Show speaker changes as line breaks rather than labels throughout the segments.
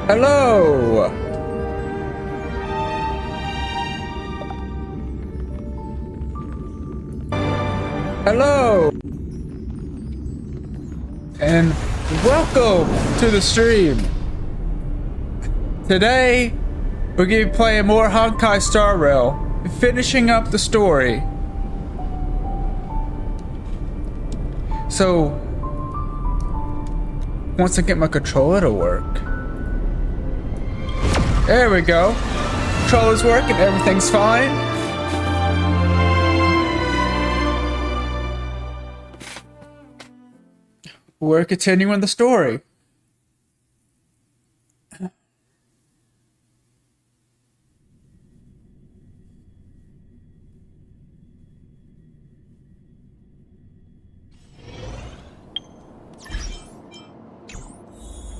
Hello! Hello! And welcome to the stream! Today, we're going to be playing more Honkai Star Rail, finishing up the story. So, once I get my controller to work. There we go. Controller's working, everything's fine. We're continuing the story.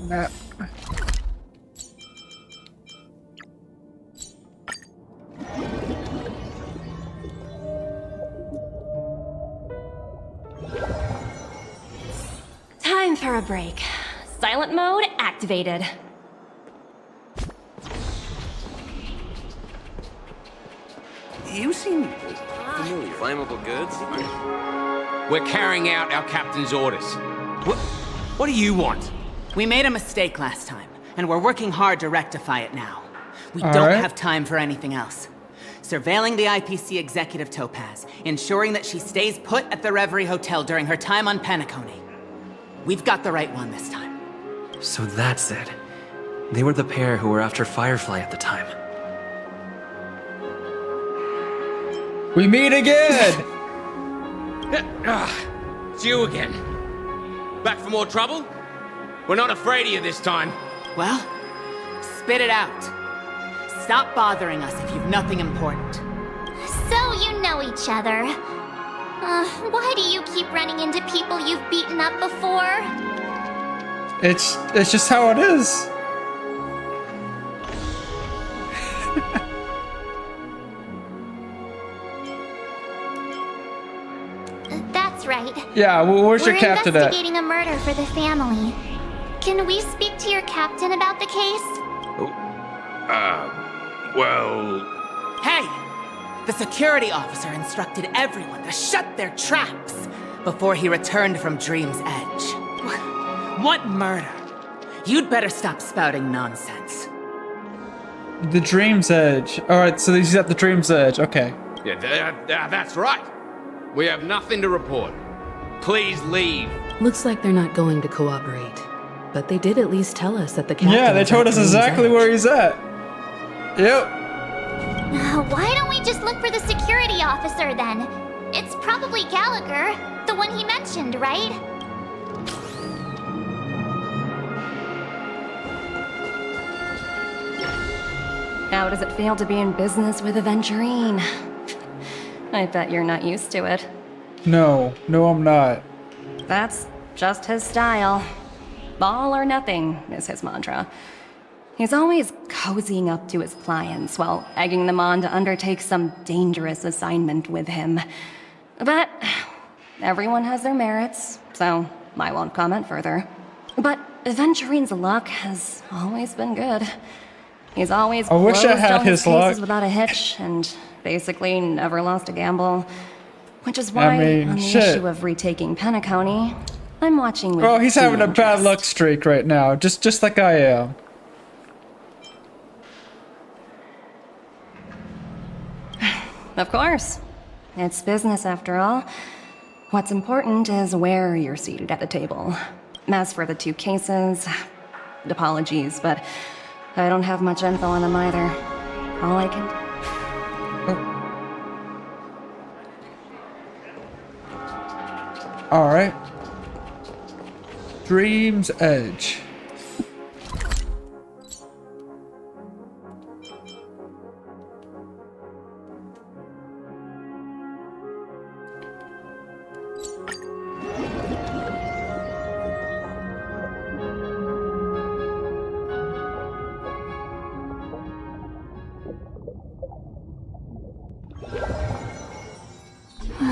Map.
Time for a break. Silent mode activated.
You seem familiar.
Flammable goods? We're carrying out our captain's orders. What do you want?
We made a mistake last time, and we're working hard to rectify it now. We
All
don't
right.
have time for anything else. Surveilling the IPC executive Topaz, ensuring that she stays put at the Reverie Hotel during her time on Penacony. We've got the right one this time.
So that's it. They were the pair who were after Firefly at the time.
We meet again!
It's you again. Back for more trouble? We're not afraid of you this time.
Well, spit it out. Stop bothering us if you've nothing important.
So you know each other. Why do you keep running into people you've beaten up before?
It's just how it is.
That's right.
Yeah, well, where's your
We're
captain at?
investigating a murder for the family. Can we speak to your captain about the case?
Well...
Hey! The security officer instructed everyone to shut their traps before he returned from Dream's Edge. What murder? You'd better stop spouting nonsense.
The Dream's Edge. Alright, so he's at the Dream's Edge. Okay.
Yeah, that's right. We have nothing to report. Please leave.
Looks like they're not going to cooperate. But they did at least tell us that the captain
Yeah, they
was
told
at
us
Dream's
exactly
Edge.
where he's at. Yep.
Why don't we just look for the security officer then? It's probably Gallagher, the one he mentioned, right?
How does it feel to be in business with Aventurine? I bet you're not used to it.
No, I'm not.
That's just his style. All or nothing is his mantra. He's always cozying up to his clients while egging them on to undertake some dangerous assignment with him. But everyone has their merits, so I won't comment further. But Aventurine's luck has always been good. He's always
I wish I
closed
had
all
his
cases
luck.
without a hitch and basically never lost a gamble. Which is why,
mean,
on the
shit.
issue of retaking Penacony, I'm watching with
Oh, he's
keen
having a bad
interest.
luck streak right now, just like I am.
Of course. It's business after all. What's important is where you're seated at the table. As for the two cases, apologies, but I don't have much info on them either. All I can...
Alright. Dream's Edge.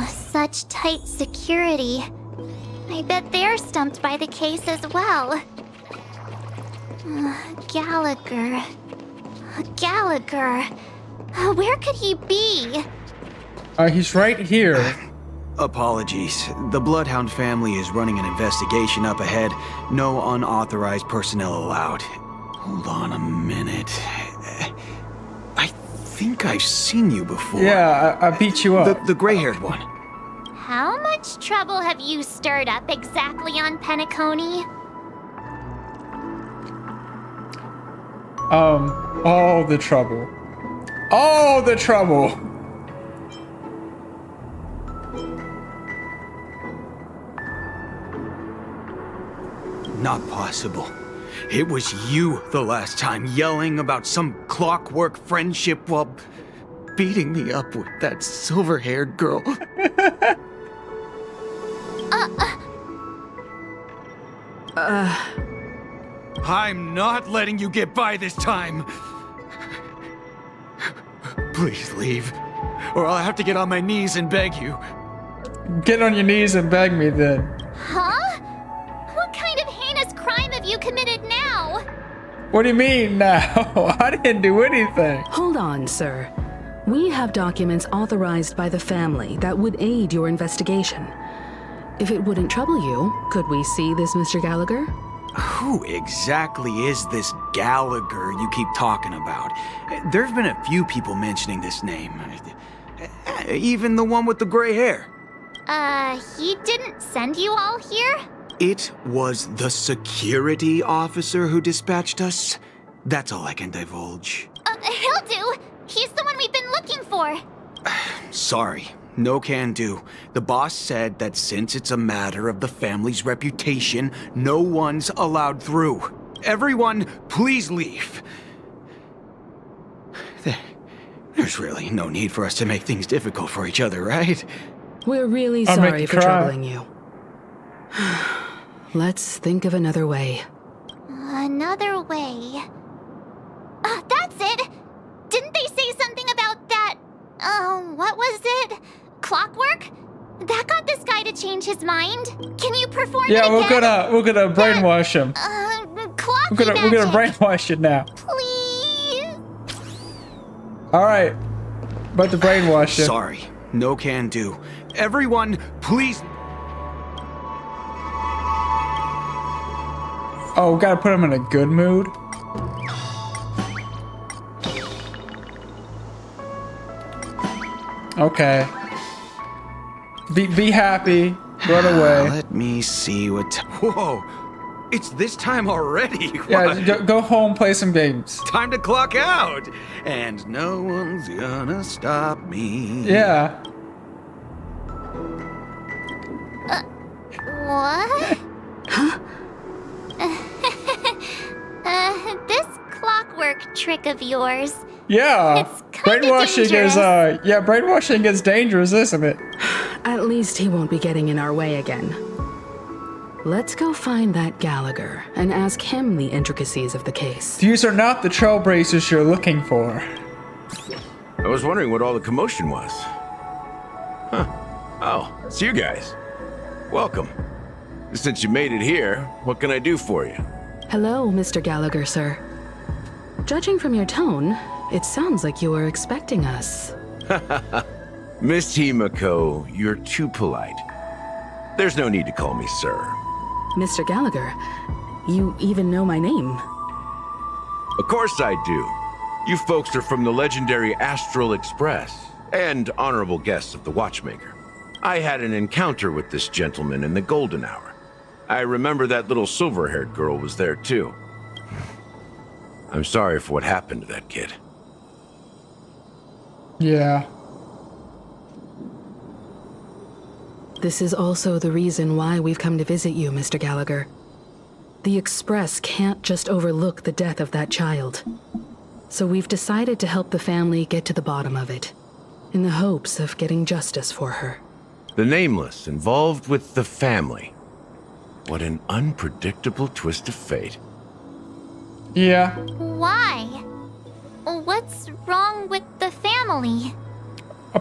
Such tight security. I bet they're stumped by the case as well. Gallagher. Gallagher. Where could he be?
He's right here.
Apologies. The Bloodhound family is running an investigation up ahead. No unauthorized personnel allowed. Hold on a minute. I think I've seen you before.
Yeah, I beat you up.
The gray-haired one.
How much trouble have you stirred up exactly on Penacony?
All the trouble. All the trouble!
Not possible. It was you the last time, yelling about some clockwork friendship while beating me up with that silver-haired girl. I'm not letting you get by this time. Please leave, or I'll have to get on my knees and beg you.
Get on your knees and beg me then.
Huh? What kind of heinous crime have you committed now?
What do you mean now? I didn't do anything.
Hold on, sir. We have documents authorized by the family that would aid your investigation. If it wouldn't trouble you, could we see this Mr. Gallagher?
Who exactly is this Gallagher you keep talking about? There've been a few people mentioning this name. Even the one with the gray hair.
He didn't send you all here?
It was the security officer who dispatched us. That's all I can divulge.
He'll do. He's the one we've been looking for.
Sorry, no can do. The boss said that since it's a matter of the family's reputation, no one's allowed through. Everyone, please leave. There's really no need for us to make things difficult for each other, right?
We're really
I'll make
sorry
you
for
cry.
troubling you. Let's think of another way.
Another way. That's it! Didn't they say something about that? What was it? Clockwork? That got this guy to change his mind. Can you perform it
Yeah,
again?
we're gonna brainwash him.
Clocky
We're gonna
magic.
brainwash it now.
Please?
Alright. About to brainwash him.
Sorry, no can do. Everyone, please.
Oh, we gotta put him in a good mood. Okay. Be happy. Run away.
Let me see what. Whoa! It's this time already.
Yeah,
What?
go home, play some games.
Time to clock out, and no one's gonna stop me.
Yeah.
What? This clockwork trick of yours.
Yeah.
It's kinda
Brainwashing is
dangerous.
brainwashing is dangerous, isn't it?
At least he won't be getting in our way again. Let's go find that Gallagher and ask him the intricacies of the case.
These are not the trailblazers you're looking for.
I was wondering what all the commotion was. Huh. Oh, it's you guys. Welcome. Since you made it here, what can I do for you?
Hello, Mr. Gallagher, sir. Judging from your tone, it sounds like you were expecting us.
Miss Himiko, you're too polite. There's no need to call me sir.
Mr. Gallagher, you even know my name.
Of course I do. You folks are from the legendary Astral Express and honorable guests of the Watchmaker. I had an encounter with this gentleman in the Golden Hour. I remember that little silver-haired girl was there too. I'm sorry for what happened to that kid.
Yeah.
This is also the reason why we've come to visit you, Mr. Gallagher. The Express can't just overlook the death of that child. So we've decided to help the family get to the bottom of it, in the hopes of getting justice for her.
The Nameless involved with the family. What an unpredictable twist of fate.
Yeah.
Why? What's wrong with the family?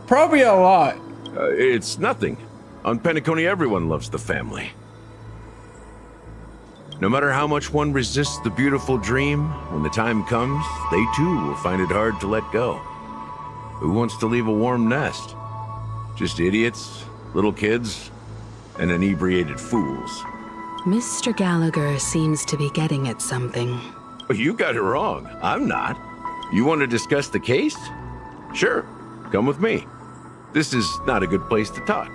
Probably a lot.
It's nothing. On Penacony, everyone loves the family. No matter how much one resists the beautiful dream, when the time comes, they too will find it hard to let go. Who wants to leave a warm nest? Just idiots, little kids, and inebriated fools.
Mr. Gallagher seems to be getting at something.
You got it wrong. I'm not. You want to discuss the case? Sure, come with me. This is not a good place to talk.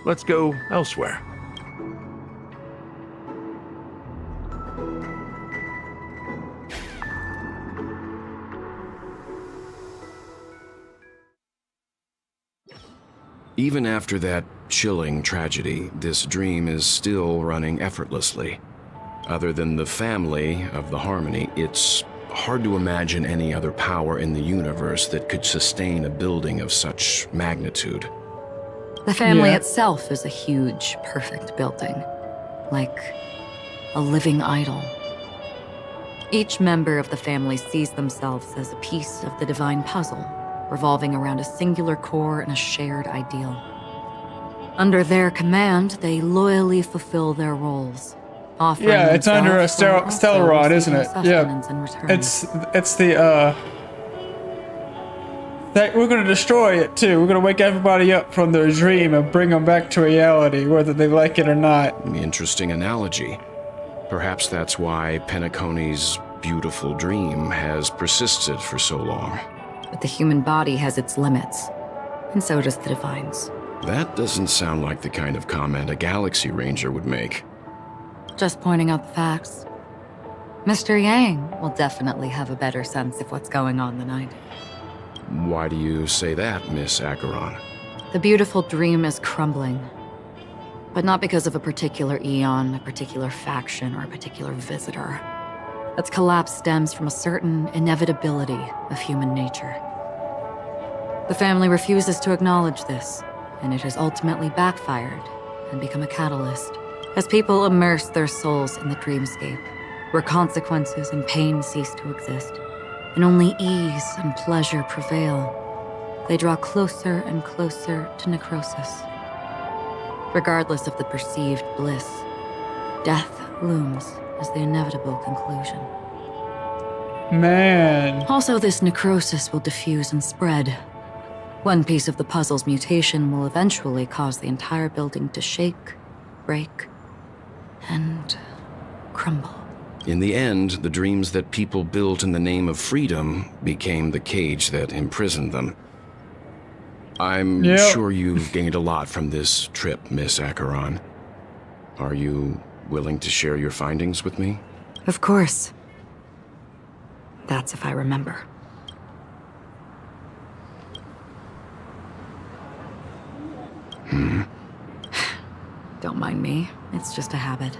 Let's go elsewhere.
Even after that chilling tragedy, this dream is still running effortlessly. Other than the family of the Harmony, it's hard to imagine any other power in the universe that could sustain a building of such magnitude.
The family itself is a huge, perfect building. Like a living idol. Each member of the family sees themselves as a piece of the divine puzzle, revolving around a singular core and a shared ideal. Under their command, they loyally fulfill their roles.
Yeah, it's under a Stellaron, isn't it? Yeah. It's the that we're gonna destroy it too. We're gonna wake everybody up from their dream and bring them back to reality, whether they like it or not.
Interesting analogy. Perhaps that's why Penacony's beautiful dream has persisted for so long.
But the human body has its limits, and so does the Divine's.
That doesn't sound like the kind of comment a Galaxy Ranger would make.
Just pointing out the facts. Mr. Yang will definitely have a better sense of what's going on than I do.
Why do you say that, Miss Acheron?
The beautiful dream is crumbling. But not because of a particular eon, a particular faction, or a particular visitor. Its collapse stems from a certain inevitability of human nature. The family refuses to acknowledge this, and it has ultimately backfired and become a catalyst. As people immerse their souls in the dreamscape, where consequences and pain cease to exist, and only ease and pleasure prevail, they draw closer and closer to necrosis. Regardless of the perceived bliss, death looms as the inevitable conclusion.
Man.
Also, this necrosis will diffuse and spread. One piece of the puzzle's mutation will eventually cause the entire building to shake, break, and crumble.
In the end, the dreams that people built in the name of freedom became the cage that imprisoned them. I'm sure you've gained a lot from this trip, Miss Acheron. Are you willing to share your findings with me?
Of course. That's if I remember. Don't mind me. It's just a habit.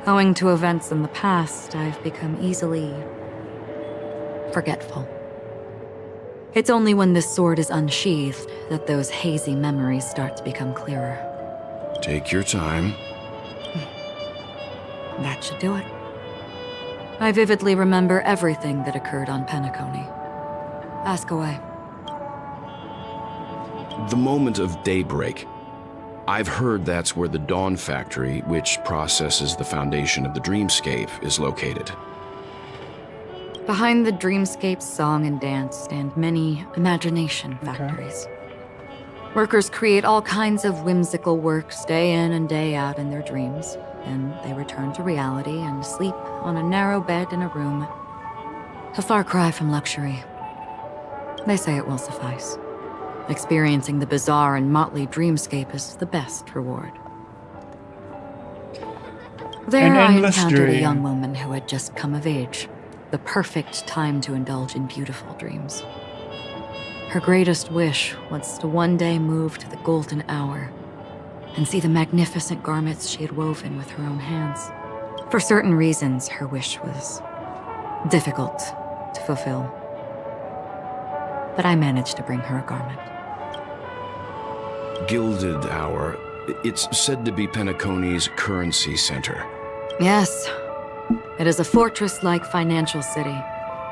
Owing to events in the past, I've become easily forgetful. It's only when this sword is unsheathed that those hazy memories start to become clearer.
Take your time.
That should do it. I vividly remember everything that occurred on Penacony. Ask away.
The moment of daybreak. I've heard that's where the Dawn Factory, which processes the foundation of the dreamscape, is located.
Behind the dreamscape's song and dance stand many imagination factories. Workers create all kinds of whimsical works day in and day out in their dreams. Then they return to reality and sleep on a narrow bed in a room. A far cry from luxury. They say it will suffice. Experiencing the bizarre and motley dreamscape is the best reward. There I encountered a young woman who had just come of age. The perfect time to indulge in beautiful dreams. Her greatest wish was to one day move to the golden hour and see the magnificent garments she had woven with her own hands. For certain reasons, her wish was difficult to fulfill. But I managed to bring her a garment.
Gilded Hour. It's said to be Penacony's currency center.
Yes. It is a fortress-like financial city,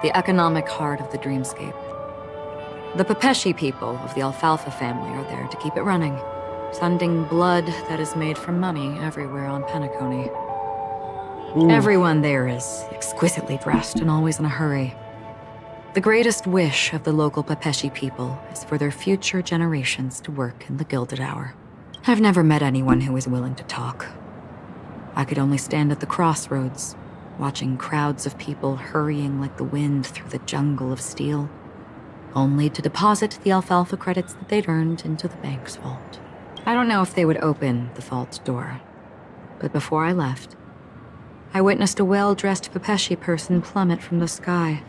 the economic heart of the dreamscape. The Pepeshi people of the Alfalfa family are there to keep it running, sending blood that is made from money everywhere on Penacony.
Ooh.
Everyone there is exquisitely dressed and always in a hurry. The greatest wish of the local Pepeshi people is for their future generations to work in the Gilded Hour. I've never met anyone who is willing to talk. I could only stand at the crossroads, watching crowds of people hurrying like the wind through the jungle of steel, only to deposit the alfalfa credits that they'd earned into the bank's vault. I don't know if they would open the vault door, but before I left, I witnessed a well-dressed Pepeshi person plummet from the sky,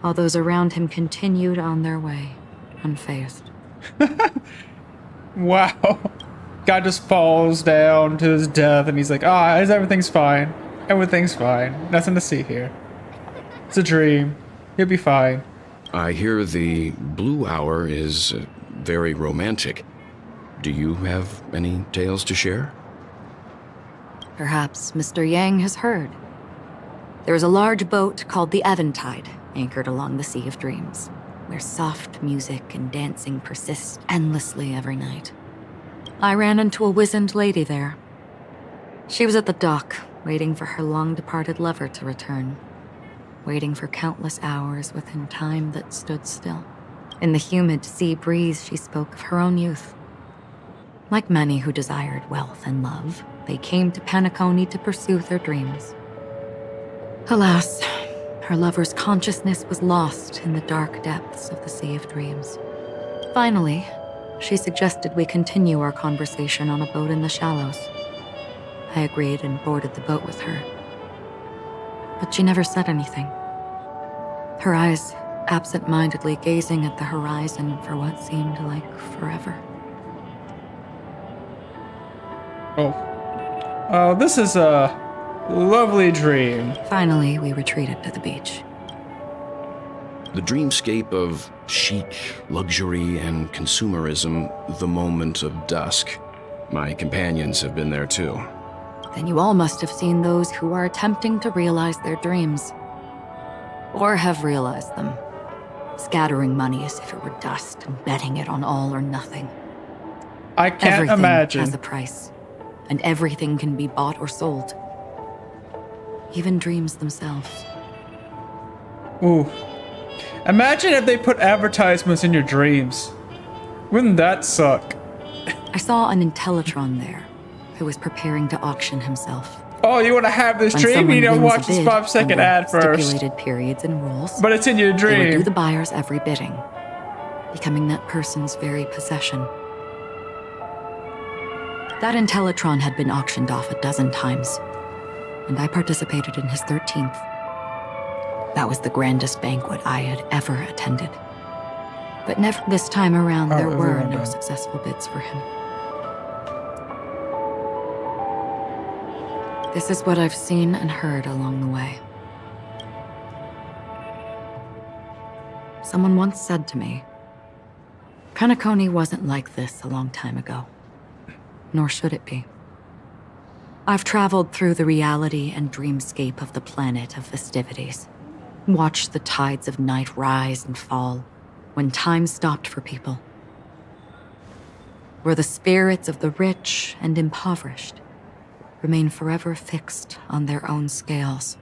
while those around him continued on their way, unfazed.
Wow. Guy just falls down to his death and he's like, everything's fine. Everything's fine. Nothing to see here. It's a dream. He'll be fine.
I hear the Blue Hour is very romantic. Do you have any tales to share?
Perhaps Mr. Yang has heard. There is a large boat called the Eventide, anchored along the Sea of Dreams, where soft music and dancing persist endlessly every night. I ran into a wizened lady there. She was at the dock, waiting for her long-departed lover to return, waiting for countless hours within time that stood still. In the humid sea breeze, she spoke of her own youth. Like many who desired wealth and love, they came to Penacony to pursue their dreams. Alas, her lover's consciousness was lost in the dark depths of the Sea of Dreams. Finally, she suggested we continue our conversation on a boat in the shallows. I agreed and boarded the boat with her. But she never said anything. Her eyes absent-mindedly gazing at the horizon for what seemed like forever.
This is a lovely dream.
Finally, we retreated to the beach.
The dreamscape of chic, luxury, and consumerism, the moment of dusk. My companions have been there too.
Then you all must have seen those who are attempting to realize their dreams. Or have realized them. Scattering money as if it were dust and betting it on all or nothing.
I can't
Everything
imagine.
has a price, and everything can be bought or sold. Even dreams themselves.
Ooh. Imagine if they put advertisements in your dreams. Wouldn't that suck?
I saw an Intellitron there, who was preparing to auction himself.
Oh, you want to have this
When
dream?
someone
You don't
wins a
watch this
bid
5-second
under
ad first.
Stipulated periods and rules.
But it's in your
They would do
dream.
the buyer's every bidding, becoming that person's very possession. That Intellitron had been auctioned off 12 times, and I participated in his 13th. That was the grandest banquet I had ever attended. But never this time around, there were no successful bids for him. This is what I've seen and heard along the way. Someone once said to me, Penacony wasn't like this a long time ago. Nor should it be. I've traveled through the reality and dreamscape of the planet of festivities, watched the tides of night rise and fall when time stopped for people, where the spirits of the rich and impoverished remain forever fixed on their own scales.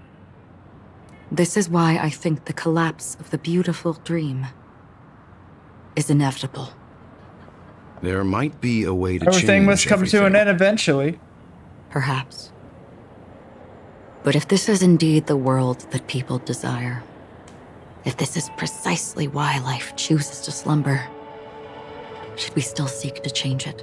This is why I think the collapse of the beautiful dream is inevitable.
There might be a way to
Everything
change
must come to an
everything.
end eventually.
Perhaps. But if this is indeed the world that people desire, if this is precisely why life chooses to slumber, should we still seek to change it?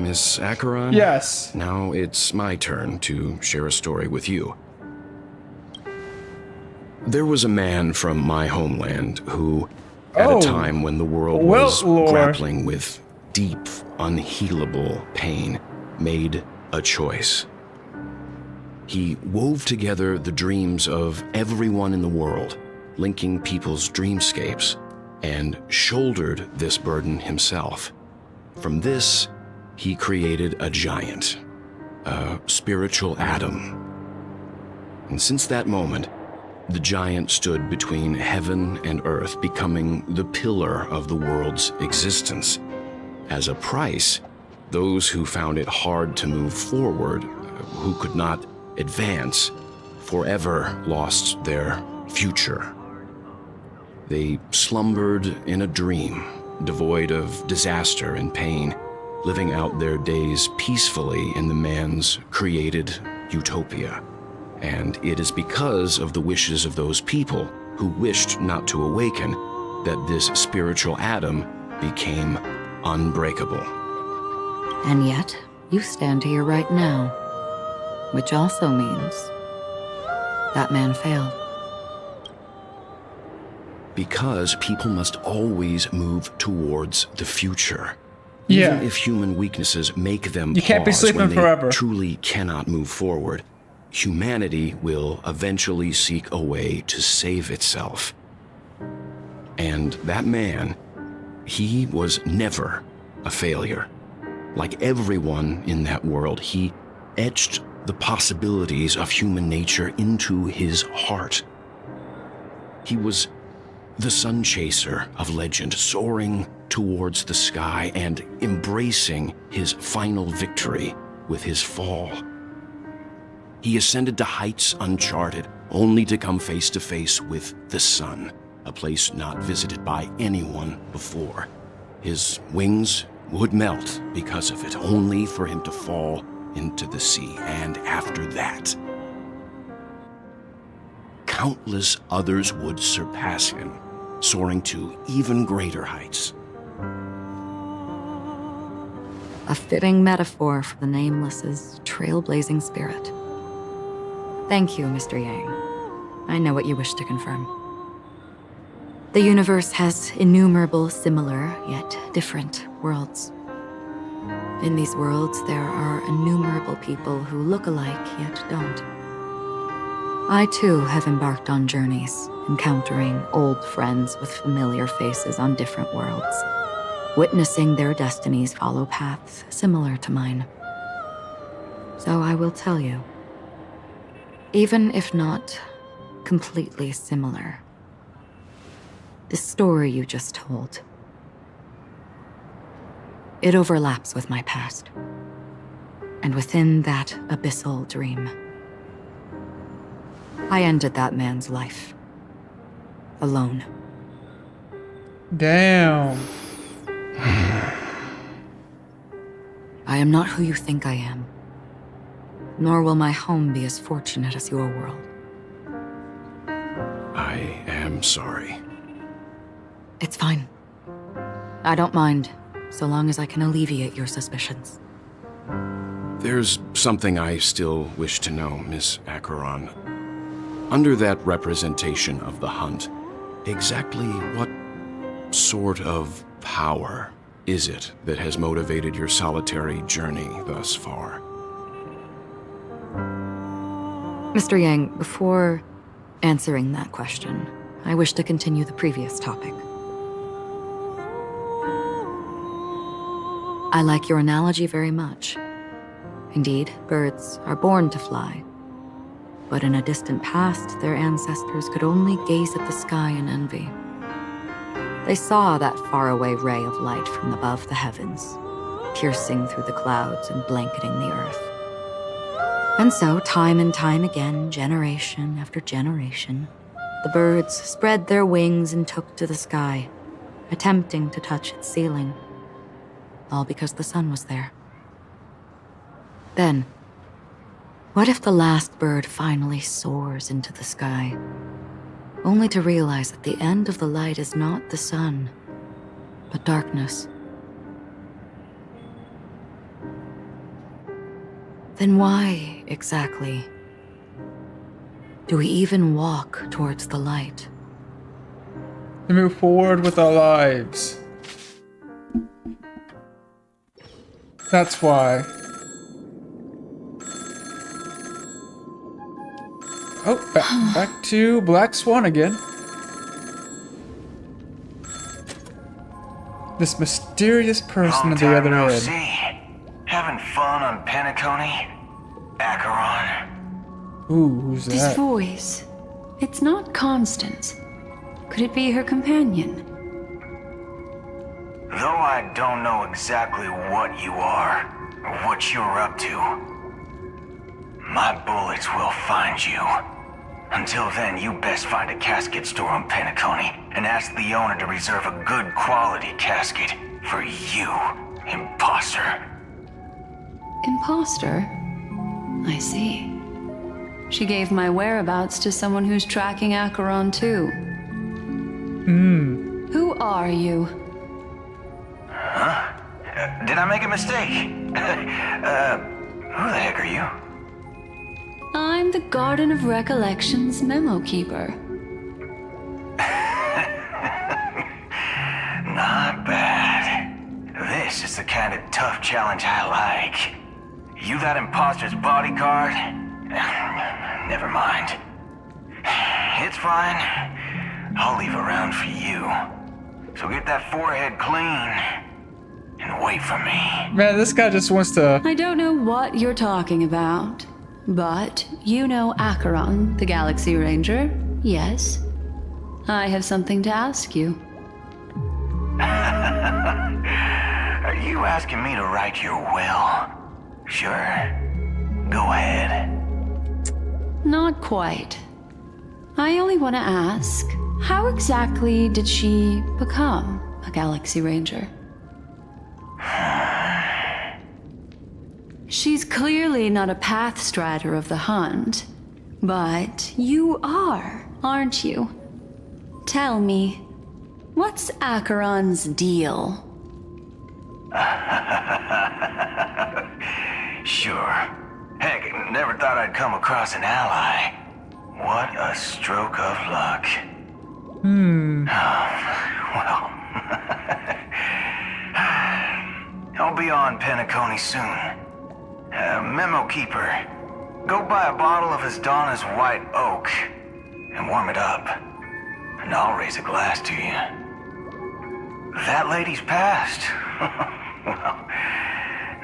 Miss Acheron?
Yes.
Now it's my turn to share a story with you. There was a man from my homeland who, at a time when the world was grappling with deep, unhealable pain, made a choice. He wove together the dreams of everyone in the world, linking people's dreamscapes, and shouldered this burden himself. From this, he created a giant, a spiritual Adam. And since that moment, the giant stood between heaven and earth, becoming the pillar of the world's existence. As a price, those who found it hard to move forward, who could not advance, forever lost their future. They slumbered in a dream, devoid of disaster and pain, living out their days peacefully in the man's created utopia. And it is because of the wishes of those people who wished not to awaken that this spiritual atom became unbreakable.
And yet, you stand here right now, which also means that man failed.
Because people must always move towards the future.
Yeah.
Even if human weaknesses make them
You can't be
pause
sleeping
when they
forever.
truly cannot move forward, humanity will eventually seek a way to save itself. And that man, he was never a failure. Like everyone in that world, he etched the possibilities of human nature into his heart. He was the sun chaser of legend, soaring towards the sky and embracing his final victory with his fall. He ascended to heights uncharted, only to come face to face with the sun, a place not visited by anyone before. His wings would melt because of it, only for him to fall into the sea. And after that, countless others would surpass him, soaring to even greater heights.
A fitting metaphor for the Nameless's trailblazing spirit. Thank you, Mr. Yang. I know what you wish to confirm. The universe has innumerable similar, yet different worlds. In these worlds, there are innumerable people who look alike, yet don't. I, too, have embarked on journeys, encountering old friends with familiar faces on different worlds, witnessing their destinies follow paths similar to mine. So I will tell you, even if not completely similar, the story you just told, it overlaps with my past, and within that abyssal dream, I ended that man's life. Alone.
Damn.
I am not who you think I am, nor will my home be as fortunate as your world.
I am sorry.
It's fine. I don't mind, so long as I can alleviate your suspicions.
There's something I still wish to know, Miss Acheron. Under that representation of the hunt, exactly what sort of power is it that has motivated your solitary journey thus far?
Mr. Yang, before answering that question, I wish to continue the previous topic. I like your analogy very much. Indeed, birds are born to fly. But in a distant past, their ancestors could only gaze at the sky in envy. They saw that faraway ray of light from above the heavens, piercing through the clouds and blanketing the earth. And so, time and time again, generation after generation, the birds spread their wings and took to the sky, attempting to touch its ceiling, all because the sun was there. Then, what if the last bird finally soars into the sky, only to realize that the end of the light is not the sun, but darkness? Then why, exactly, do we even walk towards the light?
To move forward with our lives. That's why. Oh, back to Black Swan again. This mysterious person at the other
no
end.
see. Having fun on Penacony? Acheron.
Ooh, who's
This
that?
voice. It's not Constance. Could it be her companion?
Though I don't know exactly what you are, or what you're up to, my bullets will find you. Until then, you best find a casket store on Penacony and ask the owner to reserve a good quality casket for you, imposter.
Imposter? I see. She gave my whereabouts to someone who's tracking Acheron too. Who are you?
Huh? Did I make a mistake? Who the heck are you?
I'm the Garden of Recollection's memo keeper.
Not bad. This is the kind of tough challenge I like. You that imposter's bodyguard? Never mind. It's fine. I'll leave a round for you. So get that forehead clean and wait for me.
Man, this guy just wants to...
I don't know what you're talking about, but you know Acheron, the Galaxy Ranger, yes? I have something to ask you.
Are you asking me to write your will? Sure. Go ahead.
Not quite. I only want to ask, how exactly did she become a Galaxy Ranger? She's clearly not a path strider of the hunt, but you are, aren't you? Tell me, what's Acheron's deal?
Sure. Heck, never thought I'd come across an ally. What a stroke of luck. Well, I'll be on Penacony soon. Memo keeper, go buy a bottle of his Donna's White Oak and warm it up, and I'll raise a glass to you. That lady's passed. Well,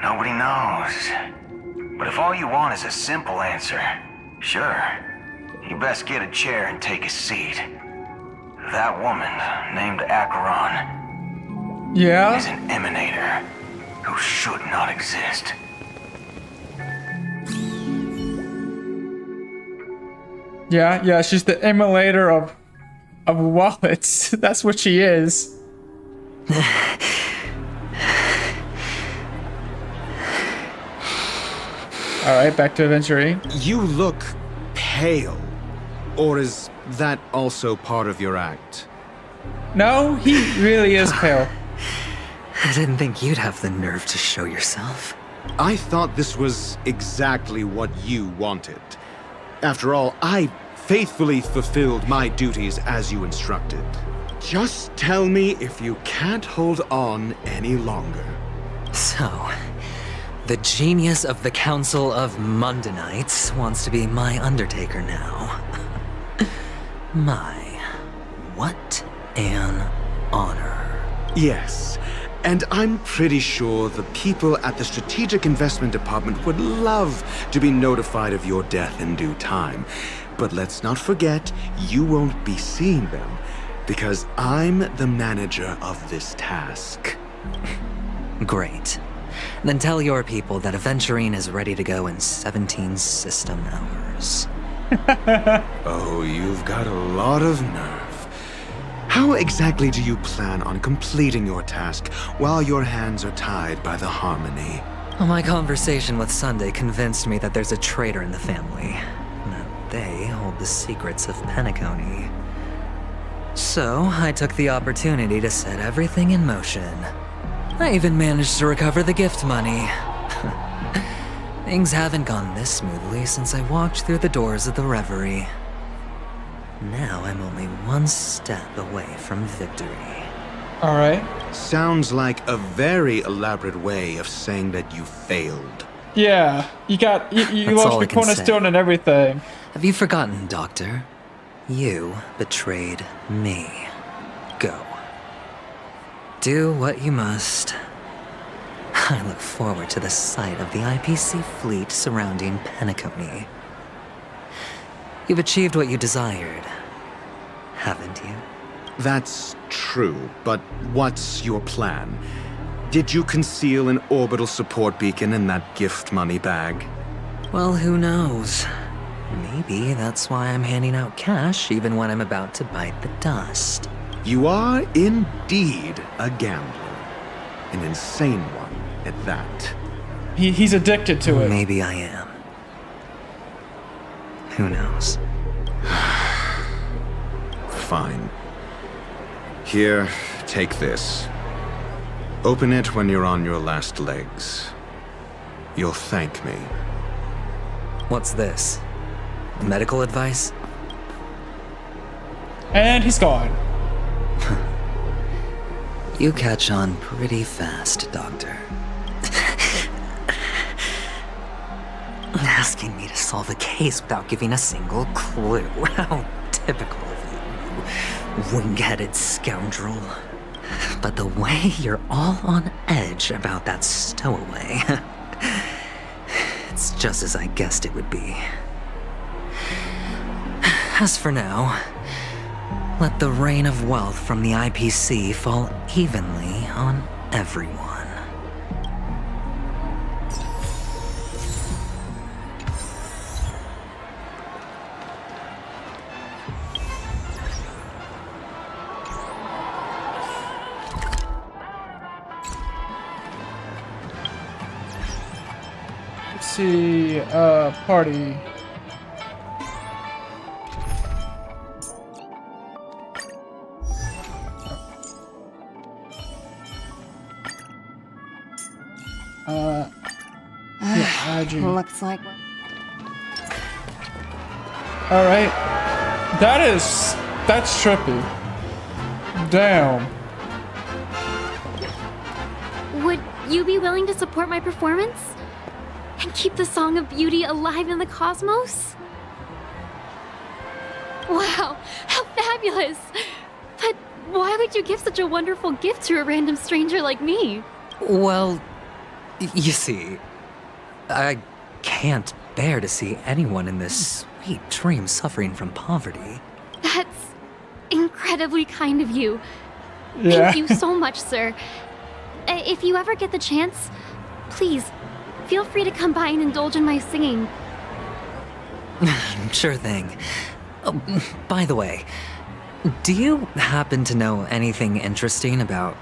nobody knows. But if all you want is a simple answer, sure, you best get a chair and take a seat. That woman, named Acheron, is an emanator who should not exist.
Yeah, she's the emulator of wallets. That's what she is. Alright, back to adventuring.
You look pale. Or is that also part of your act?
No, he really is pale.
I didn't think you'd have the nerve to show yourself.
I thought this was exactly what you wanted. After all, I faithfully fulfilled my duties as you instructed. Just tell me if you can't hold on any longer.
So, the genius of the Council of Mundanites wants to be my Undertaker now. What an honor.
Yes, and I'm pretty sure the people at the Strategic Investment Department would love to be notified of your death in due time. But let's not forget, you won't be seeing them, because I'm the manager of this task.
Great. Then tell your people that Aventurine is ready to go in 17 system hours.
Oh, you've got a lot of nerve. How exactly do you plan on completing your task while your hands are tied by the Harmony?
Well, my conversation with Sunday convinced me that there's a traitor in the family. That they hold the secrets of Penacony. So, I took the opportunity to set everything in motion. I even managed to recover the gift money. Things haven't gone this smoothly since I walked through the doors of the Reverie. Now I'm only one step away from victory.
Alright.
Sounds like a very elaborate way of saying that you failed.
Yeah, you lost the cornerstone and everything.
Have you forgotten, Doctor? You betrayed me. Go. Do what you must. I look forward to the sight of the IPC fleet surrounding Penacony. You've achieved what you desired, haven't you?
That's true, but what's your plan? Did you conceal an orbital support beacon in that gift money bag?
Well, who knows? Maybe that's why I'm handing out cash even when I'm about to bite the dust.
You are indeed a gambler. An insane one at that.
He's addicted to it.
Maybe I am. Who knows?
Fine. Here, take this. Open it when you're on your last legs. You'll thank me.
What's this? Medical advice?
And he's gone.
You catch on pretty fast, Doctor. Asking me to solve a case without giving a single clue. How typical of you, wing-headed scoundrel. But the way you're all on edge about that stowaway, it's just as I guessed it would be. As for now, let the rain of wealth from the IPC fall evenly on everyone.
Let's see, party.
Looks like.
All right, that's trippy. Damn.
Would you be willing to support my performance? And keep the Song of Beauty alive in the cosmos? Wow, how fabulous! But why would you give such a wonderful gift to a random stranger like me?
Well, you see, I can't bear to see anyone in this sweet dream suffering from poverty.
That's incredibly kind of you.
Yeah.
Thank you so much, sir. If you ever get the chance, please, feel free to come by and indulge in my singing.
Sure thing. Oh, by the way, do you happen to know anything interesting about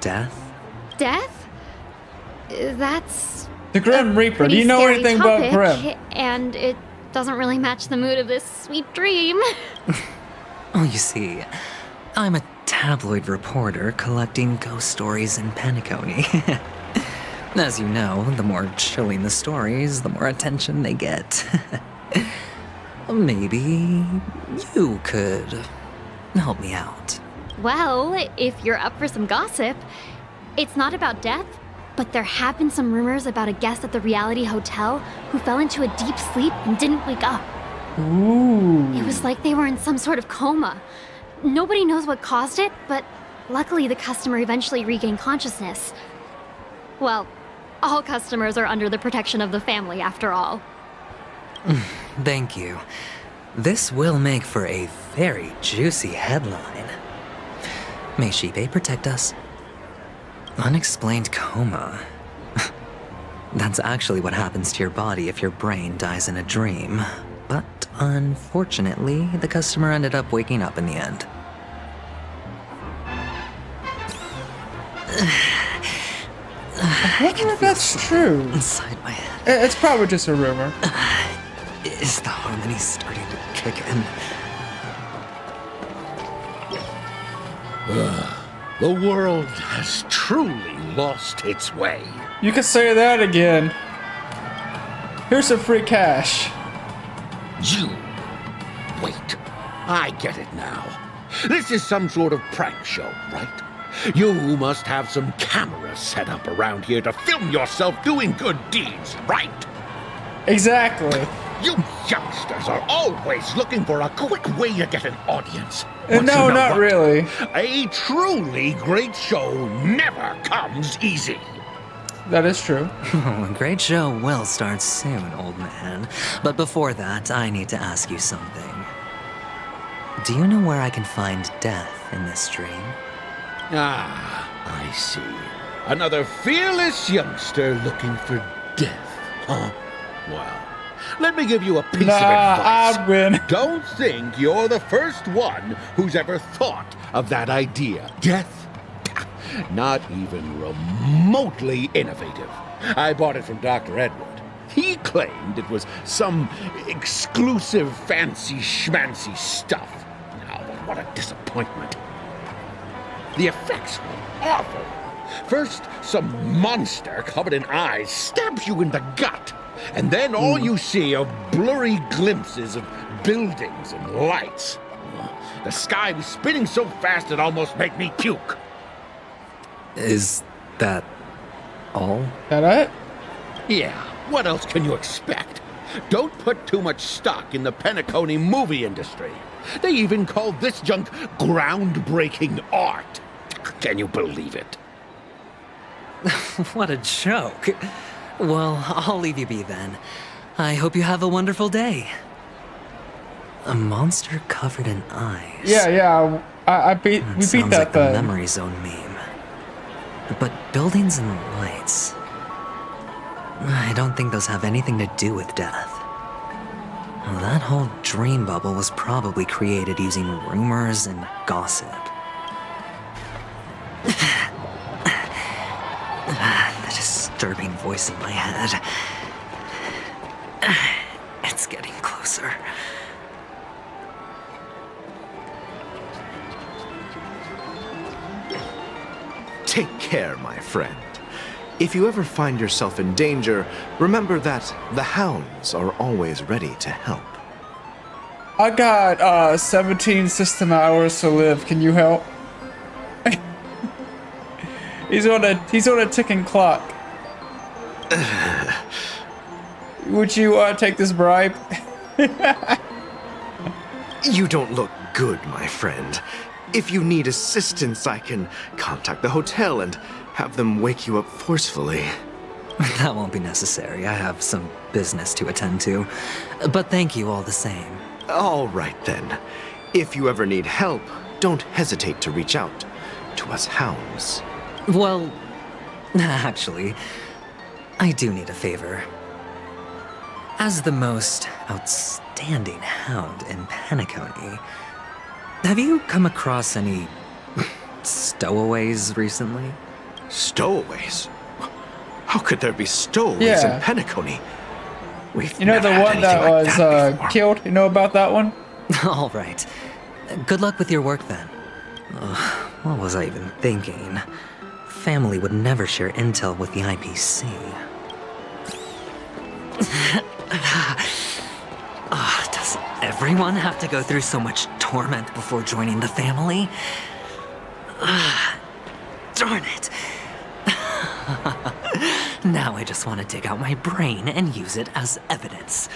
death?
Death? That's
The Grim Reaper. Do you know
scary
anything
topic,
about Grim?
And it doesn't really match the mood of this sweet dream.
Oh, you see, I'm a tabloid reporter collecting ghost stories in Penacony. As you know, the more chilling the stories, the more attention they get. Maybe you could help me out.
Well, if you're up for some gossip, it's not about death, but there have been some rumors about a guest at the reality hotel who fell into a deep sleep and didn't wake up.
Ooh.
It was like they were in some sort of coma. Nobody knows what caused it, but luckily the customer eventually regained consciousness. Well, all customers are under the protection of the family, after all.
Thank you. This will make for a very juicy headline. May Shibe protect us. Unexplained coma. That's actually what happens to your body if your brain dies in a dream. But unfortunately, the customer ended up waking up in the end.
I wonder if that's true.
Inside my head.
It's probably just a rumor.
Is the harmony starting to kick in?
The world has truly lost its way.
You could say that again. Here's some free cash.
You. Wait. I get it now. This is some sort of prank show, right? You must have some cameras set up around here to film yourself doing good deeds, right?
Exactly.
You youngsters are always looking for a quick way to get an audience.
No,
But you know
not
what?
really.
A truly great show never comes easy.
That is true.
Oh, a great show will start soon, old man. But before that, I need to ask you something. do you know where I can find death in this dream?
Ah, I see. Another fearless youngster looking for death, huh? Well, let me give you a piece of advice.
I'd win.
Don't think you're the first one who's ever thought of that idea. Death? Not even remotely innovative. I bought it from Dr. Edward. He claimed it was some exclusive fancy schmancy stuff. Now, but what a disappointment. The effects were awful. First, some monster covered in eyes stabs you in the gut. And then all you see are blurry glimpses of buildings and lights. The sky was spinning so fast it almost made me puke.
Is that all?
That it?
Yeah, what else can you expect? Don't put too much stock in the Penacony movie industry. They even call this junk groundbreaking art. Can you believe it?
What a joke. Well, I'll leave you be then. I hope you have a wonderful day. A monster covered in eyes.
Yeah. We beat
Sounds
that
like the
thing.
memory zone meme. But buildings and lights, I don't think those have anything to do with death. That whole dream bubble was probably created using rumors and gossip. The disturbing voice in my head. It's getting closer.
Take care, my friend. If you ever find yourself in danger, remember that the hounds are always ready to help.
I got 17 system hours to live. Can you help? He's on a ticking clock. Would you take this bribe?
You don't look good, my friend. If you need assistance, I can contact the hotel and have them wake you up forcefully.
That won't be necessary. I have some business to attend to. But thank you all the same.
All right, then. If you ever need help, don't hesitate to reach out to us hounds.
Well, actually, I do need a favor. As the most outstanding hound in Penacony, have you come across any stowaways recently?
Stowaways? How could there be stowaways in Penacony? We've
You know
never
the
had
one
anything
that
like
was
before.
killed? You know about that one?
All right. Good luck with your work then. Ugh, what was I even thinking? Family would never share intel with the IPC. Does everyone have to go through so much torment before joining the family? Darn it. Now I just want to dig out my brain and use it as evidence.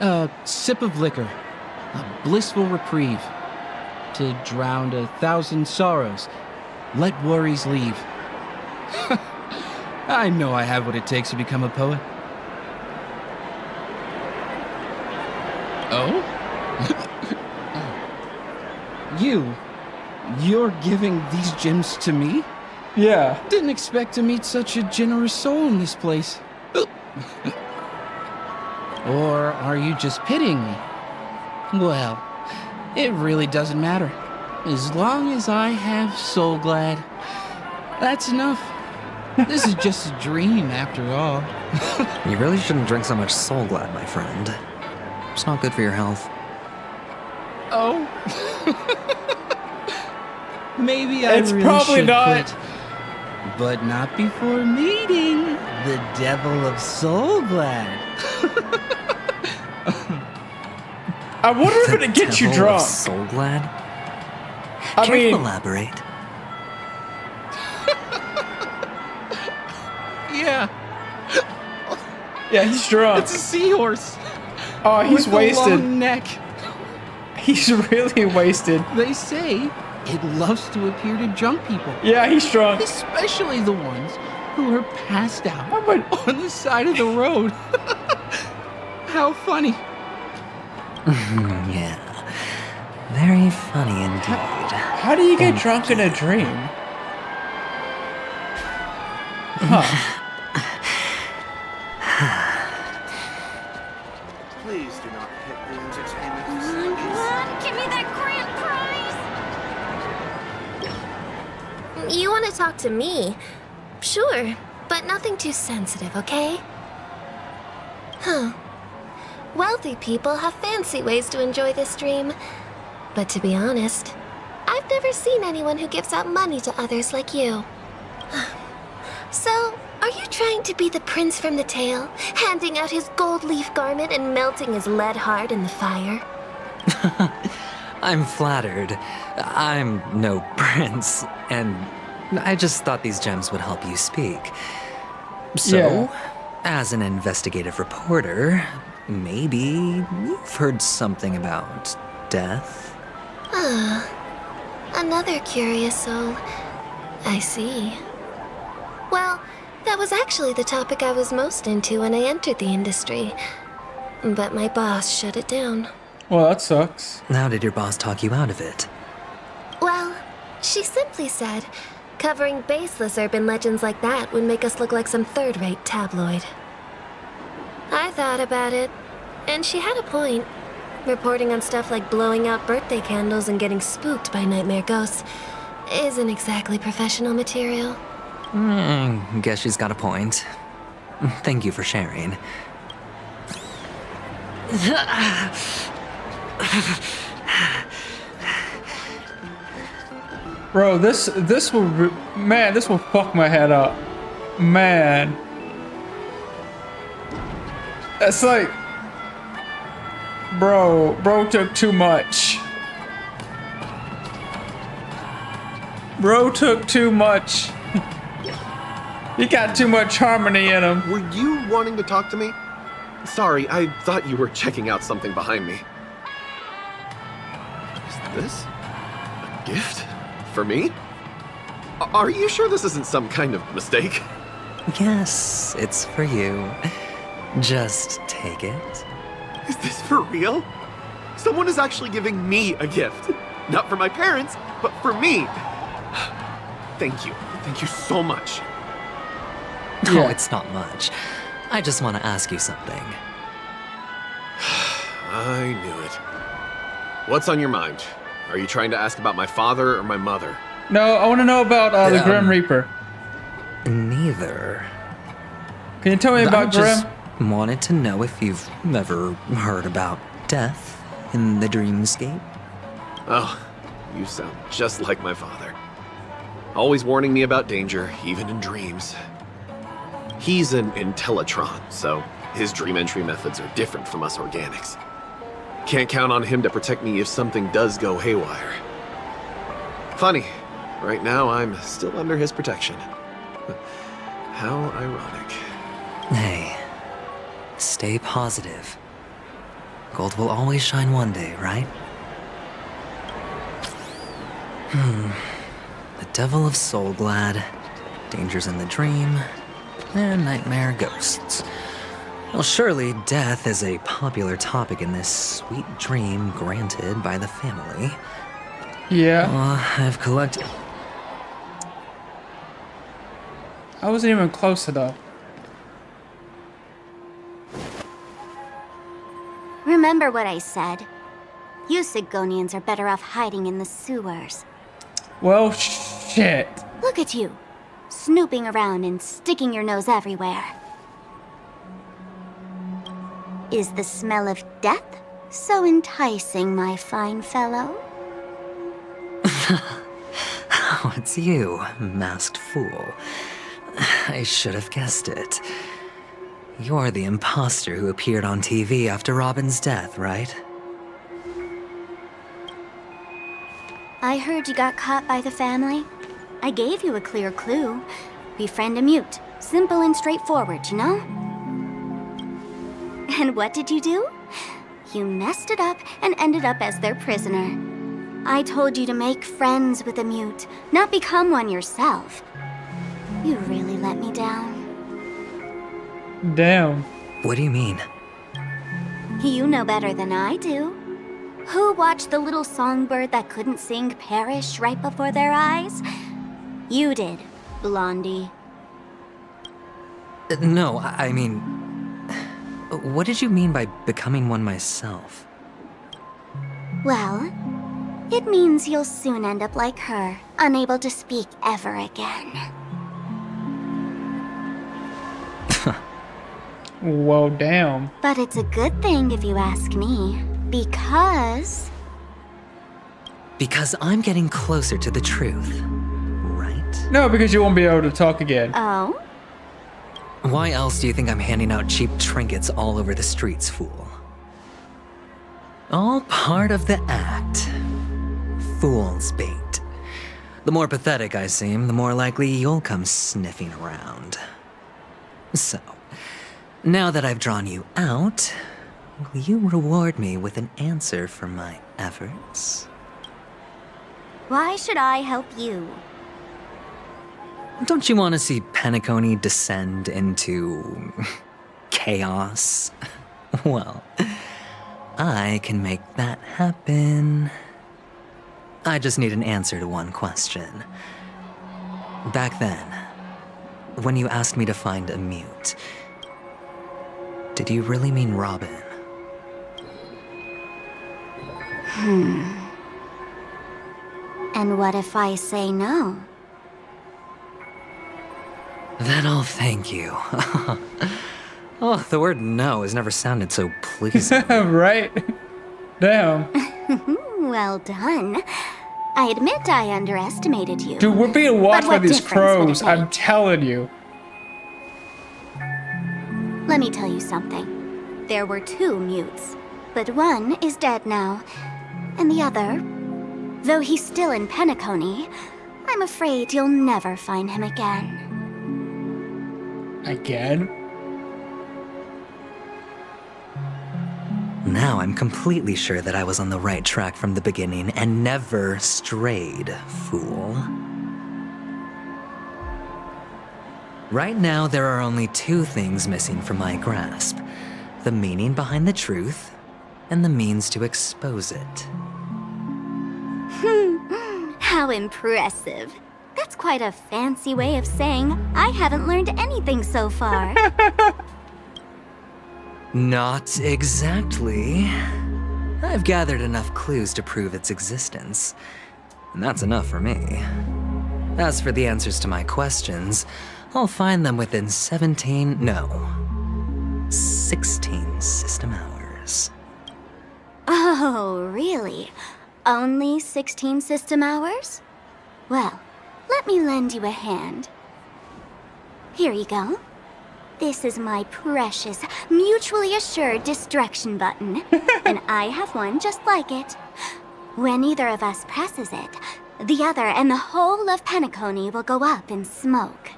A sip of liquor. A blissful reprieve. To drown 1,000 sorrows. Let worries leave. I know I have what it takes to become a poet. Oh? You're giving these gems to me?
Yeah.
Didn't expect to meet such a generous soul in this place. Or are you just pitying me? Well, it really doesn't matter. As long as I have Soul Glad, that's enough. This is just a dream after all.
You really shouldn't drink so much Soul Glad, my friend. It's not good for your health.
Oh. Maybe I
It's
really
probably
should
not.
quit. But not before meeting the Devil of Soul Glad.
I wonder if it'd get you
Devil of
drunk.
Soul Glad?
I
Care to
mean,
elaborate?
Yeah.
Yeah, he's drunk.
It's a seahorse.
Oh, he's
with
wasted.
A long neck.
He's really wasted.
They say it loves to appear to drunk people.
Yeah, he's drunk.
Especially the ones who are passed out on the side of the road. How funny.
Yeah. Very funny indeed.
How do you get drunk in a dream? Huh.
Please do not hit the entertainment
Give me that grand prize! You want to talk to me? Sure, but nothing too sensitive, okay? Huh. Wealthy people have fancy ways to enjoy this dream. But to be honest, I've never seen anyone who gives out money to others like you. So, are you trying to be the prince from the tale, handing out his gold leaf garment and melting his lead heart in the fire?
I'm flattered. I'm no prince, and I just thought these gems would help you speak. So, as an investigative reporter, maybe you've heard something about death?
Another curious soul. I see. Well, that was actually the topic I was most into when I entered the industry. But my boss shut it down.
Well, that sucks.
How did your boss talk you out of it?
Well, she simply said, covering baseless urban legends like that would make us look like some third-rate tabloid. I thought about it, and she had a point. Reporting on stuff like blowing out birthday candles and getting spooked by nightmare ghosts isn't exactly professional material.
Guess she's got a point. Thank you for sharing.
Bro, this will man, this will fuck my head up. Man. It's like Bro took too much. Bro took too much. He got too much harmony in him.
Were you wanting to talk to me? Sorry, I thought you were checking out something behind me. Is this a gift? For me? Are you sure this isn't some kind of mistake?
Yes, it's for you. Just take it.
Is this for real? Someone is actually giving me a gift. Not for my parents, but for me. Thank you. Thank you so much.
Oh, it's not much. I just want to ask you something.
I knew it. What's on your mind? Are you trying to ask about my father or my mother?
No, I want to know about the Grim Reaper.
Neither.
Can you tell me about Grim?
Wanted to know if you've ever heard about death in the dreamscape.
Oh, you sound just like my father. Always warning me about danger, even in dreams. He's an Intellitron, so his dream entry methods are different from us organics. Can't count on him to protect me if something does go haywire. Funny, right now I'm still under his protection. How ironic.
Hey, stay positive. Gold will always shine one day, right? The Devil of Soulglad, Dangers in the Dream, and Nightmare Ghosts. Well, surely death is a popular topic in this sweet dream granted by the family.
Yeah.
I've collected...
I wasn't even close enough.
Remember what I said. You Sigonians are better off hiding in the sewers.
Well, shit.
Look at you, snooping around and sticking your nose everywhere. Is the smell of death so enticing, my fine fellow?
Oh, it's you, masked fool. I should have guessed it. You're the imposter who appeared on TV after Robin's death, right?
I heard you got caught by the family. I gave you a clear clue. Befriend a mute. Simple and straightforward, you know? And what did you do? You messed it up and ended up as their prisoner. I told you to make friends with a mute, not become one yourself. You really let me down.
Damn.
What do you mean?
You know better than I do. Who watched the little songbird that couldn't sing perish right before their eyes? You did, Blondie.
No, I mean... What did you mean by becoming one myself?
Well, it means you'll soon end up like her, unable to speak ever again.
Well, damn.
But it's a good thing if you ask me, because...
Because I'm getting closer to the truth, right?
No, because you won't be able to talk again.
Oh?
Why else do you think I'm handing out cheap trinkets all over the streets, fool? All part of the act. Fool's bait. The more pathetic I seem, the more likely you'll come sniffing around. So, now that I've drawn you out, will you reward me with an answer for my efforts?
Why should I help you?
Don't you want to see Penacony descend into... chaos? Well, I can make that happen. I just need an answer to one question. Back then, when you asked me to find a mute, did you really mean Robin?
And what if I say no?
Then I'll thank you. Oh, the word no has never sounded so pleasing.
Right? Damn.
Well done. I admit I underestimated you.
Dude, we're being watched by
But what
these
difference would it
crows. I'm telling you.
Let me tell you something. There were 2 mutes, but one is dead now. And the other, though he's still in Penacony, I'm afraid you'll never find him again.
Again?
Now I'm completely sure that I was on the right track from the beginning and never strayed, fool. Right now, there are only 2 things missing from my grasp. The meaning behind the truth, and the means to expose it.
How impressive. That's quite a fancy way of saying I haven't learned anything so far.
Not exactly. I've gathered enough clues to prove its existence, and that's enough for me. As for the answers to my questions, I'll find them within 16 system hours.
Oh, really? Only 16 system hours? Well, let me lend you a hand. Here you go. This is my precious, mutually assured distraction button, and I have one just like it. When either of us presses it, the other and the whole of Penacony will go up in smoke.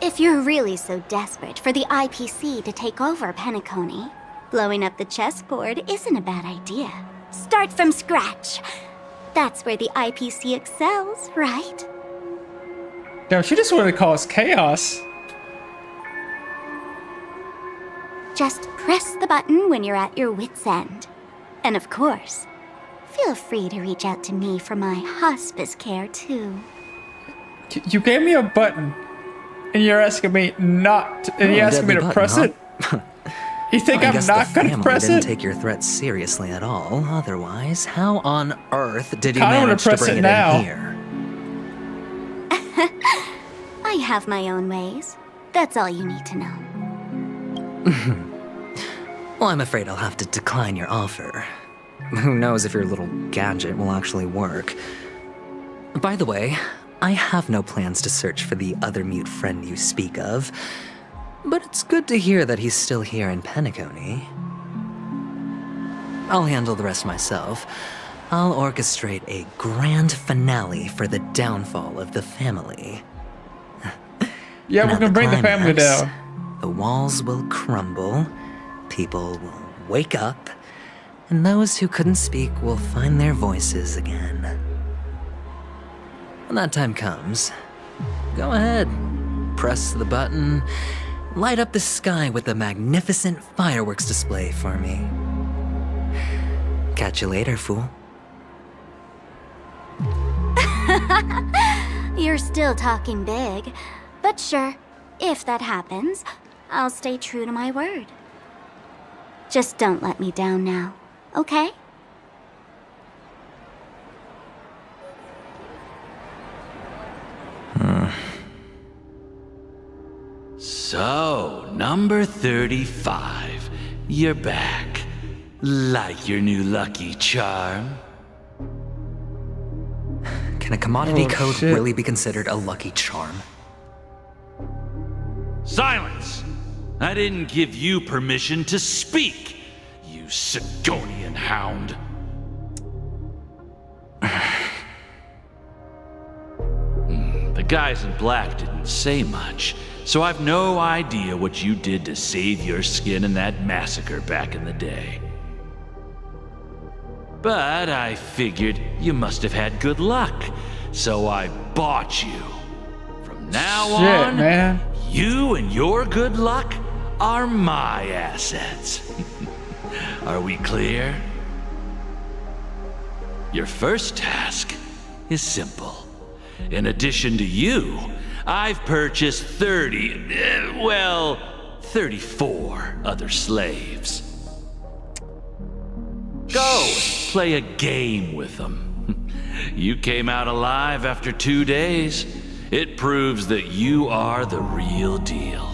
If you're really so desperate for the IPC to take over Penacony, blowing up the chessboard isn't a bad idea. Start from scratch. That's where the IPC excels, right?
Damn, she just wanted to cause chaos.
Just press the button when you're at your wit's end. And of course, feel free to reach out to me for my hospice care too.
You gave me a button, and you're asking me not to, and you're asking me to press it? You think I'm not gonna press
didn't
it?
take your threats seriously at all. Otherwise, how on earth did you
I wanna
manage to
press
bring
it
it
now.
in here?
I have my own ways. That's all you need to know.
Well, I'm afraid I'll have to decline your offer. Who knows if your little gadget will actually work. By the way, I have no plans to search for the other mute friend you speak of, but it's good to hear that he's still here in Penacony. I'll handle the rest myself. I'll orchestrate a grand finale for the downfall of the family.
Yeah, we're gonna bring the family down.
The walls will crumble, people will wake up, and those who couldn't speak will find their voices again. When that time comes, go ahead, press the button, light up the sky with a magnificent fireworks display for me. Catch you later, fool.
You're still talking big. But sure, if that happens, I'll stay true to my word. Just don't let me down now, okay?
So, number 35. You're back. Like your new lucky charm?
Can a commodity code really be considered a lucky charm?
Silence! I didn't give you permission to speak, you Sigonian hound. The guys in black didn't say much, so I've no idea what you did to save your skin in that massacre back in the day. But I figured you must have had good luck, so I bought you. From now on,
man.
You and your good luck are my assets. Are we clear? Your first task is simple. In addition to you, I've purchased 34 other slaves. Go play a game with them. You came out alive after 2 days. It proves that you are the real deal.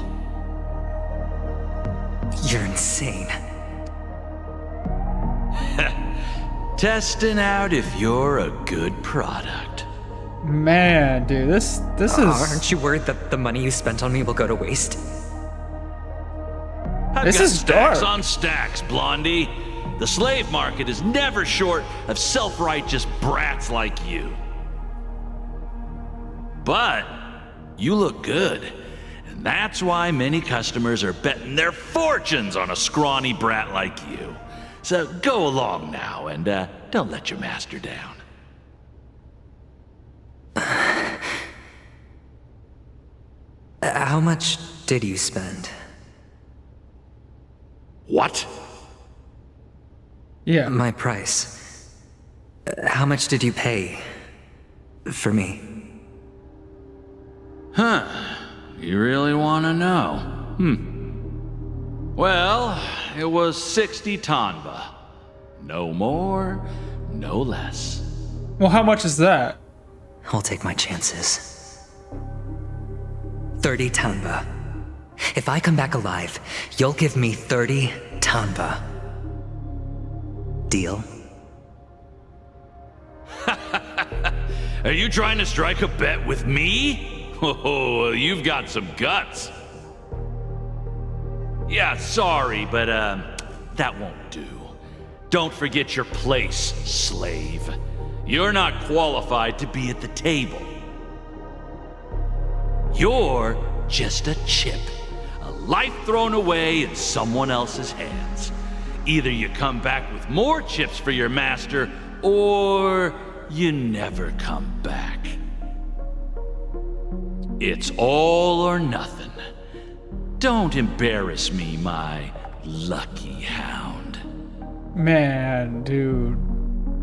You're insane.
Testing out if you're a good product.
Man, dude, this is...
Aren't you worried that the money you spent on me will go to waste?
This is stacks on stacks, Blondie. The slave market is never short of self-righteous brats like you. But you look good, and that's why many customers are betting their fortunes on a scrawny brat like you. So go along now and don't let your master down.
How much did you spend?
What?
Yeah.
My price. How much did you pay for me?
Huh. You really want to know? Well, it was 60 tanba. No more, no less.
Well, how much is that?
I'll take my chances. 30 tanba. If I come back alive, you'll give me 30 tanba. Deal?
Are you trying to strike a bet with me? Oh, you've got some guts. Yeah, sorry, but that won't do. Don't forget your place, slave. You're not qualified to be at the table. You're just a chip, a life thrown away in someone else's hands. Either you come back with more chips for your master, or you never come back. It's all or nothing. Don't embarrass me, my lucky hound.
Man, dude.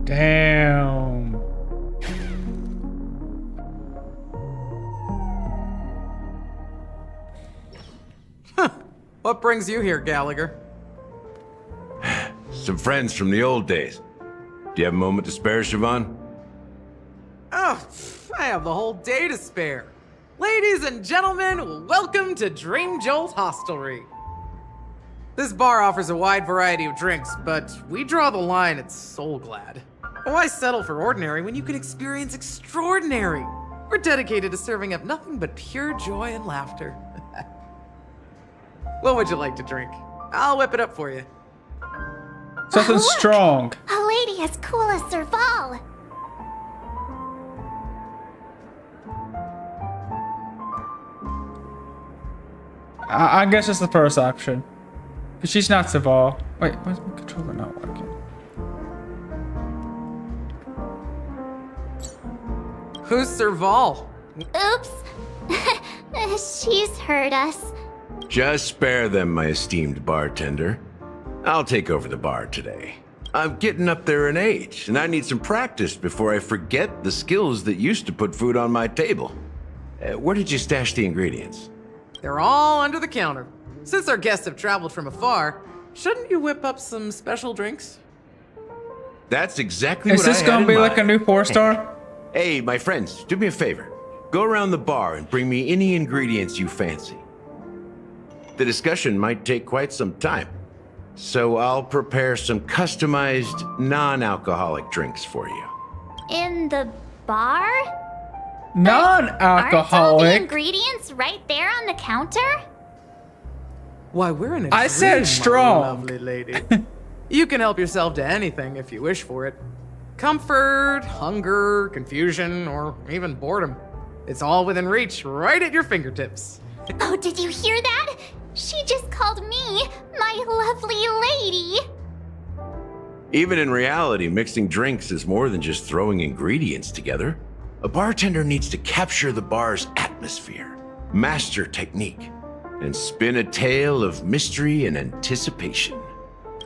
Damn.
What brings you here, Gallagher?
Some friends from the old days. Do you have a moment to spare, Siobhan?
Oh, I have the whole day to spare. Ladies and gentlemen, welcome to Dream Jolt Hostelry. This bar offers a wide variety of drinks, but we draw the line at Soul Glad. Why settle for ordinary when you can experience extraordinary? We're dedicated to serving up nothing but pure joy and laughter. What would you like to drink? I'll whip it up for you.
Something strong.
A lady as cool as Serval.
I guess it's the first option. Because she's not Saval. Wait, why is my controller not working?
Who's Serval?
Oops. She's heard us.
Just spare them, my esteemed bartender. I'll take over the bar today. I'm getting up there in age, and I need some practice before I forget the skills that used to put food on my table. Where did you stash the ingredients?
They're all under the counter. Since our guests have traveled from afar, shouldn't you whip up some special drinks?
That's exactly
Is
what I
this
had
gonna
in
be like a
mind.
new 4-star?
Hey, my friends, do me a favor. Go around the bar and bring me any ingredients you fancy. The discussion might take quite some time, so I'll prepare some customized, non-alcoholic drinks for you.
In the bar? Aren't all the
Non-alcoholic.
ingredients right there on the counter?
Why, we're in a
I said
dream, my
strong.
lovely lady. You can help yourself to anything if you wish for it. Comfort, hunger, confusion, or even boredom. It's all within reach, right at your fingertips.
Oh, did you hear that? She just called me my lovely lady.
Even in reality, mixing drinks is more than just throwing ingredients together. A bartender needs to capture the bar's atmosphere, master technique, and spin a tale of mystery and anticipation.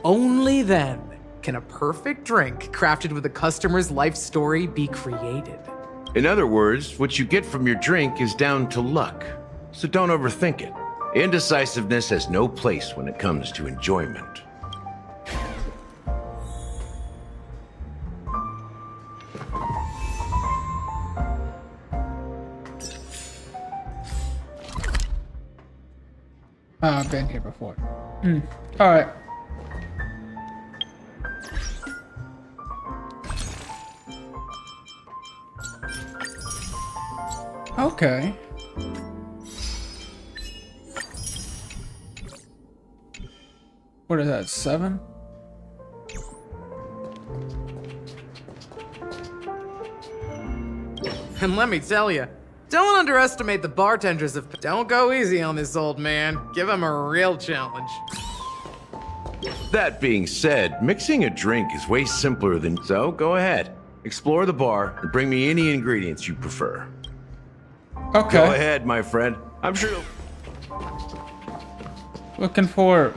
Only then can a perfect drink crafted with a customer's life story be created.
In other words, what you get from your drink is down to luck, so don't overthink it. Indecisiveness has no place when it comes to enjoyment.
I've been here before. Alright. Okay. What is that, 7?
And let me tell you, don't underestimate the bartenders of... Don't go easy on this old man. Give him a real challenge.
That being said, mixing a drink is way simpler than... So, go ahead. Explore the bar and bring me any ingredients you prefer.
Okay.
Go ahead, my friend. I'm sure...
Looking for...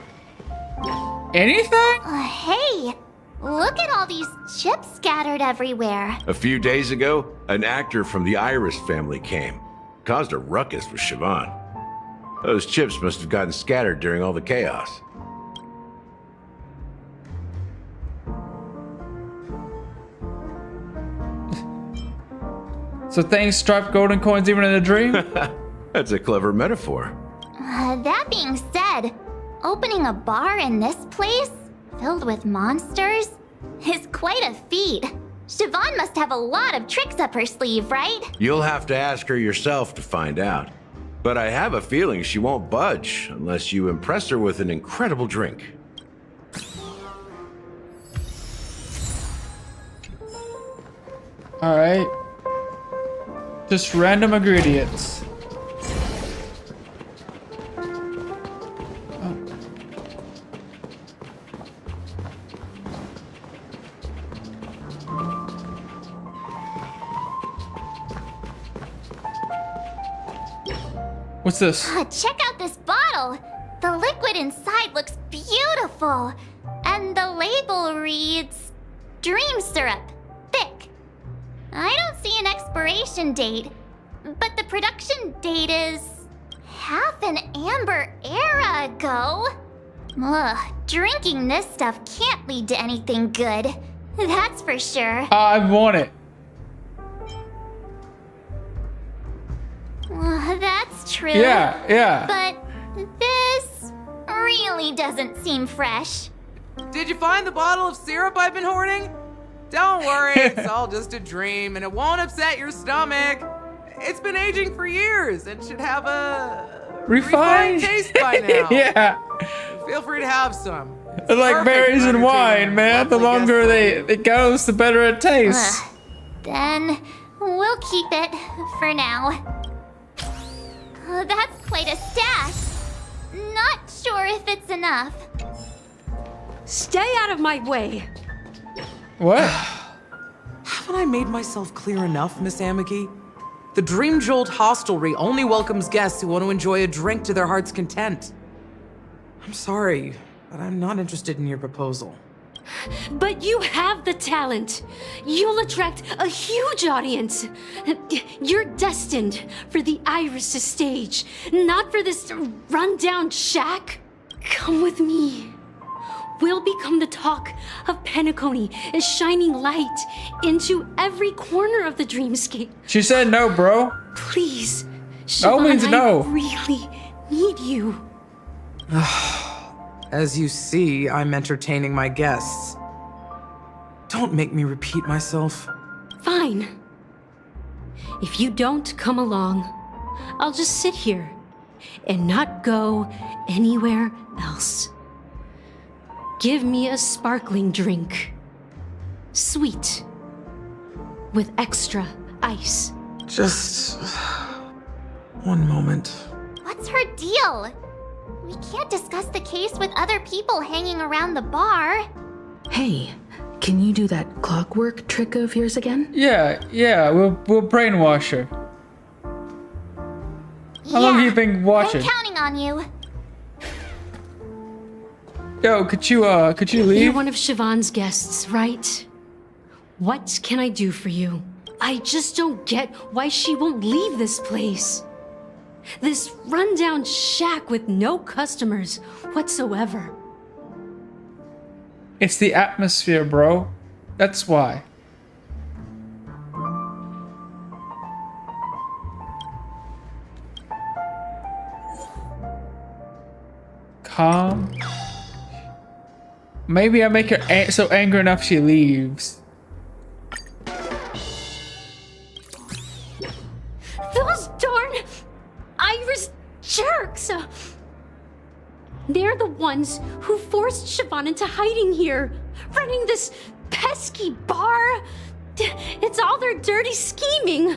anything?
Hey, look at all these chips scattered everywhere.
A few days ago, an actor from the Iris family came. Caused a ruckus with Siobhan. Those chips must have gotten scattered during all the chaos.
So things strip golden coins even in a dream?
That's a clever metaphor.
That being said, opening a bar in this place, filled with monsters, is quite a feat. Siobhan must have a lot of tricks up her sleeve, right?
You'll have to ask her yourself to find out. But I have a feeling she won't budge unless you impress her with an incredible drink.
Alright. Just random ingredients. What's this?
Check out this bottle. The liquid inside looks beautiful. And the label reads, Dream Syrup, thick. I don't see an expiration date, but the production date is half an amber era ago. Ugh, drinking this stuff can't lead to anything good. That's for sure.
I want it.
That's true.
Yeah.
But
this really doesn't seem fresh.
Did you find the bottle of syrup I've been hoarding? Don't worry, it's all just a dream and it won't upset your stomach. It's been aging for years and should have a refined taste by now.
Yeah.
Feel free to have some. It's
Like
perfect
berries
for
and wine,
entertaining
man. The
lovely
longer
guests.
it goes, the better it tastes.
Then we'll keep it for now. That's quite a stash. Not sure if it's enough.
Stay out of my way.
What?
Haven't I made myself clear enough, Miss Amiki? The Dream Jolt Hostelry only welcomes guests who want to enjoy a drink to their heart's content. I'm sorry, but I'm not interested in your proposal.
But you have the talent. You'll attract a huge audience. You're destined for the Iris' stage, not for this rundown shack. Come with me. We'll become the talk of Penacony, as shining light into every corner of the dreamscape.
She said no, bro.
Please,
No
Siobhan,
means no.
I really need you.
As you see, I'm entertaining my guests. Don't make me repeat myself.
Fine. If you don't come along, I'll just sit here and not go anywhere else. Give me a sparkling drink. Sweet. With extra ice.
Just one moment.
What's her deal? We can't discuss the case with other people hanging around the bar.
Hey, can you do that clockwork trick of yours again?
Yeah, we'll brainwash her. How long have you been watching?
I'm counting on you.
Yo, could you leave?
You're one of Siobhan's guests, right? What can I do for you? I just don't get why she won't leave this place. This rundown shack with no customers whatsoever.
It's the atmosphere, bro. That's why. Calm. Maybe I make her so angry enough she leaves.
Those darn Iris jerks! They're the ones who forced Siobhan into hiding here, running this pesky bar. It's all their dirty scheming.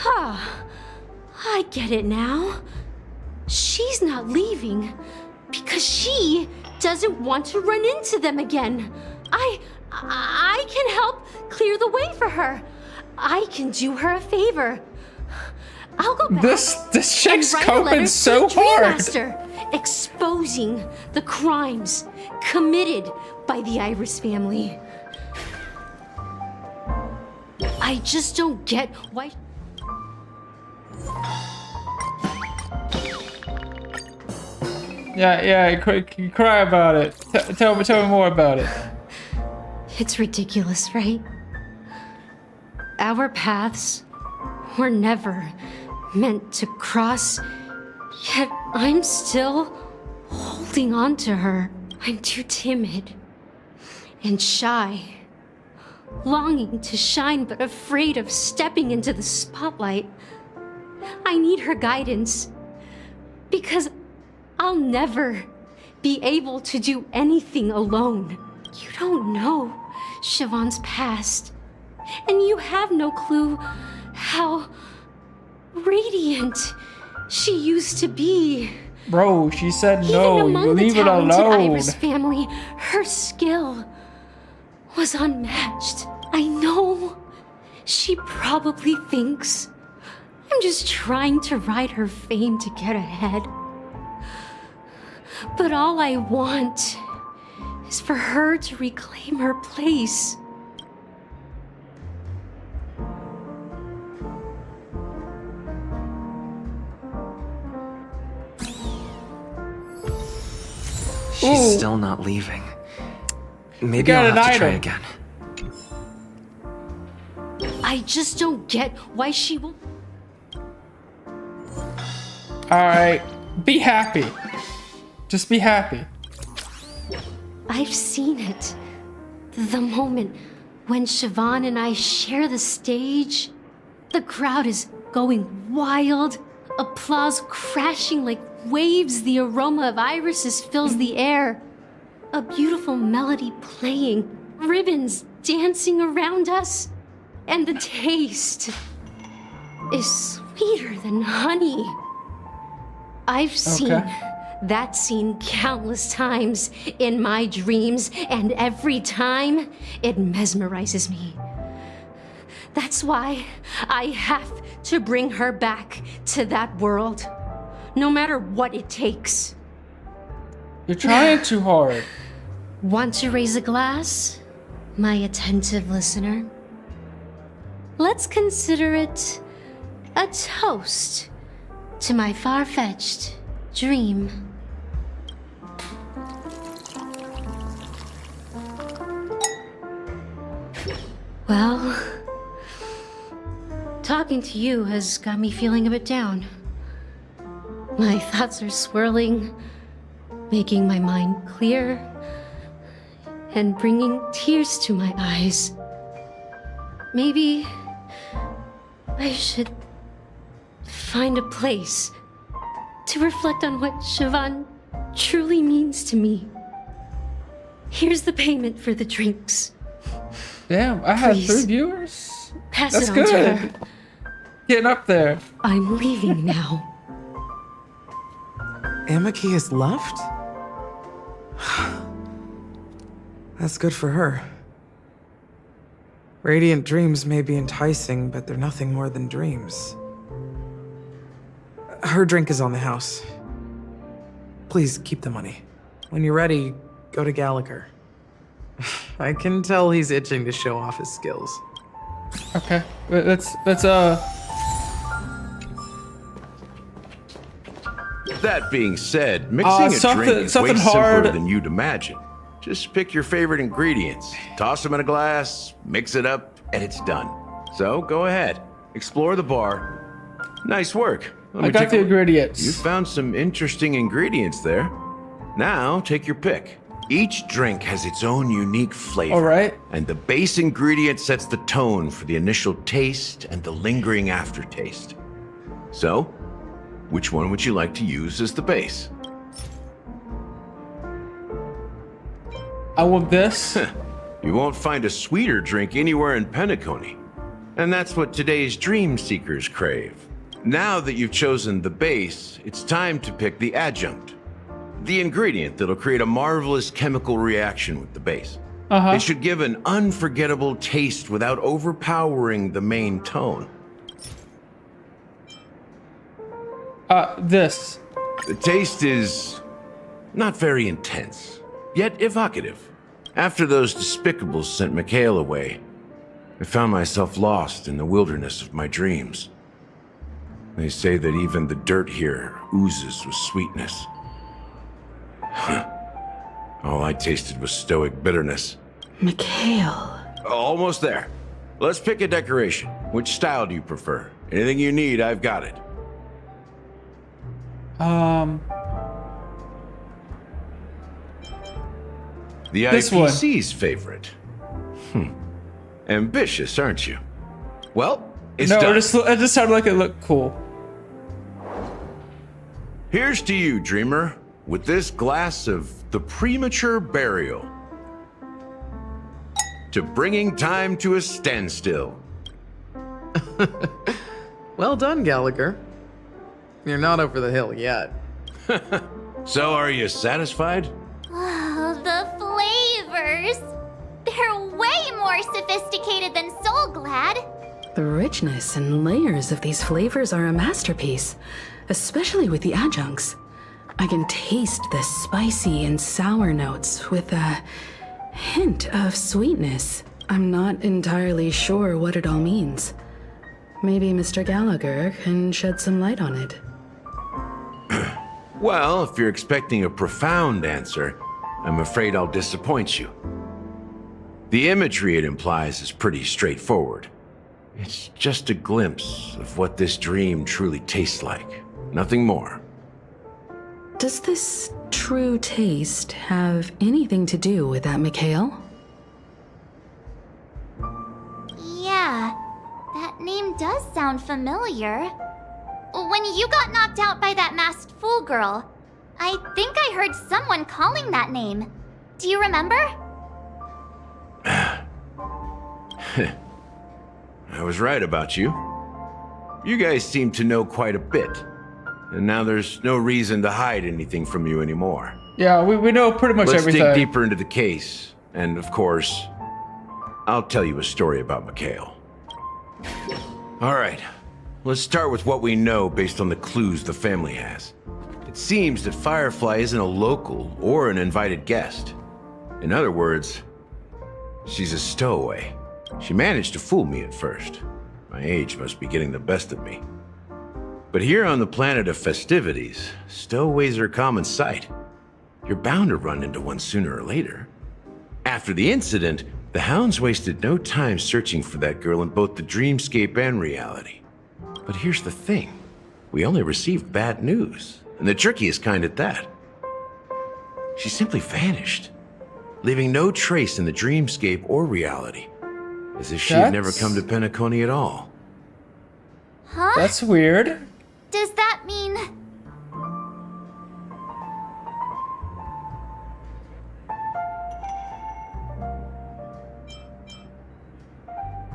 I get it now. She's not leaving because she doesn't want to run into them again. I can help clear the way for her. I can do her a favor. I'll go back.
This chick's
and write a letter
coping so
to the Dream
hard.
Master, exposing the crimes committed by the Iris family. I just don't get why.
Yeah, you cry about it. Tell me more about it.
It's ridiculous, right? Our paths were never meant to cross, yet I'm still holding on to her. I'm too timid and shy, longing to shine but afraid of stepping into the spotlight. I need her guidance because I'll never be able to do anything alone. You don't know Siobhan's past, and you have no clue how radiant she used to be.
Bro, she said
Even
no.
among
Leave
the
it
talented
alone.
Iris family, her skill was unmatched. I know she probably thinks I'm just trying to ride her fame to get ahead. But all I want is for her to reclaim her place.
She's still not leaving. Maybe
got
I'll
an
have to try
item.
again.
I just don't get why she won't.
Alright, be happy. Just be happy.
I've seen it. The moment when Siobhan and I share the stage, the crowd is going wild, applause crashing like waves, the aroma of irises fills the air, a beautiful melody playing, ribbons dancing around us, and the taste is sweeter than honey. I've seen that scene countless times in my dreams, and every time it mesmerizes me. That's why I have to bring her back to that world, no matter what it takes.
You're trying too hard.
Want to raise a glass, my attentive listener? Let's consider it a toast to my far-fetched dream. Well, talking to you has got me feeling a bit down. My thoughts are swirling, making my mind clear, and bringing tears to my eyes. Maybe I should find a place to reflect on what Siobhan truly means to me. Here's the payment for the drinks.
Damn, I have
Please,
3 viewers?
pass
That's
it on
good.
to her.
Getting up there.
I'm leaving now.
Amaki has left? That's good for her. Radiant dreams may be enticing, but they're nothing more than dreams. Her drink is on the house. Please keep the money. When you're ready, go to Gallagher. I can tell he's itching to show off his skills.
Okay, let's
That being said, mixing a drink is way simpler than you'd imagine. Just pick your favorite ingredients, toss them in a glass, mix it up, and it's done. So go ahead, explore the bar. Nice work.
I got the ingredients.
You found some interesting ingredients there. Now take your pick. Each drink has its own unique flavor.
All right.
And the base ingredient sets the tone for the initial taste and the lingering aftertaste. So, which one would you like to use as the base?
I want this.
You won't find a sweeter drink anywhere in Penacony. And that's what today's dream seekers crave. Now that you've chosen the base, it's time to pick the adjunct. The ingredient that'll create a marvelous chemical reaction with the base. It should give an unforgettable taste without overpowering the main tone.
This.
The taste is not very intense, yet evocative. After those despicables sent Mikhail away, I found myself lost in the wilderness of my dreams. They say that even the dirt here oozes with sweetness. All I tasted was stoic bitterness.
Mikhail.
Almost there. Let's pick a decoration. Which style do you prefer? Anything you need, I've got it. The
This
IPC's favorite. Ambitious, aren't you? Well, it's
no,
done.
it just sounded like it looked cool.
Here's to you, dreamer, with this glass of the premature burial. To bringing time to a standstill.
Well done, Gallagher. You're not over the hill yet.
So, are you satisfied?
Oh, the flavors! They're way more sophisticated than Soulglad.
The richness and layers of these flavors are a masterpiece, especially with the adjuncts. I can taste the spicy and sour notes with a hint of sweetness. I'm not entirely sure what it all means. Maybe Mr. Gallagher can shed some light on it.
Well, if you're expecting a profound answer, I'm afraid I'll disappoint you. The imagery it implies is pretty straightforward. It's just a glimpse of what this dream truly tastes like. Nothing more.
Does this true taste have anything to do with that Mikhail?
Yeah, that name does sound familiar. When you got knocked out by that masked fool girl, I think I heard someone calling that name. Do you remember?
I was right about you. You guys seem to know quite a bit. And now there's no reason to hide anything from you anymore.
Yeah, we know pretty much everything.
Let's dig deeper into the case. And of course, I'll tell you a story about Mikhail. All right, let's start with what we know based on the clues the family has. It seems that Firefly isn't a local or an invited guest. In other words, she's a stowaway. She managed to fool me at first. My age must be getting the best of me. But here on the planet of festivities, stowaways are a common sight. You're bound to run into one sooner or later. After the incident, the hounds wasted no time searching for that girl in both the dreamscape and reality. But here's the thing. We only received bad news, and the trickiest kind at that. She simply vanished, leaving no trace in the dreamscape or reality, as if she had never come to Penacony at all.
Huh?
That's weird.
Does that mean...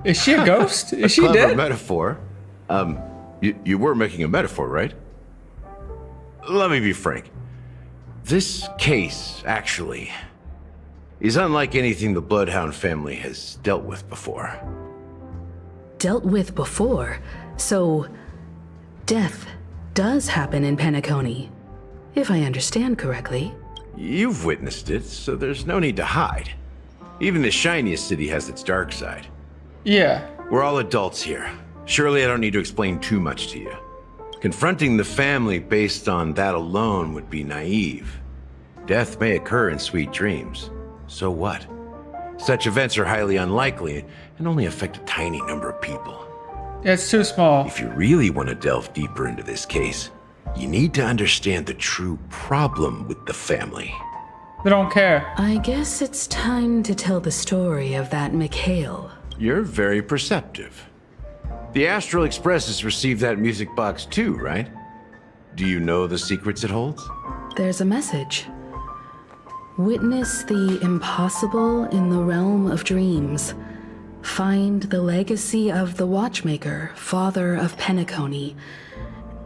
Is she a ghost? Is she
Clever
dead?
metaphor. You were making a metaphor, right? Let me be frank. This case, actually, is unlike anything the Bloodhound family has dealt with before.
Dealt with before? So, death does happen in Penacony, if I understand correctly.
You've witnessed it, so there's no need to hide. Even the shiniest city has its dark side.
Yeah.
We're all adults here. Surely I don't need to explain too much to you. Confronting the family based on that alone would be naive. Death may occur in sweet dreams. So what? Such events are highly unlikely and only affect a tiny number of people.
Yeah, it's too small.
If you really want to delve deeper into this case, you need to understand the true problem with the family.
They don't care.
I guess it's time to tell the story of that Mikhail.
You're very perceptive. The Astral Express has received that music box too, right? Do you know the secrets it holds?
There's a message. Witness the impossible in the realm of dreams. Find the legacy of the Watchmaker, father of Penacony,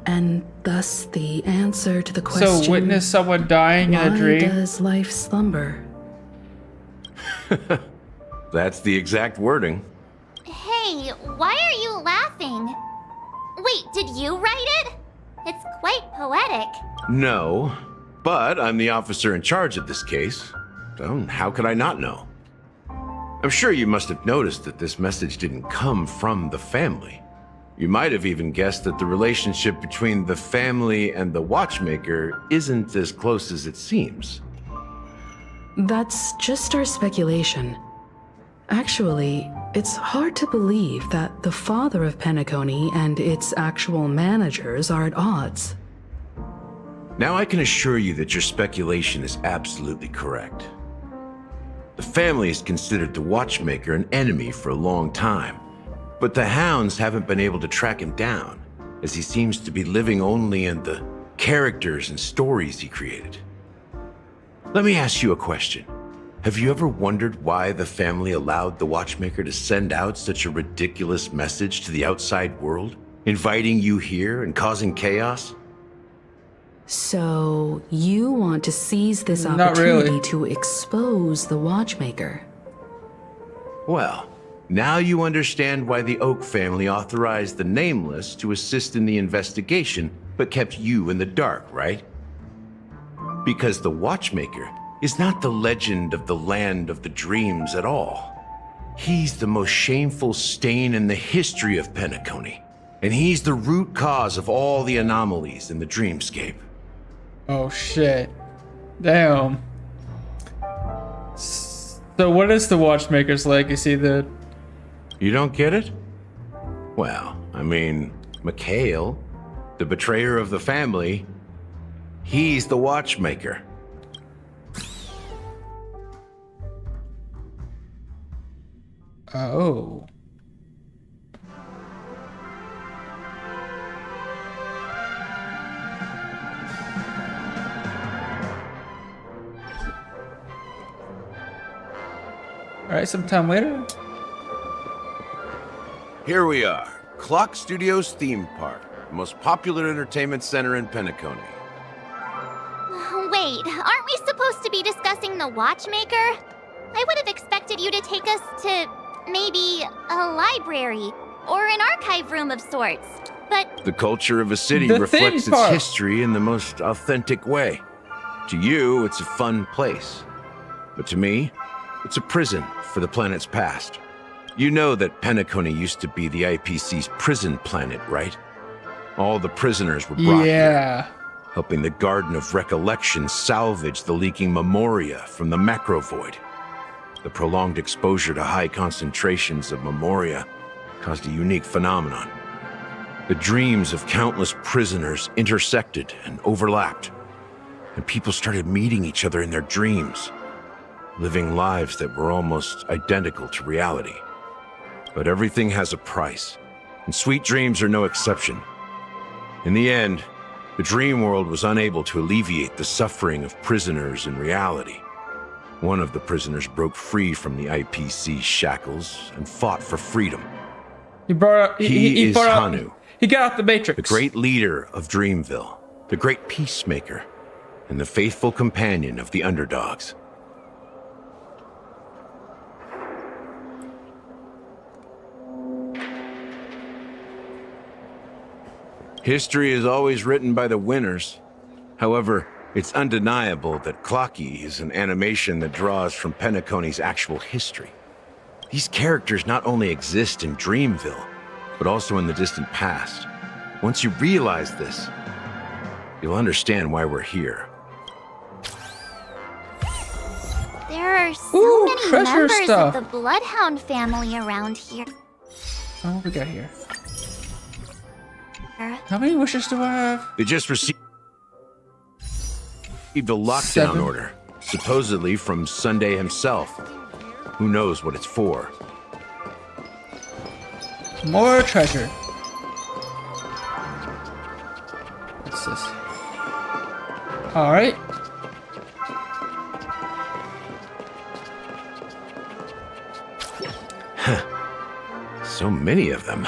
and thus the answer to the question.
So witness someone dying in a dream?
Why does life slumber?
That's the exact wording.
Hey, why are you laughing? Wait, did you write it? It's quite poetic.
No, but I'm the officer in charge of this case. So how could I not know? I'm sure you must have noticed that this message didn't come from the family. You might have even guessed that the relationship between the family and the Watchmaker isn't as close as it seems.
That's just our speculation. Actually, it's hard to believe that the father of Penacony and its actual managers are at odds.
Now I can assure you that your speculation is absolutely correct. The family has considered the Watchmaker an enemy for a long time, but the hounds haven't been able to track him down, as he seems to be living only in the characters and stories he created. Let me ask you a question. Have you ever wondered why the family allowed the Watchmaker to send out such a ridiculous message to the outside world, inviting you here and causing chaos?
So, you want to seize this
Not
opportunity
really.
to expose the Watchmaker?
Well, now you understand why the Oak family authorized the Nameless to assist in the investigation, but kept you in the dark, right? Because the Watchmaker is not the legend of the land of the dreams at all. He's the most shameful stain in the history of Penacony, and he's the root cause of all the anomalies in the dreamscape.
Oh shit. Damn. So what is the Watchmaker's legacy then?
You don't get it? Well, I mean, Mikhail, the betrayer of the family, he's the Watchmaker.
Oh. Alright, sometime later.
Here we are, Clock Studios Theme Park, the most popular entertainment center in Penacony.
Wait, aren't we supposed to be discussing the Watchmaker? I would have expected you to take us to, maybe, a library. or an archive room of sorts. But
The culture of a city
The
reflects
theme
its
park.
history in the most authentic way. To you, it's a fun place. But to me, it's a prison for the planet's past. You know that Penacony used to be the IPC's prison planet, right? All the prisoners were brought here, helping the Garden of Recollection salvage the leaking memoria from the macrovoid. The prolonged exposure to high concentrations of memoria caused a unique phenomenon. The dreams of countless prisoners intersected and overlapped, and people started meeting each other in their dreams, living lives that were almost identical to reality. But everything has a price, and sweet dreams are no exception. In the end, the dream world was unable to alleviate the suffering of prisoners in reality. One of the prisoners broke free from the IPC shackles and fought for freedom.
He brought out,
He is
brought out,
Hanu,
he got out the Matrix.
the great leader of Dreamville, the great peacemaker, and the faithful companion of the underdogs. History is always written by the winners. However, it's undeniable that Clocky is an animation that draws from Penacony's actual history. These characters not only exist in Dreamville, but also in the distant past. Once you realize this, you'll understand why we're here.
there are so
Ooh,
many
treasure
members
stuff.
of the Bloodhound family around here.
Oh, what we got here? How many wishes do I have?
They just received a lockdown
7.
order, supposedly from Sunday himself. Who knows what it's for?
More treasure. What's this? Alright.
So many of them.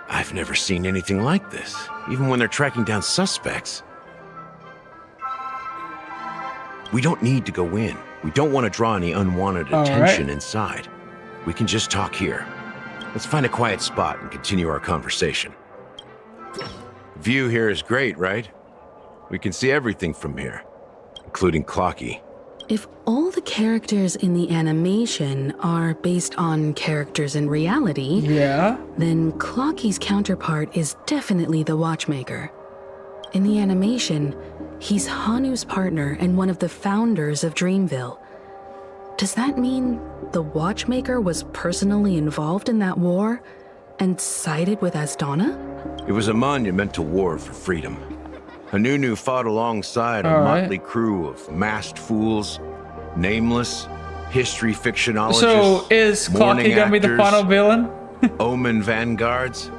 I've never seen anything like this, even when they're tracking down suspects. We don't need to go in. We don't want to draw any unwanted attention inside. We can just talk here. Let's find a quiet spot and continue our conversation. The view here is great, right? We can see everything from here, including Clocky.
If all the characters in the animation are based on characters in reality, then Clocky's counterpart is definitely the Watchmaker. In the animation, he's Hanu's partner and one of the founders of Dreamville. Does that mean the Watchmaker was personally involved in that war and sided with Asdana?
It was a monumental war for freedom. Hanunu fought alongside a motley crew of masked fools, nameless, history fictionologists,
So is
mourning
Clocky gonna be the
actors,
final villain?
omen vanguards,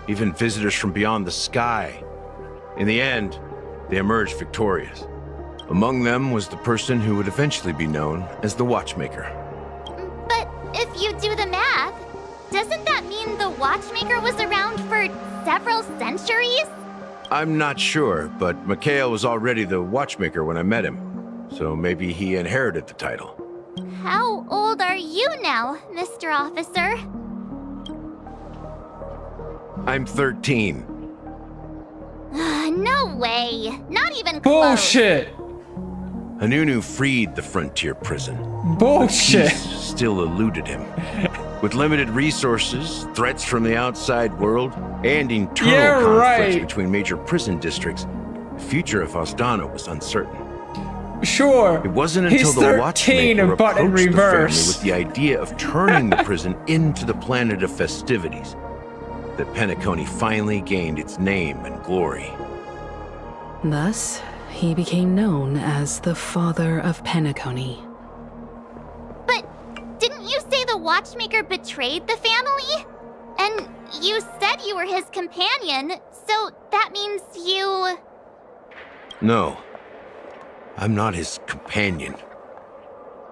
even visitors from beyond the sky. In the end, they emerged victorious. Among them was the person who would eventually be known as the Watchmaker.
But if you do the math, doesn't that mean the Watchmaker was around for several centuries?
I'm not sure, but Mikhail was already the Watchmaker when I met him, so maybe he inherited the title.
How old are you now, Mr. Officer?
I'm 13.
No way. Not even close.
Bullshit.
Hanunu freed the frontier prison.
Bullshit.
Peace still eluded him. With limited resources, threats from the outside world, and internal conflicts between major prison districts, the future of Asdana was uncertain.
Sure.
It wasn't until
He's
the
13
Watchmaker
and but in
approached the family
reverse.
with the idea of turning the prison into the planet of festivities that Penacony finally gained its name and glory.
Thus, he became known as the Father of Penacony.
But didn't you say the Watchmaker betrayed the family? And you said you were his companion, so that means you...
No, I'm not his companion,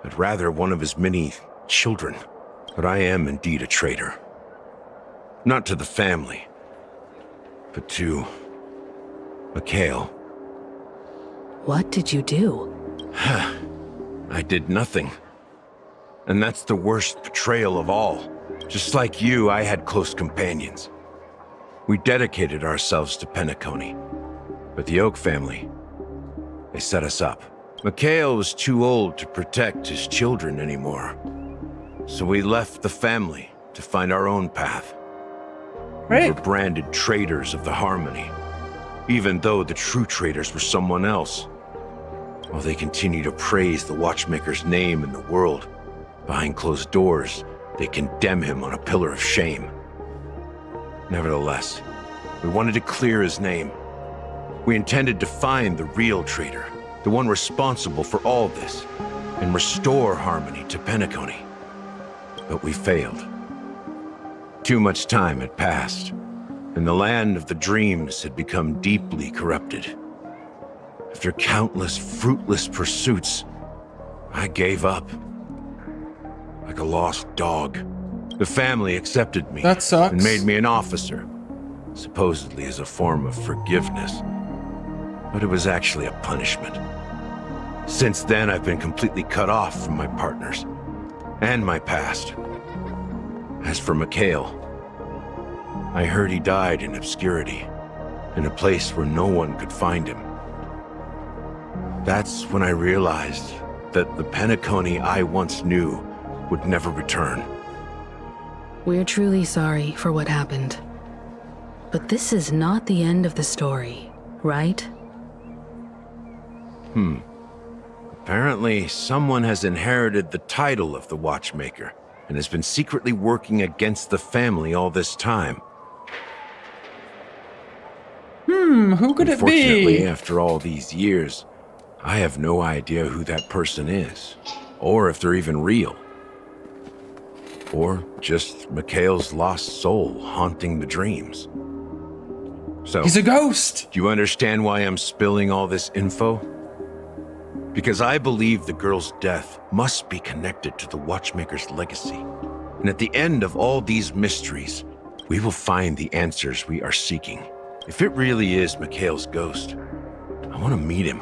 but rather one of his many children. But I am indeed a traitor. Not to the family, but to Mikhail.
What did you do?
I did nothing. And that's the worst betrayal of all. Just like you, I had close companions. We dedicated ourselves to Penacony. But the Oak family, they set us up. Mikhail was too old to protect his children anymore. So we left the family to find our own path. We were branded traitors of the Harmony, even though the true traitors were someone else. While they continue to praise the Watchmaker's name in the world, behind closed doors, they condemn him on a pillar of shame. Nevertheless, we wanted to clear his name. We intended to find the real traitor, the one responsible for all this, and restore harmony to Penacony. But we failed. Too much time had passed, and the land of the dreams had become deeply corrupted. After countless fruitless pursuits, I gave up. Like a lost dog. The family accepted me.
That sucks.
And made me an officer, supposedly as a form of forgiveness. But it was actually a punishment. Since then, I've been completely cut off from my partners and my past. As for Mikhail, I heard he died in obscurity, in a place where no one could find him. That's when I realized that the Penacony I once knew would never return.
We're truly sorry for what happened. But this is not the end of the story, right?
Apparently, someone has inherited the title of the Watchmaker and has been secretly working against the family all this time.
Who could it
Unfortunately,
be?
after all these years, I have no idea who that person is, or if they're even real. Or just Mikhail's lost soul haunting the dreams. So,
He's a ghost!
Do you understand why I'm spilling all this info? Because I believe the girl's death must be connected to the Watchmaker's legacy. And at the end of all these mysteries, we will find the answers we are seeking. If it really is Mikhail's ghost, I want to meet him.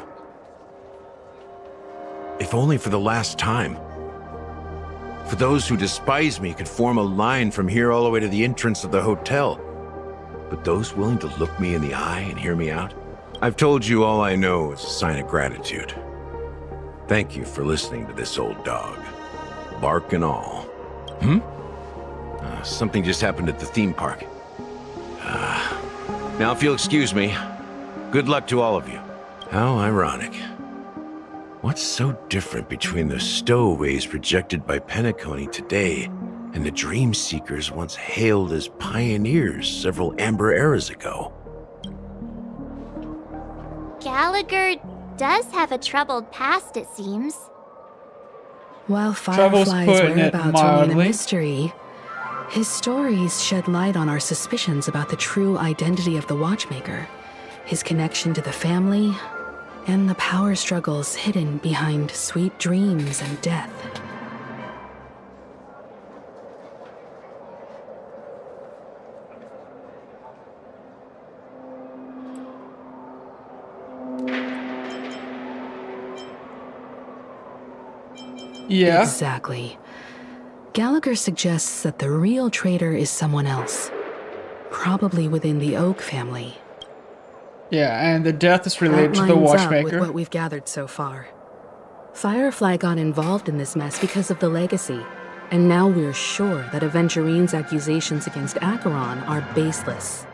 If only for the last time. For those who despise me could form a line from here all the way to the entrance of the hotel. But those willing to look me in the eye and hear me out? I've told you all I know is a sign of gratitude. Thank you for listening to this old dog. Bark and all. Something just happened at the theme park. Now if you'll excuse me, good luck to all of you. How ironic. What's so different between the stowaways rejected by Penacony today and the dream seekers once hailed as pioneers several amber eras ago?
Gallagher does have a troubled past, it seems.
While
Trouble's
Firefly's
putting it
whereabouts remain a
mildly.
mystery, his stories shed light on our suspicions about the true identity of the Watchmaker, his connection to the family, and the power struggles hidden behind sweet dreams and death.
Yeah.
Exactly. Gallagher suggests that the real traitor is someone else, probably within the Oak family.
Yeah, and the death is related to
That
the
lines up
Watchmaker.
with what we've gathered so far. Firefly got involved in this mess because of the legacy, and now we're sure that Aventurine's accusations against Acheron are baseless.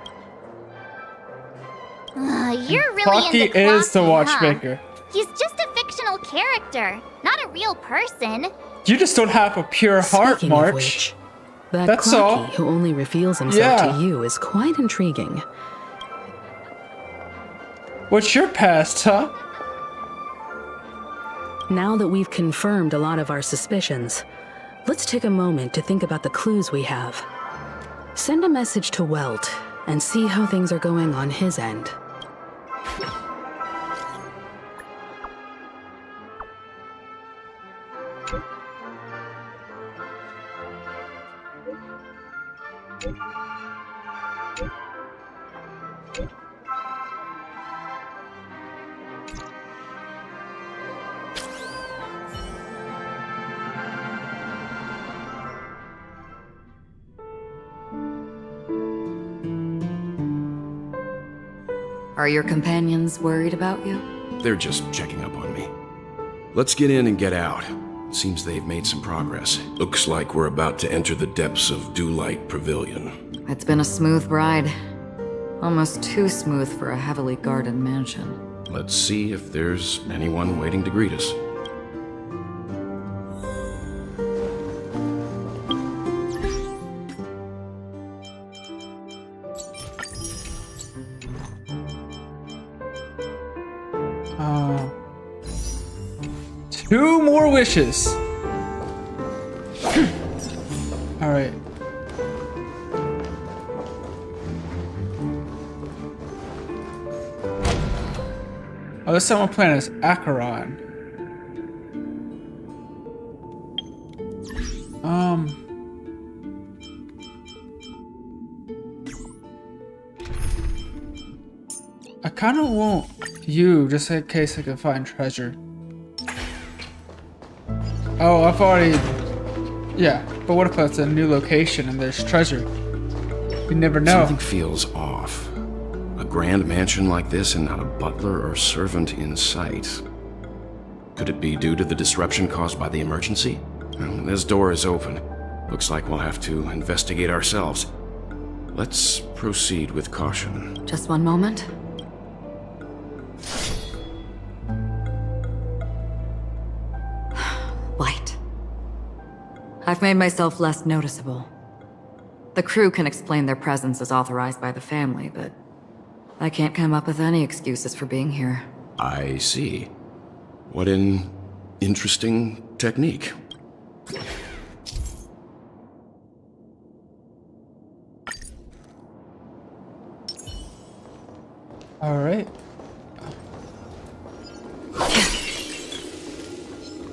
You're really
Pocky
into
is the
Clocky,
Watchmaker.
Huh? He's just a fictional character, not a real person.
You just don't have a pure heart,
Speaking of
March.
which, that
That's
Clocky
all.
who only reveals himself
Yeah.
to you is quite intriguing.
What's your past, huh?
Now that we've confirmed a lot of our suspicions, let's take a moment to think about the clues we have. Send a message to Welt and see how things are going on his end.
Are your companions worried about you?
They're just checking up on me. Let's get in and get out. Seems they've made some progress. Looks like we're about to enter the depths of Dewlight Pavilion.
It's been a smooth ride. Almost too smooth for a heavily guarded mansion.
Let's see if there's anyone waiting to greet us.
Two more wishes. All right. Oh, this summer planet is Acheron. I kind of want you just in case I can find treasure. Oh, I've already... Yeah, but what if it's a new location and there's treasure? You never know.
Something feels off. A grand mansion like this and not a butler or servant in sight. Could it be due to the disruption caused by the emergency? Well, this door is open. Looks like we'll have to investigate ourselves. Let's proceed with caution.
Just one moment. White. I've made myself less noticeable. The crew can explain their presence as authorized by the family, but I can't come up with any excuses for being here.
I see. What an interesting technique.
All right.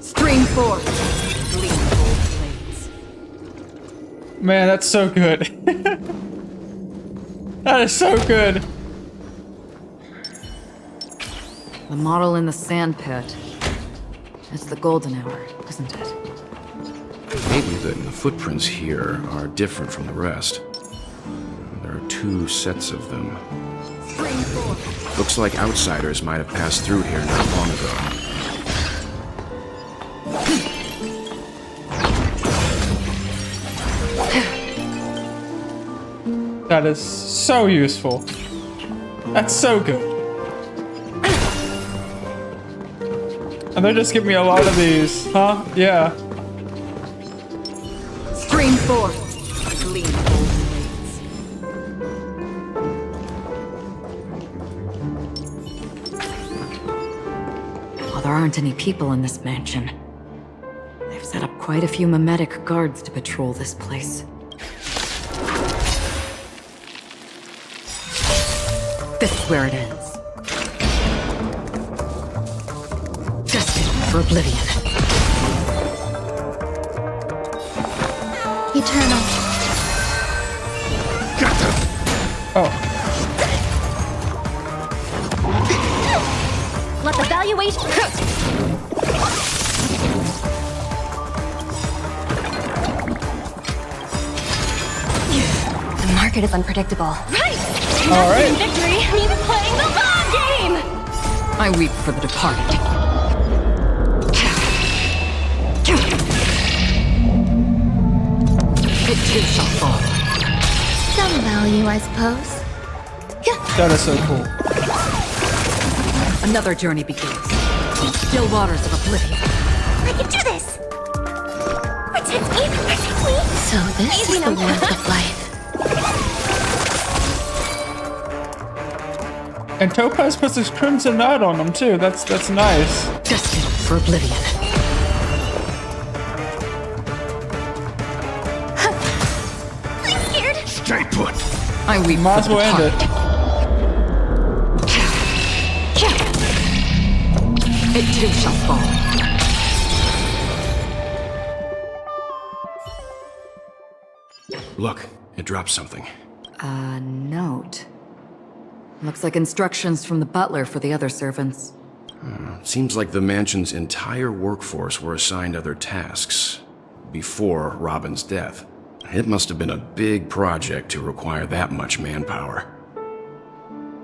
Stream forth.
Man, that's so good. That is so good.
The model in the sand pit. It's the golden hour, isn't it?
Maybe the footprints here are different from the rest. There are two sets of them. Looks like outsiders might have passed through here not long ago.
That is so useful. That's so good. And they just give me a lot of these, huh? Yeah.
Stream forth. Gleam While there aren't any people in this mansion, they've set up quite a few mimetic guards to patrol this place. This is where it ends. Destined for oblivion.
Eternal.
Oh.
Let the valuation...
The market is unpredictable.
Right!
All right.
Victory means playing the long game!
I weep for the departed. It too shall fall.
Some value, I suppose.
That is so cool.
Another journey begins. In still waters of oblivion.
I can do this! Protect me perfectly! So this is the warmth of life.
And Topaz puts his crimson knot on him too. That's nice.
Destined for oblivion.
I'm scared!
Stay put!
I weep
Might
for
as
the
well end it.
departed. It too shall fall.
Look, it dropped something.
A note. Looks like instructions from the butler for the other servants.
Seems like the mansion's entire workforce were assigned other tasks before Robin's death. It must have been a big project to require that much manpower.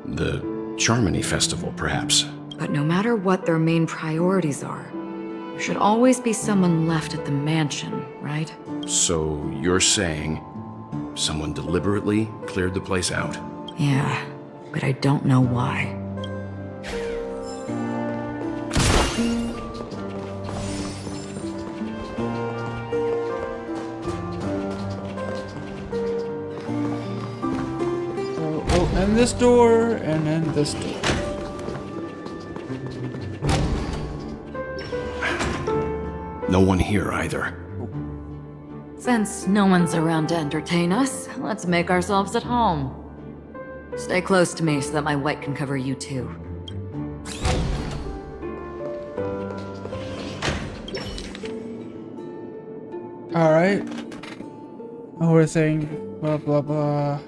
The Charmony Festival, perhaps.
But no matter what their main priorities are, there should always be someone left at the mansion, right?
So you're saying someone deliberately cleared the place out?
Yeah, but I don't know why.
And this door, and then this door.
No one here either.
Since no one's around to entertain us, let's make ourselves at home. Stay close to me so that my white can cover you too.
Alright. Oh, we're saying blah blah blah.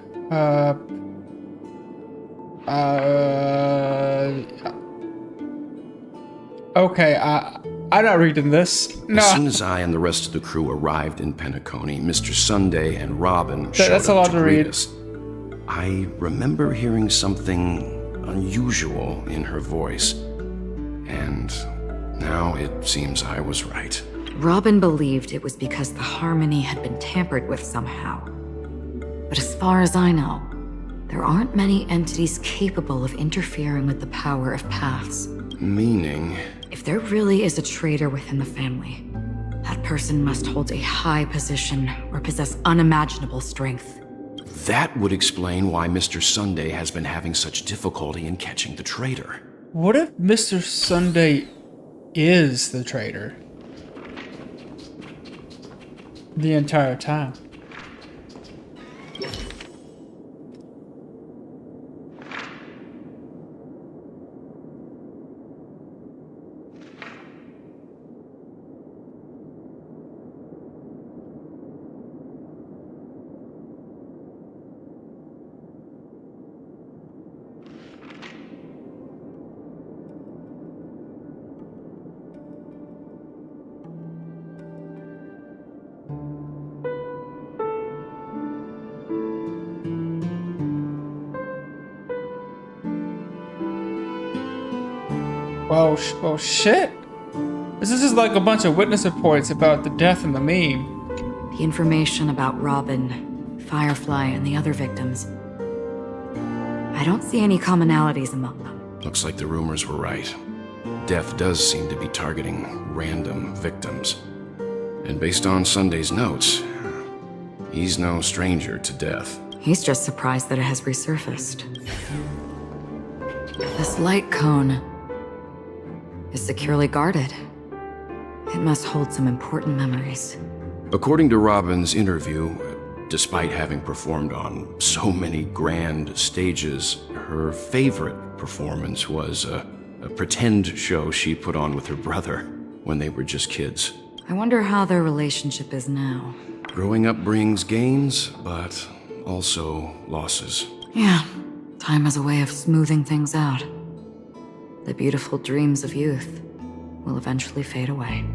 Okay, I'm not reading this. No.
As soon as I and the rest of the crew arrived in Penacony, Mr. Sunday and Robin showed
that's a
up
lot
to
to
greet
read.
us. I remember hearing something unusual in her voice, and now it seems I was right.
Robin believed it was because the harmony had been tampered with somehow. But as far as I know, there aren't many entities capable of interfering with the power of paths.
Meaning?
If there really is a traitor within the family, that person must hold a high position or possess unimaginable strength.
That would explain why Mr. Sunday has been having such difficulty in catching the traitor.
What if Mr. Sunday is the traitor? The entire time. Well, shit. This is just like a bunch of witness reports about the death and the meme.
The information about Robin, Firefly, and the other victims. I don't see any commonalities among them.
Looks like the rumors were right. Death does seem to be targeting random victims. And based on Sunday's notes, he's no stranger to death.
He's just surprised that it has resurfaced. This light cone is securely guarded. It must hold some important memories.
According to Robin's interview, despite having performed on so many grand stages, her favorite performance was a pretend show she put on with her brother when they were just kids.
I wonder how their relationship is now.
Growing up brings gains, but also losses.
Yeah, time has a way of smoothing things out. The beautiful dreams of youth will eventually fade away.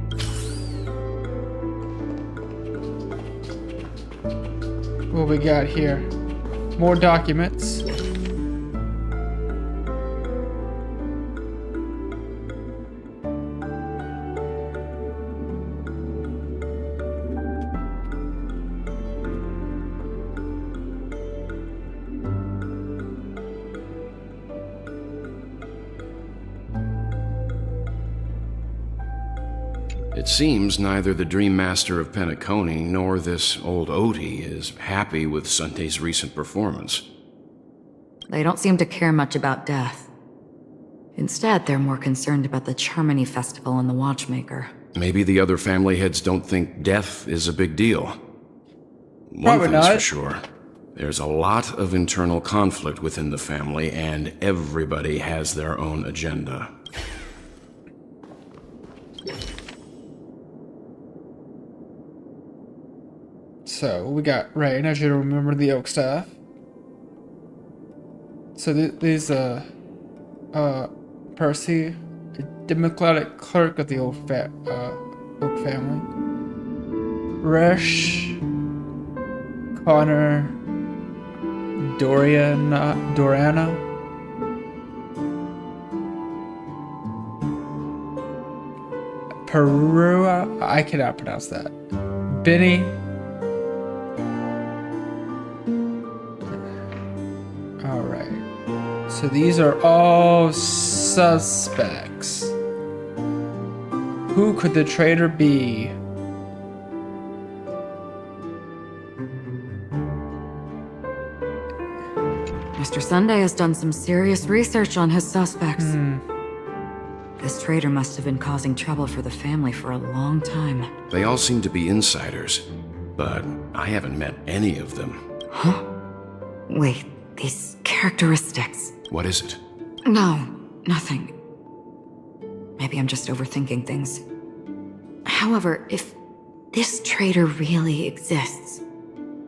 What we got here? More documents.
It seems neither the Dream Master of Penacony nor this old Odie is happy with Sunday's recent performance.
They don't seem to care much about death. Instead, they're more concerned about the Charmony Festival and the Watchmaker.
Maybe the other family heads don't think death is a big deal. One
Probably
thing's
not.
for sure. There's a lot of internal conflict within the family, and everybody has their own agenda.
So we got Rain. I should remember the oak staff. So these Percy, the democratic clerk of the oak family. Resh, Connor, Doriana, Perua. I cannot pronounce that. Benny. All right. So these are all suspects. Who could the traitor be?
Mr. Sunday has done some serious research on his suspects. This traitor must have been causing trouble for the family for a long time.
They all seem to be insiders, but I haven't met any of them.
Huh? Wait, these characteristics.
What is it?
No, nothing. Maybe I'm just overthinking things. However, if this traitor really exists,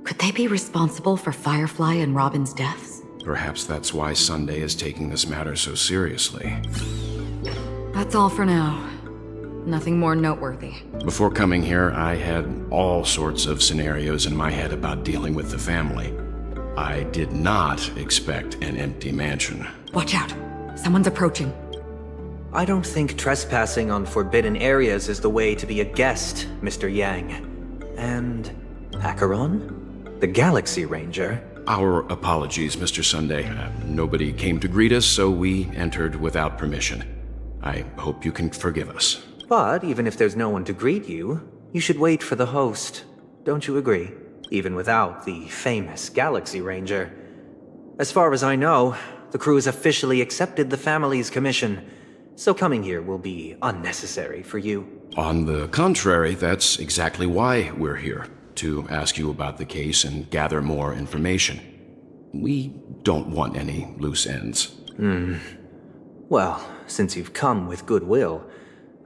could they be responsible for Firefly and Robin's deaths?
Perhaps that's why Sunday is taking this matter so seriously.
That's all for now. Nothing more noteworthy.
Before coming here, I had all sorts of scenarios in my head about dealing with the family. I did not expect an empty mansion.
Watch out! Someone's approaching.
I don't think trespassing on forbidden areas is the way to be a guest, Mr. Yang. And Acheron? The Galaxy Ranger?
Our apologies, Mr. Sunday. Nobody came to greet us, so we entered without permission. I hope you can forgive us.
But even if there's no one to greet you, you should wait for the host. Don't you agree? Even without the famous Galaxy Ranger. As far as I know, the crew has officially accepted the family's commission, so coming here will be unnecessary for you.
On the contrary, that's exactly why we're here, to ask you about the case and gather more information. We don't want any loose ends.
Well, since you've come with goodwill,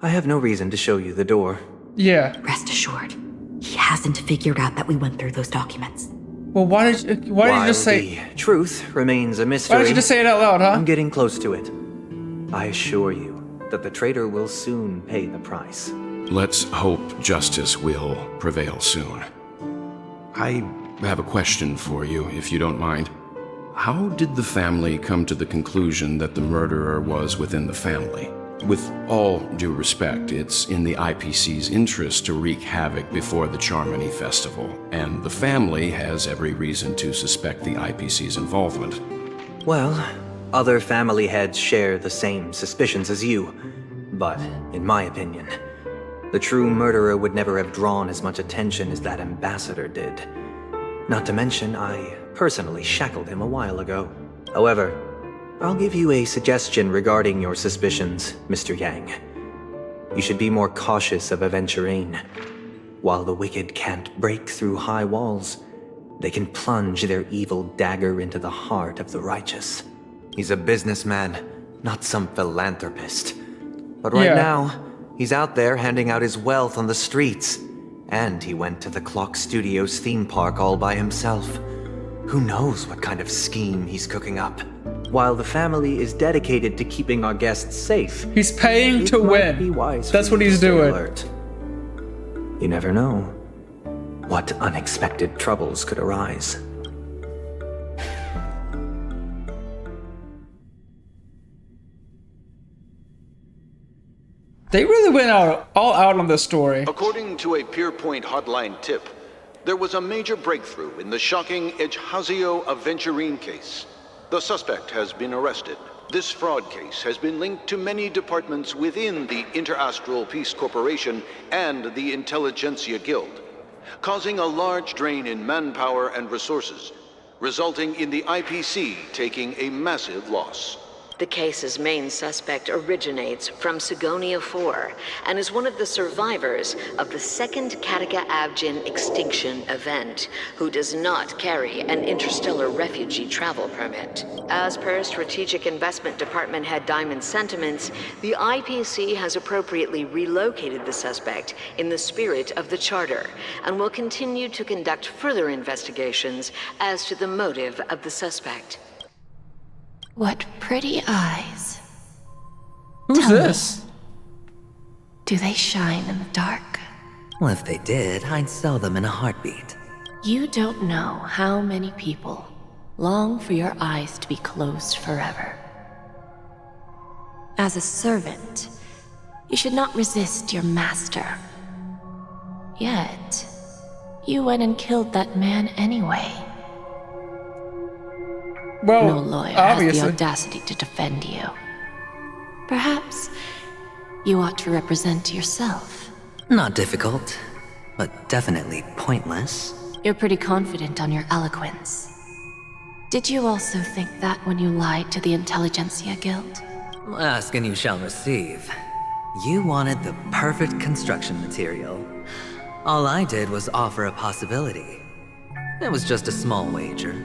I have no reason to show you the door.
Yeah.
Rest assured, he hasn't figured out that we went through those documents.
Well, why did you just say...
The truth remains a mystery.
Why did you just say it out loud, huh?
I'm getting close to it. I assure you that the traitor will soon pay the price.
Let's hope justice will prevail soon. I have a question for you, if you don't mind. How did the family come to the conclusion that the murderer was within the family? With all due respect, it's in the IPC's interest to wreak havoc before the Charmony Festival, and the family has every reason to suspect the IPC's involvement.
Well, other family heads share the same suspicions as you, but in my opinion, the true murderer would never have drawn as much attention as that ambassador did. Not to mention, I personally shackled him a while ago. However, I'll give you a suggestion regarding your suspicions, Mr. Yang. You should be more cautious of Aventurine. While the wicked can't break through high walls, they can plunge their evil dagger into the heart of the righteous. He's a businessman, not some philanthropist. But right now, he's out there handing out his wealth on the streets. And he went to the Clock Studios theme park all by himself. Who knows what kind of scheme he's cooking up? While the family is dedicated to keeping our guests safe,
he's paying to win. That's what he's doing.
Alert. You never know what unexpected troubles could arise.
They really went all out on this story.
According to a Pierpoint hotline tip, there was a major breakthrough in the shocking Ejhazio Aventurine case. The suspect has been arrested. This fraud case has been linked to many departments within the Interastral Peace Corporation and the Intelligentsia Guild, causing a large drain in manpower and resources, resulting in the IPC taking a massive loss.
The case's main suspect originates from Sigonia 4 and is one of the survivors of the second Kataka Abjin extinction event, who does not carry an interstellar refugee travel permit. As per Strategic Investment Department Head Diamond's sentiments, the IPC has appropriately relocated the suspect in the spirit of the Charter and will continue to conduct further investigations as to the motive of the suspect.
What pretty eyes.
Who's
Tell
this?
me, do they shine in the dark?
Well, if they did, I'd sell them in a heartbeat.
You don't know how many people long for your eyes to be closed forever. As a servant, You should not resist your master. Yet, you went and killed that man anyway.
Well,
no lawyer
obviously.
has the audacity to defend you. Perhaps you ought to represent yourself.
Not difficult, but definitely pointless.
You're pretty confident on your eloquence. Did you also think that when you lied to the Intelligentsia Guild?
Ask and you shall receive. You wanted the perfect construction material. All I did was offer a possibility. It was just a small wager.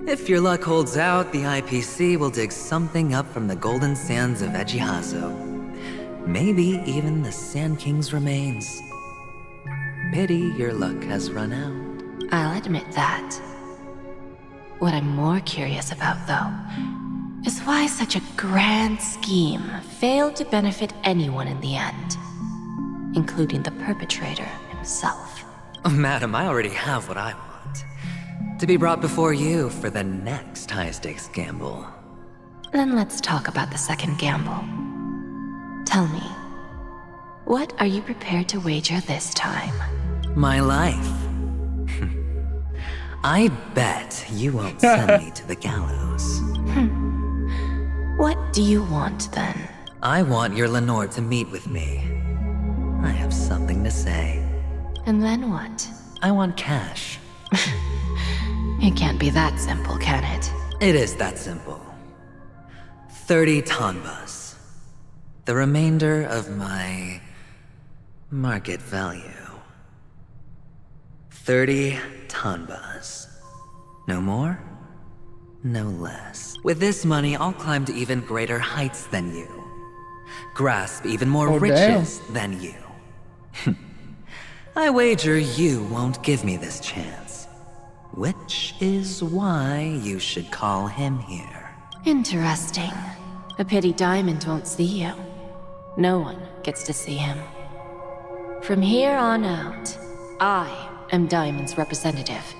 If your luck holds out, the IPC will dig something up from the golden sands of Ejihazo. Maybe even the Sand King's remains. Pity your luck has run out.
I'll admit that. What I'm more curious about, though, is why such a grand scheme failed to benefit anyone in the end, including the perpetrator himself.
Madam, I already have what I want. To be brought before you for the next high-stakes gamble.
Then let's talk about the second gamble. Tell me, what are you prepared to wager this time?
My life. I bet you won't send me to the gallows.
What do you want, then?
I want your Lenore to meet with me. I have something to say.
And then what?
I want cash.
It can't be that simple, can it?
It is that simple. 30 tanbas. The remainder of my market value. 30 tanbas. No more, no less. With this money, I'll climb to even greater heights than you. Grasp even more riches than you. I wager you won't give me this chance. Which is why you should call him here.
Interesting. A pity Diamond won't see you. No one gets to see him. From here on out, I am Diamond's representative,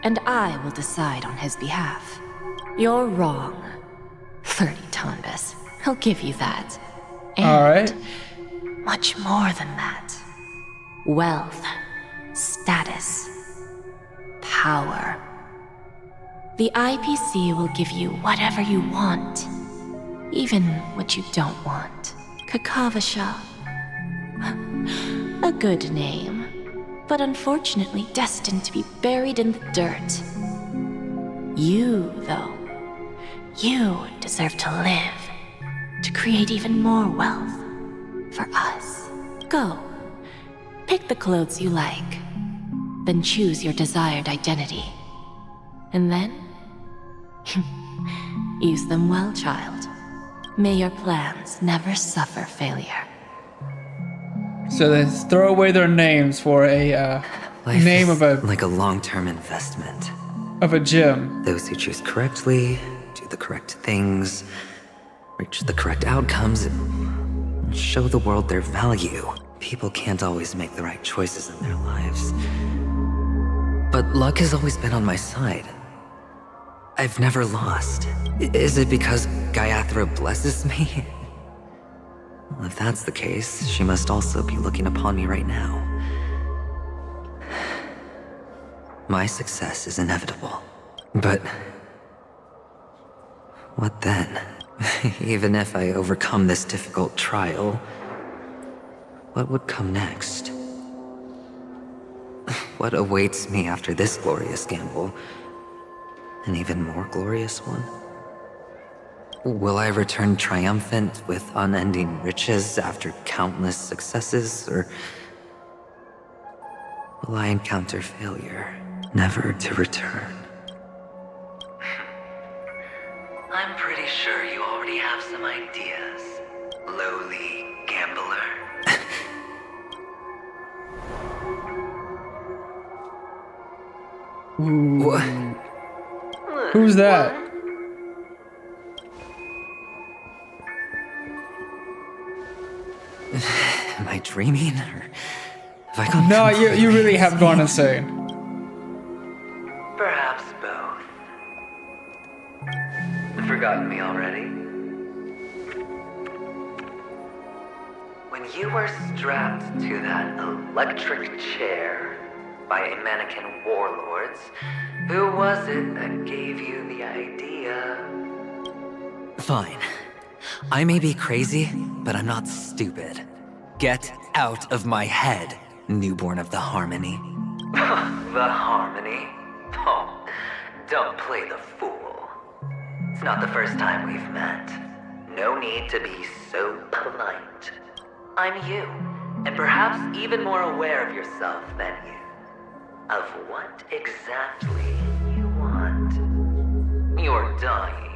and I will decide on his behalf. You're wrong. 30 tanbas. I'll give you that. And
alright.
Much more than that. Wealth, status, power. The IPC will give you whatever you want, even what you don't want. Kakavasha. A good name, but unfortunately destined to be buried in the dirt. You, though, you deserve to live, to create even more wealth for us. Go, pick the clothes you like, then choose your desired identity. And then, use them well, child. May your plans never suffer failure.
So they throw away their names for a
Life
name
is
of
like a long-term investment.
a gym.
Those who choose correctly, do the correct things, reach the correct outcomes, and show the world their value. People can't always make the right choices in their lives. But luck has always been on my side. I've never lost. Is it because Gayatri blesses me? Well, if that's the case, she must also be looking upon me right now. My success is inevitable. But what then? Even if I overcome this difficult trial, what would come next? What awaits me after this glorious gamble? An even more glorious one? Will I return triumphant with unending riches after countless successes, or will I encounter failure, never to return? I'm pretty sure you already have some ideas, lowly gambler.
Who's that?
Am I dreaming, or have I gone?
No, you really have gone insane.
Perhaps both. Forgotten me already? When when you were strapped to that electric chair by a mannequin warlords, who was it that gave you the idea? Fine. I may be crazy, but I'm not stupid. Get out of my head, newborn of the Harmony. The Harmony? Oh, don't play the fool. It's not the first time we've met. No need to be so polite. I'm you, and perhaps even more aware of yourself than you. Of what exactly you want. You're dying.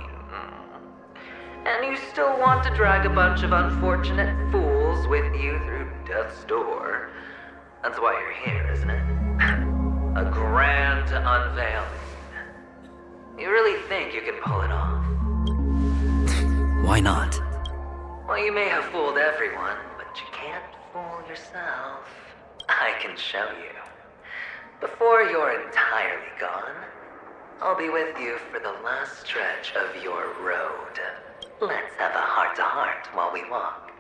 And you still want to drag a bunch of unfortunate fools with you through death's door. That's why you're here, isn't it? A grand unveiling. You really think you can pull it off? Why not? Well, you may have fooled everyone, but you can't fool yourself. I can show you. Before you're entirely gone, I'll be with you for the last stretch of your road. Let's have a heart-to-heart while we walk.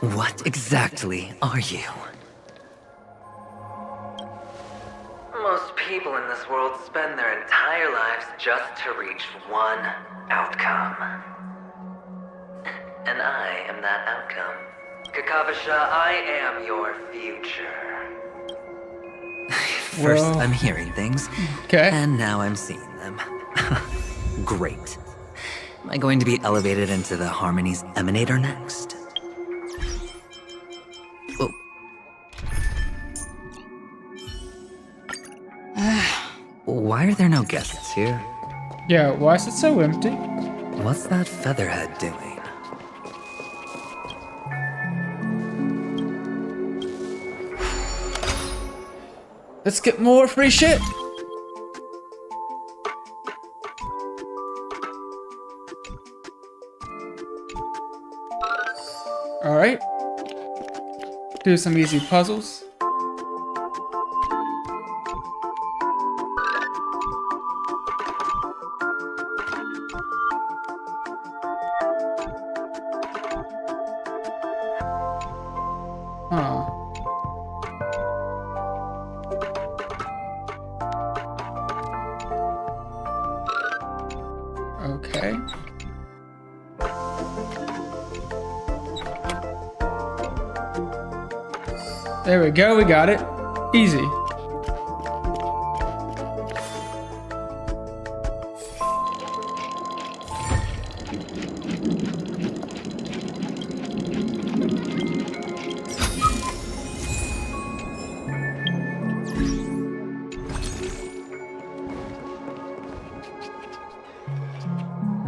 What exactly are you? Most people in this world spend their entire lives just to reach one outcome. And I am that outcome. Kakavasha, I am your future. First,
Whoa.
I'm hearing things.
Okay.
And now I'm seeing them. Great. Am I going to be elevated into the Harmony's Emanator next? Oh. Why are there no guests here?
Yeah, why is it so empty?
What's that featherhead doing?
Let's get more free shit. All right. Do some easy puzzles. Huh. Okay. There we go, we got it. Easy.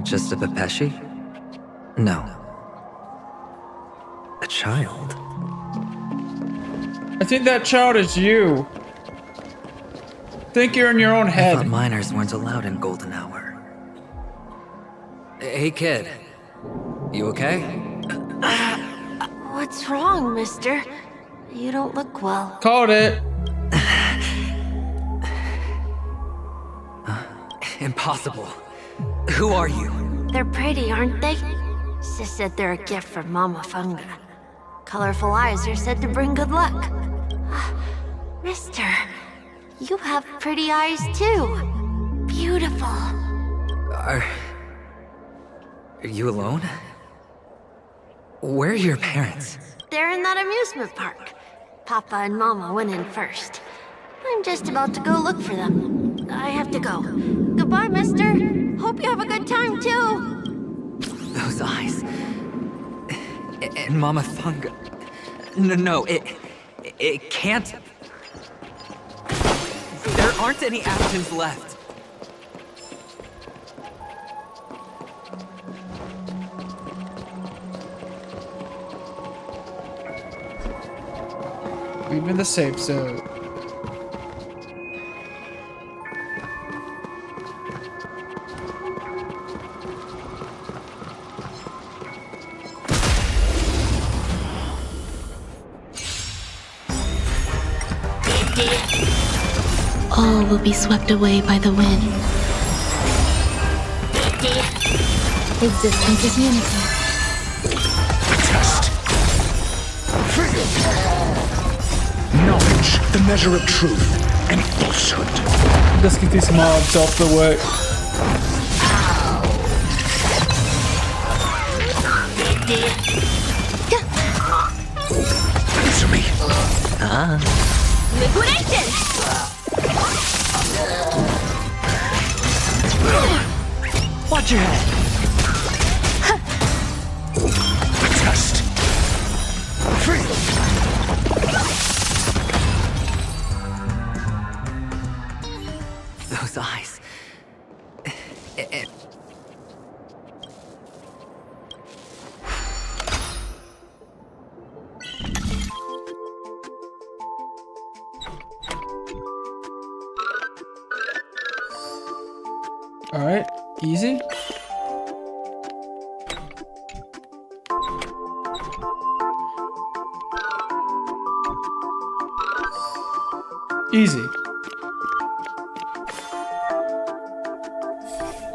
Just a Pepeshi? No. A child?
I think that child is you. Think you're in your own
I
head.
thought minors weren't allowed in Golden Hour. Hey kid, you okay?
What's wrong, mister? You don't look well.
Called it.
Impossible. Who are you?
They're pretty, aren't they? Sis said they're a gift from Mama Funga. Colorful eyes are said to bring good luck. Mister, you have pretty eyes too. Beautiful.
Are you alone? Where are your parents?
They're in that amusement park. Papa and Mama went in first. I'm just about to go look for them. I have to go. Goodbye, mister. Hope you have a good time too.
Those eyes. And Mama Funga. No, it can't. There aren't any Abjins left.
We've in the safe zone.
All will be swept away by the wind.
Existence is unity.
Test. Freedom. Knowledge, the measure of truth and falsehood.
Let's get these mobs off the work.
Answer me.
Liquidation!
Watch your head.
Test. Freedom.
Those eyes.
All right, easy. Easy.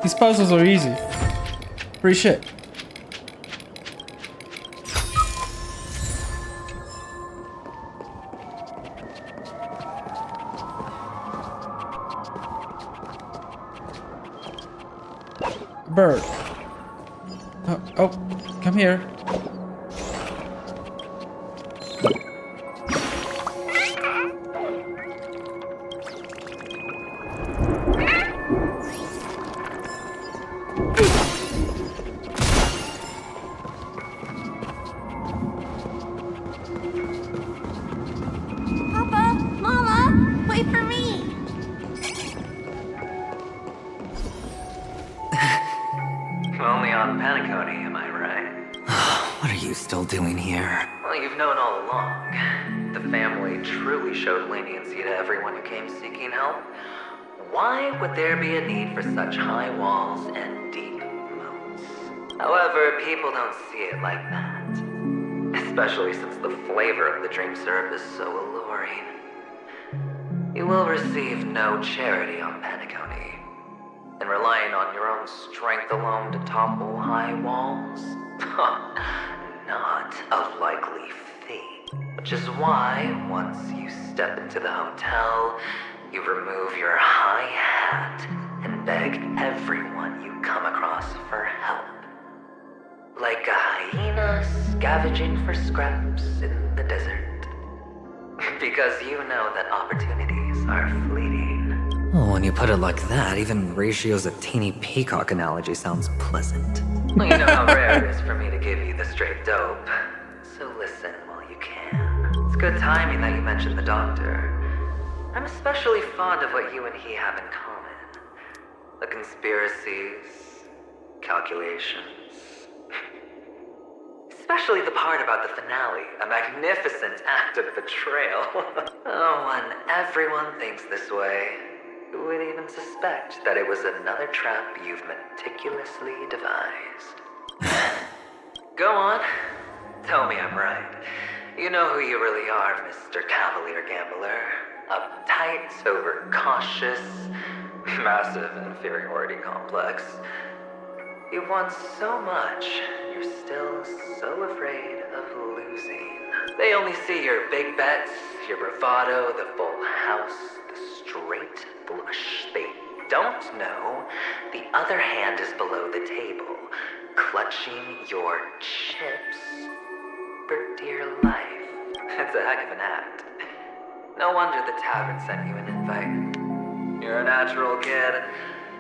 These puzzles are easy. Free shit. Bird. Oh, come here.
Papa, Mama, wait for me.
Only on Penacony, am I right? What are you still doing here? Well, you've known all along. The family truly showed leniency to everyone who came seeking help. Why would there be a need for such high walls and deep moats? However, people don't see it like that. Especially since the flavor of the dream syrup is so alluring. You will receive no charity on Penacony. And relying on your own strength alone to topple high walls? Not a likely feat. Which is why, once you step into the hotel, you remove your high hat and beg everyone you come across for help. Like a hyena scavenging for scraps in the desert. Because you know that opportunities are fleeting. Well, when you put it like that, even Ratio's a teeny peacock analogy sounds pleasant. Well, you know how rare it is for me to give you the straight dope. So listen while you can. It's good timing that you mentioned the doctor. I'm especially fond of what you and he have in common. The conspiracies, calculations. Especially the part about the finale, a magnificent act of betrayal. Oh, when everyone thinks this way, who would even suspect that it was another trap you've meticulously devised? Go on. Tell me I'm right. You know who you really are, Mr. Cavalier Gambler. Uptight, overcautious, massive inferiority complex. You want so much, you're still so afraid of losing. They only see your big bets, your bravado, the full house, the straight flush. They don't know the other hand is below the table, clutching your chips for dear life. It's a heck of an act. No wonder the tavern sent you an invite. You're a natural kid.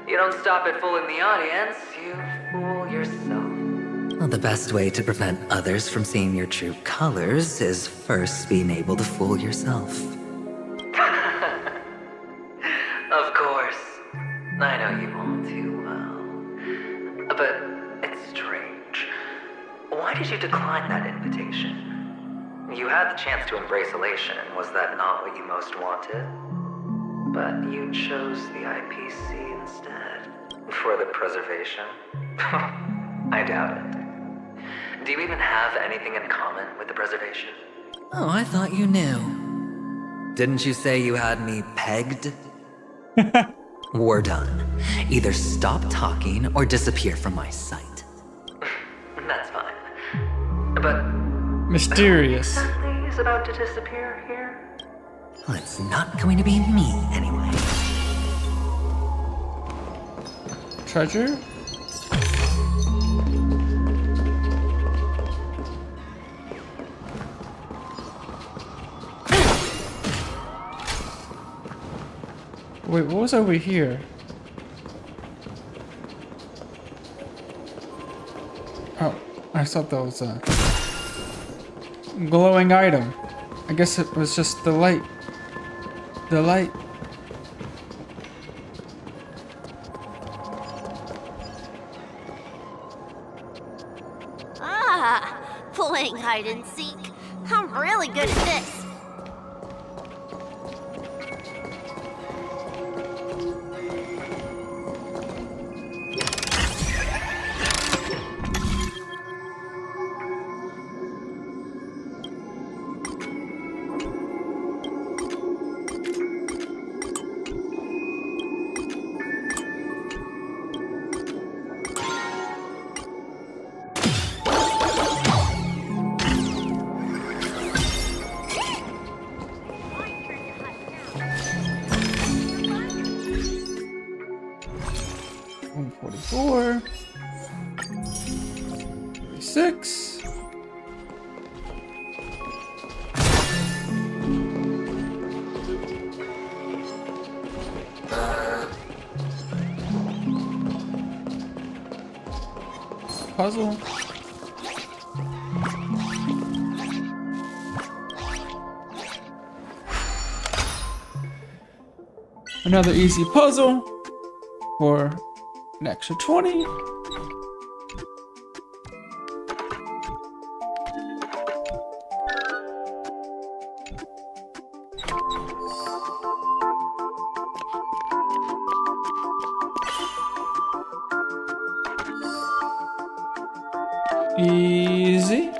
You don't stop at fooling the audience, you fool yourself. Well, the best way to prevent others from seeing your true colors is first being able to fool yourself. Of course. I know you all too well. But it's strange. Why did you decline that invitation? You had the chance to embrace elation. Was that not what you most wanted? But you chose the IPC instead. For the preservation? I doubt it. Do you even have anything in common with the preservation? Oh, I thought you knew. Didn't you say you had me pegged? We're done. Either stop talking or disappear from my sight. but
mysterious.
is about to disappear here. Well, it's not going to be me anyway.
Treasure? Wait, what was over here? Oh, I thought that was a glowing item. I guess it was just the light. The light.
Ah, playing hide and seek. I'm really good at this.
Puzzle. Another easy puzzle for an extra 20. Easy.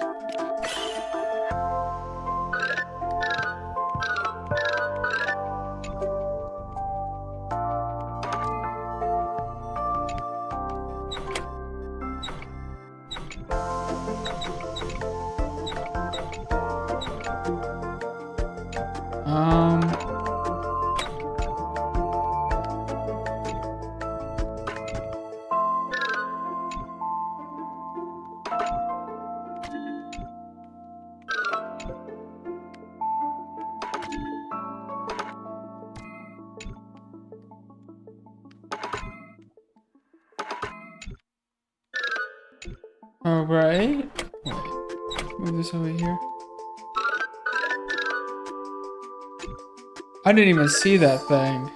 All right. Wait. Move this over here. I didn't even see that thing.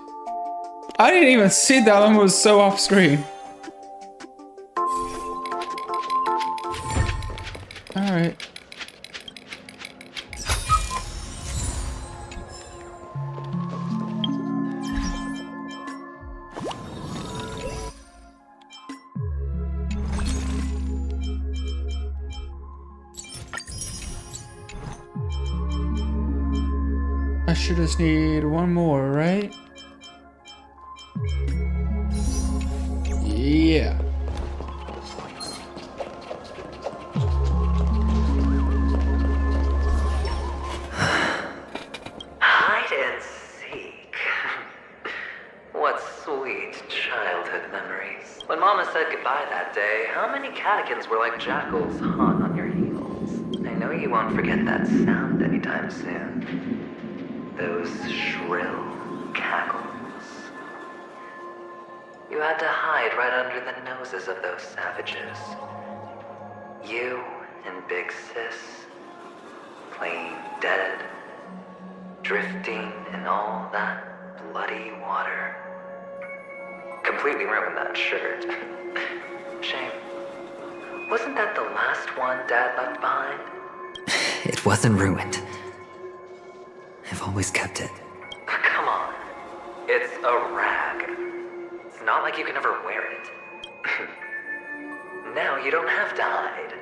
I didn't even see that one was so off screen. All right. I should just need one more, right? Yeah.
Hide and seek. What sweet childhood memories. When Mama said goodbye that day, how many catechins were like jackals hot on your heels? I know you won't forget that sound anytime soon. Those shrill cackles. You had to hide right under the noses of those savages. You and Big Sis, playing dead, drifting in all that bloody water. Completely ruined that shirt. Shame. Wasn't that the last one Dad left behind?
It wasn't ruined. I've always kept it.
Come on. It's a rag. It's not like you can ever wear it. Now you don't have to hide.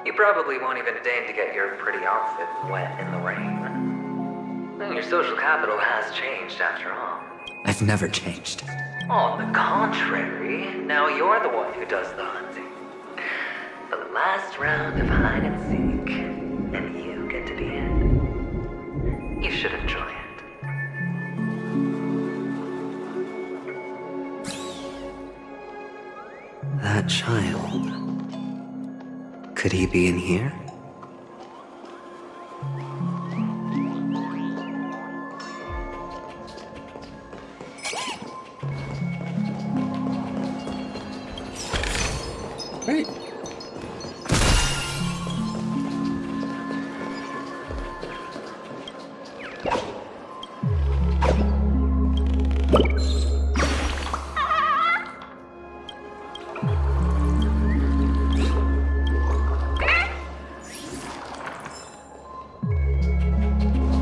You probably won't even deign to get your pretty outfit wet in the rain. Your social capital has changed after all.
I've never changed.
On the contrary, now you're the one who does the hunting. The last round of hide and seek. it to be in. You should enjoy it. That child. Could he be in here?
Wait.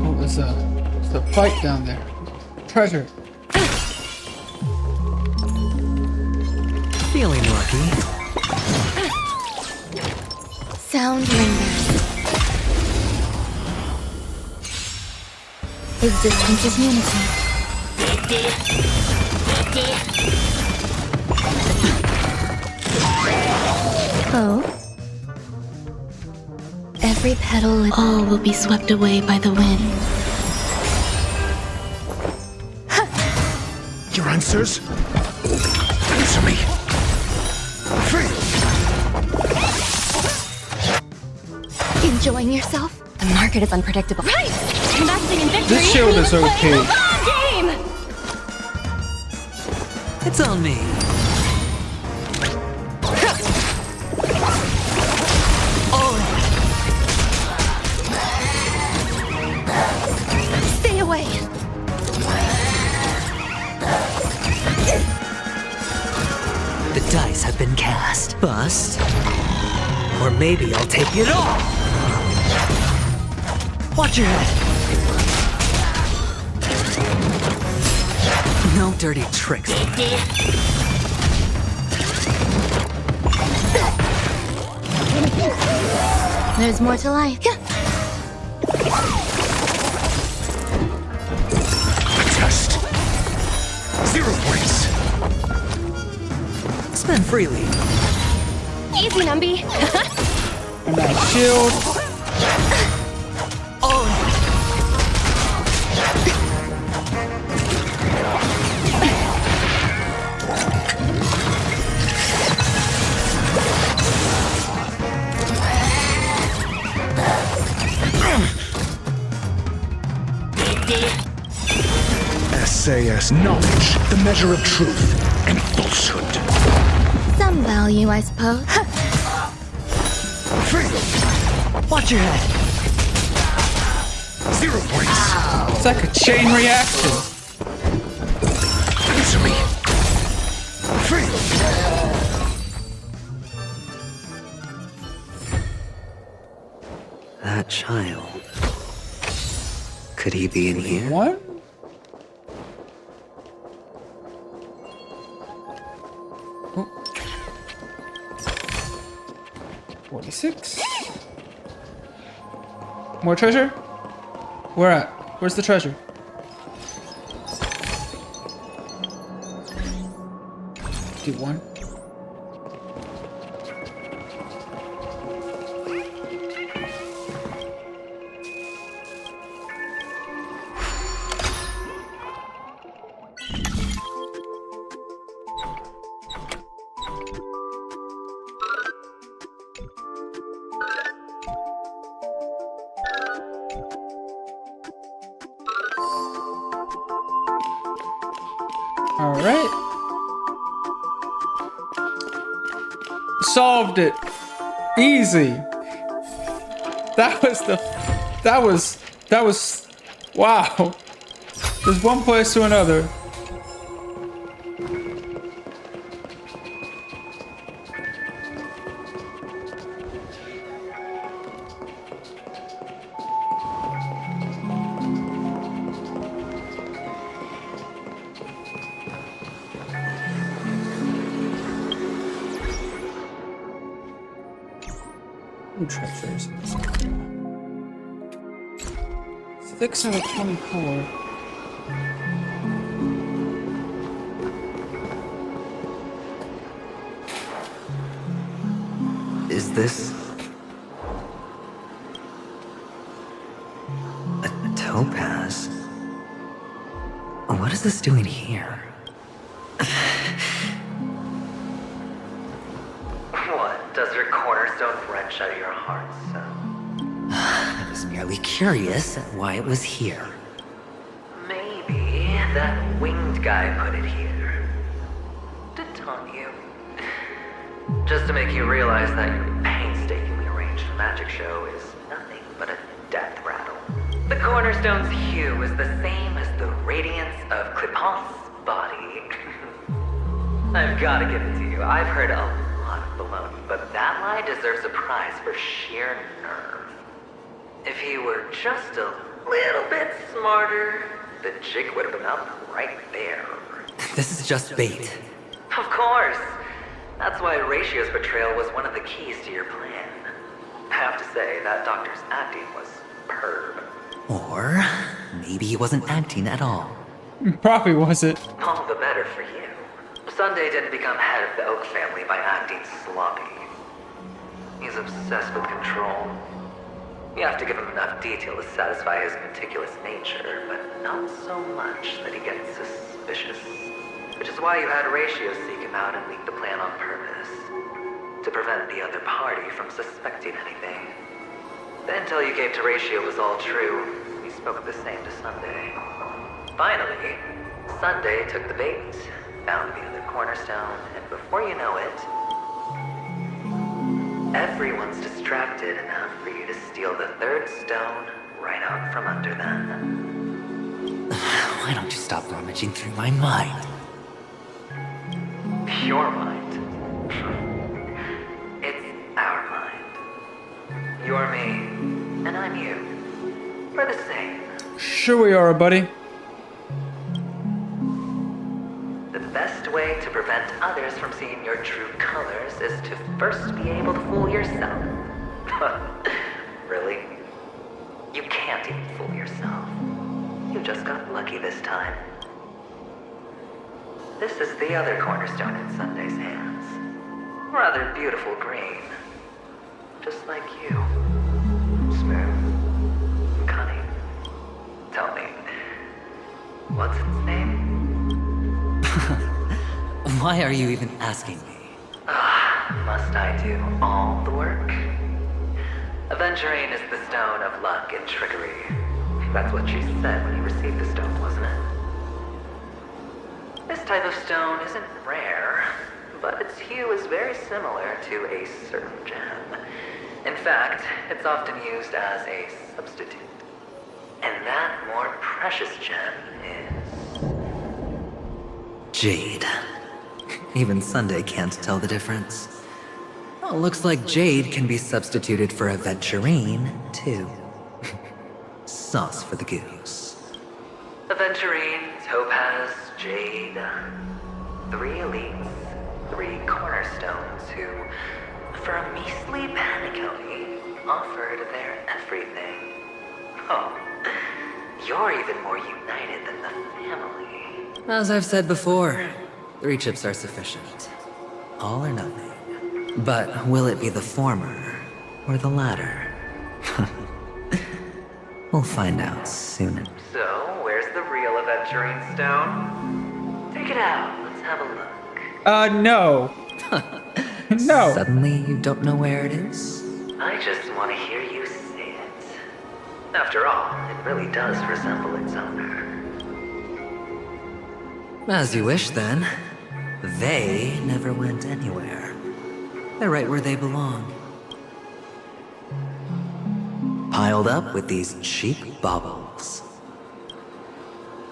Oh, there's a fight down there. Treasure.
Feeling lucky.
Sound lingers. Existence is unity. Oh. Every petal, all will be swept away by the wind.
Your answers? Answer me. Free.
Enjoying yourself?
The market is unpredictable. Right! Investing in victory.
This shield is
means
OP.
playing the long game!
It's on me.
Stay away.
The dice have been cast. Bust. Or maybe I'll take it all. Watch your head. No dirty tricks.
There's more to life.
Test. 0 points.
Spend freely.
Easy, Numby.
And that shield.
SAS knowledge, the measure of truth and falsehood.
Some value, I suppose.
Free.
Watch your head.
0 points.
It's like a chain reaction.
Answer me. Free.
That child. Could he be in here?
What? Oh. 46. More treasure? Where at? Where's the treasure? Do one. All right. Solved it. Easy. That was, wow. There's one place to another. Ooh, treasures. 6 out of 24.
Is this? is this doing here?
What does your cornerstone wrench out of your heart, son?
I was merely curious at why it was here.
Maybe that winged guy put it here to taunt you. Just to make you realize that your painstakingly arranged magic show is nothing but a death rattle. The cornerstone's hue is the same as the radiance of Clipant's body. I've gotta give it to you. I've heard a lot of baloney, but that lie deserves a prize for sheer nerve. If he were just a little bit smarter, the jig would have been up right there.
This is just bait.
Of course. That's why Ratio's betrayal was one of the keys to your plan. I have to say, that doctor's acting was superb.
Or maybe he wasn't acting at all.
Probably was it.
All the better for you. Sunday didn't become head of the Oak family by acting sloppy. He's obsessed with control. You have to give him enough detail to satisfy his meticulous nature, but not so much that he gets suspicious. Which is why you had Ratio seek him out and leak the plan on purpose. To prevent the other party from suspecting anything. The intel you gave to Ratio was all true. He spoke the same to Sunday. Finally, Sunday took the bait, found the other cornerstone, and before you know it, everyone's distracted enough for you to steal the third stone right out from under them.
Why don't you stop rummaging through my mind?
Your mind. It's our mind. You're me, and I'm you. We're the same.
Sure we are, buddy.
The best way to prevent others from seeing your true colors is to first be able to fool yourself. Really? You can't even fool yourself. You just got lucky this time. This is the other cornerstone in Sunday's hands. Rather beautiful green. Just like you. Smooth. And cunning. Tell me, what's its name?
Why are you even asking me?
Must I do all the work? Aventurine is the stone of luck and trickery. That's what you said when you received the stone, wasn't it? This type of stone isn't rare, but its hue is very similar to a certain gem. In fact, it's often used as a substitute. And that more precious gem is...
Jade. Even Sunday can't tell the difference. Oh, looks like jade can be substituted for aventurine, too. Sauce for the goose.
Aventurine, topaz, jade. 3 elites, 3 cornerstones who, for a measly Penacony, offered their everything. Oh, you're even more united than the family.
As I've said before, 3 chips are sufficient. All or nothing. But will it be the former or the latter? We'll find out soon.
So, where's the real aventurine stone? Take it out, let's have a look.
No. No.
Suddenly you don't know where it is?
I just want to hear you say it. After all, it really does resemble its owner.
As you wish, then. They never went anywhere. They're right where they belong. Piled up with these cheap baubles.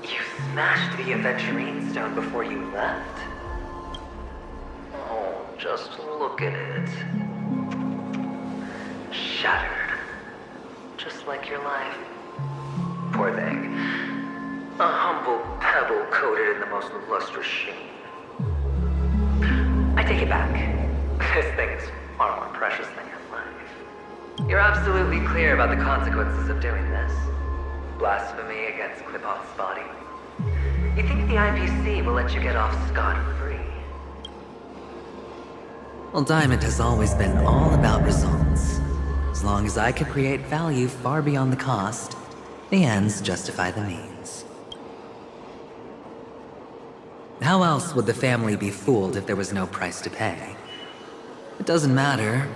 You smashed the aventurine stone before you left? Oh, just look at it. Shattered. Just like your life. Poor thing. A humble pebble coated in the most lustrous sheen. I take it back. This thing's far more precious than your life. You're absolutely clear about the consequences of doing this. Blasphemy against Clipant's body. You think the IPC will let you get off scot-free?
Well, Diamond has always been all about results. As long as I could create value far beyond the cost, the ends justify the means. How else would the family be fooled if there was no price to pay? It doesn't matter.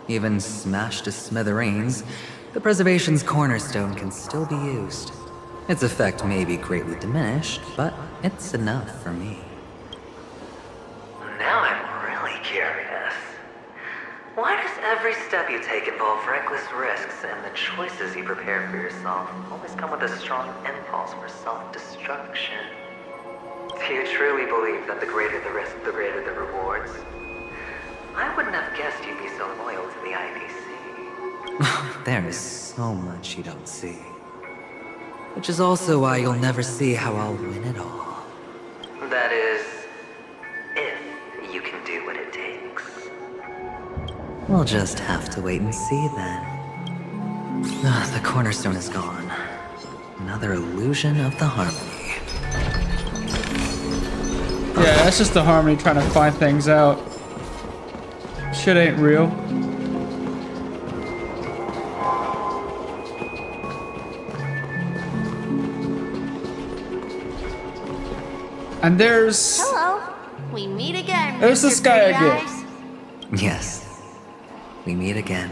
Even smashed to smithereens, the preservation's cornerstone can still be used. Its effect may be greatly diminished, but it's enough for me.
Now I'm really curious. Why does every step you take involve reckless risks, and the choices you prepare for yourself always come with a strong impulse for self-destruction? Do you truly believe that the greater the risk, the greater the rewards? I wouldn't have guessed you'd be so loyal to the IPC.
There is so much you don't see. Which is also why you'll never see how I'll win it all.
That is, if you can do what it takes.
We'll just have to wait and see then. The cornerstone is gone. Another illusion of the harmony.
Yeah, that's just the harmony trying to find things out. Shit ain't real. And there's...
Hello. We meet again.
There's this
Mr.
guy
Pretty
again.
Eyes.
Yes. We meet again.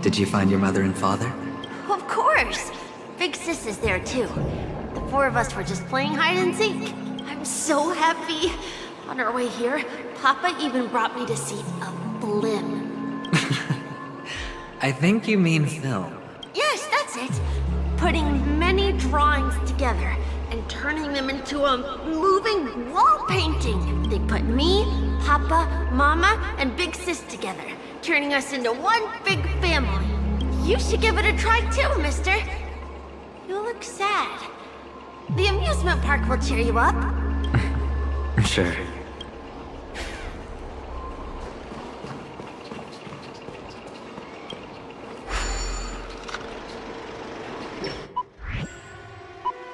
Did you find your mother and father?
Of course. Big Sis is there too. The four of us were just playing hide and seek. I'm so happy. On our way here, Papa even brought me to see a blimp.
I think you mean film.
Yes, that's it. Putting many drawings together and turning them into a moving wall painting. They put me, Papa, Mama, and Big Sis together, turning us into one big family. You should give it a try too, mister. You look sad. The amusement park will cheer you up.
Sure.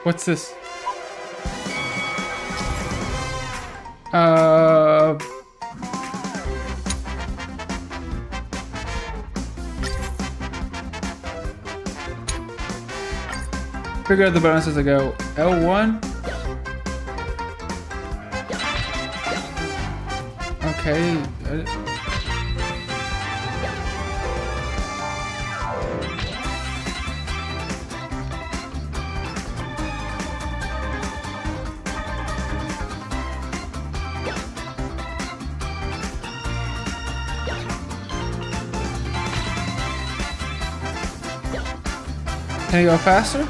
What's this? Figure out the bonuses. I go L1. Okay. Can you go faster?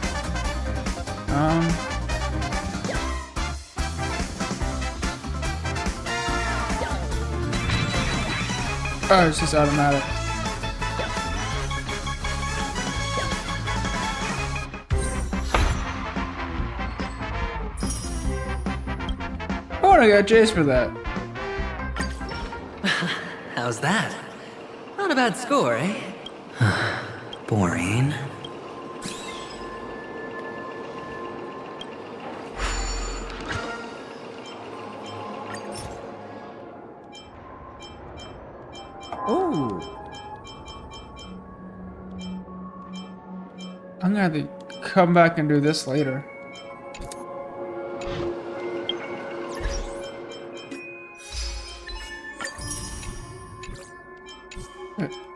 Oh, it's just automatic. Oh, and I got Jace for that.
How's that? Not a bad score, eh? Boring.
Oh. I'm gonna have to come back and do this later.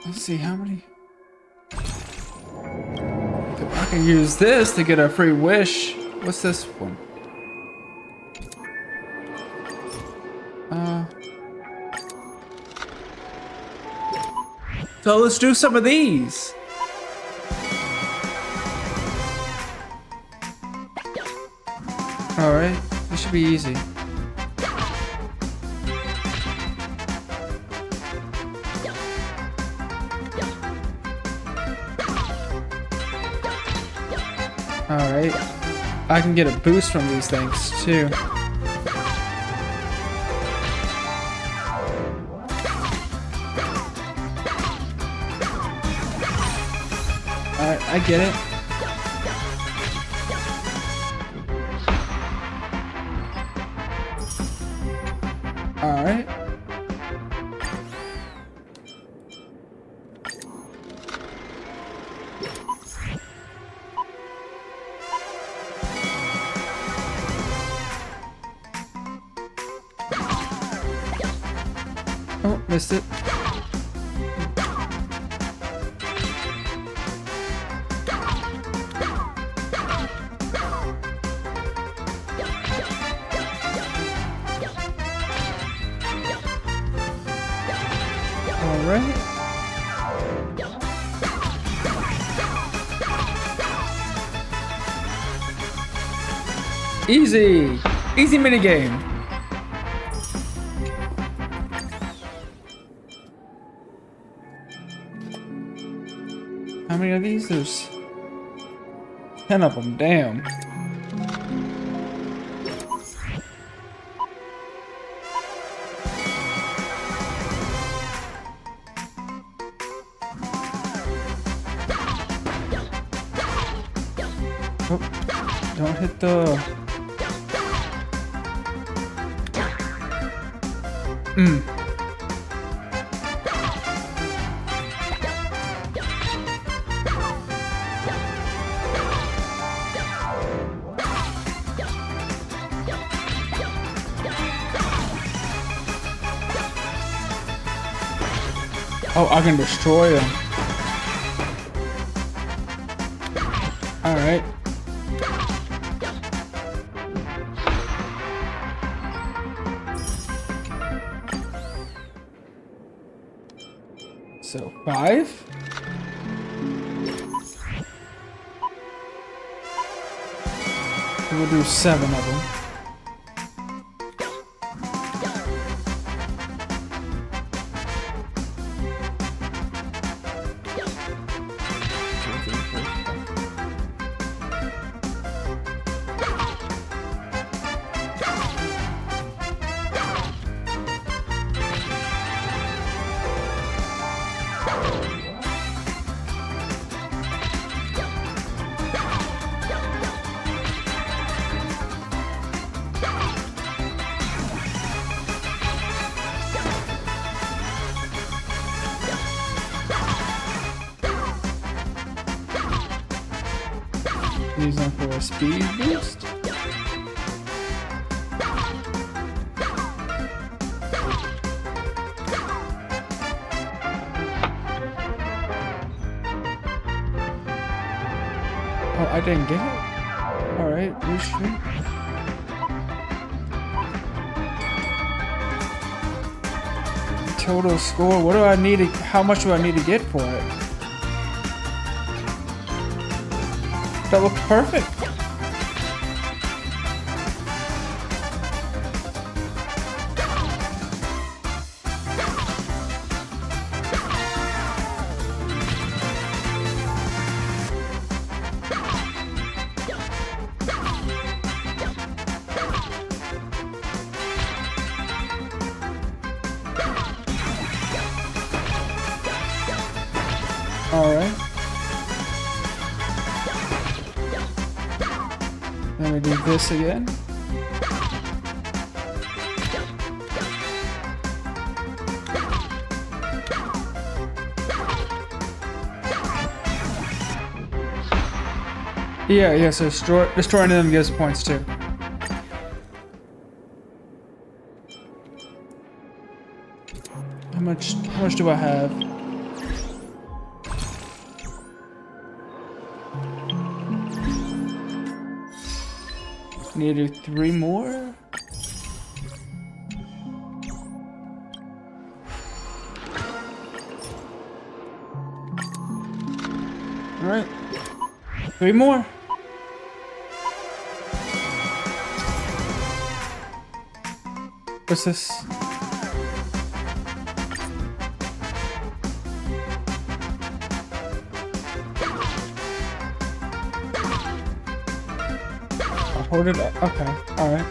Let's see how many. I can use this to get a free wish. What's this one? So let's do some of these. All right, this should be easy. All right, I can get a boost from these things too. I get it. All right. Oh, missed it. Alright. Easy! Easy minigame! How many of these? There's 10 of them, damn. Oh, don't hit the... Oh, I can destroy them. Alright. So, 5? We'll do 7 of them. Use them for a speed boost. Oh, I didn't get it? Alright, reshoot. Total score, what do I need to, how much do I need to get for it? That looks perfect. All right. Then we do this again. Yeah, so destroying them gives points too. How much do I have? Need to do 3 more? Alright. 3 more. What's this? Hold it up. Okay. All right.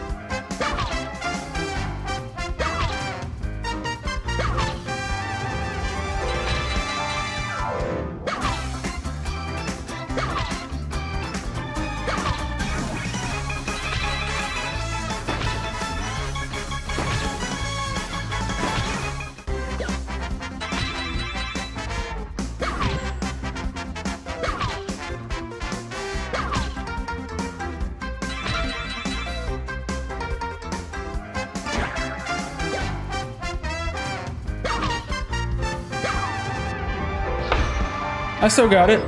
I still got it.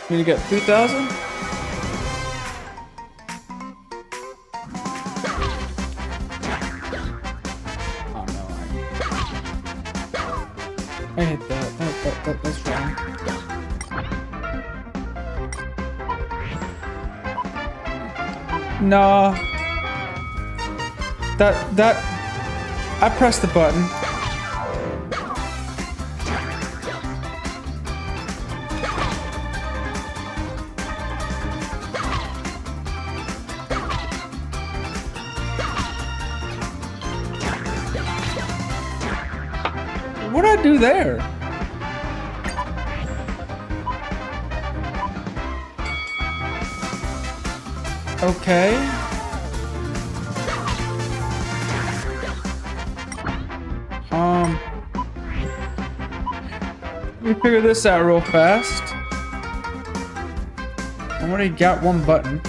Need to get 3,000? Oh no, I hit that. That's wrong. No. I pressed the button. What'd I do there? Okay. Let me figure this out real fast. I already got one button.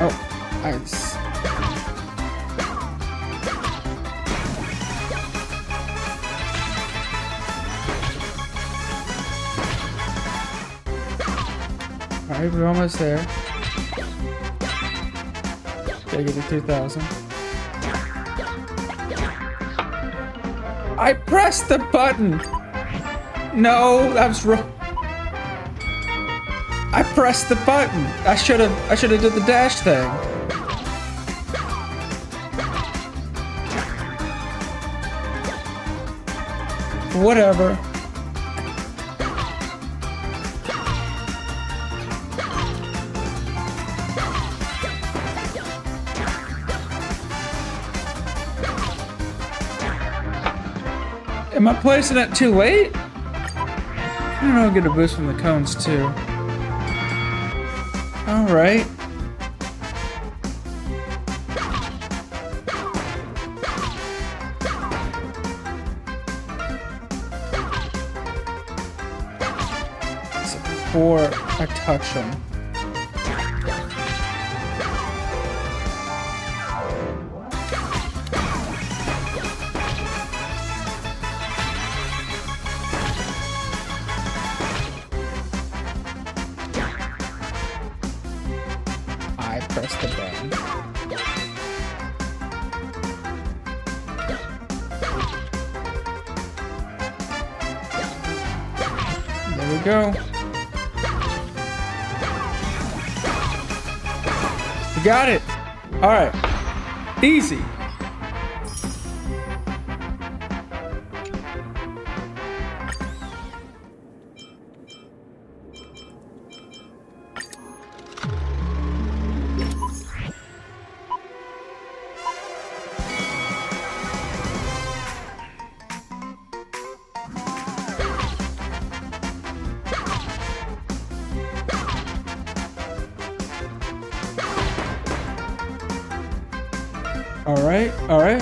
Oh, ice. Alright, we're almost there. Gotta get to 2,000. I pressed the button! No, that was wrong. I pressed the button. I should have did the dash thing. Whatever. Am I placing it too late? I don't know, I'll get a boost from the cones too. Alright. So before I touch them. Press the button. There we go. We got it. All right. Easy. Alright, alright.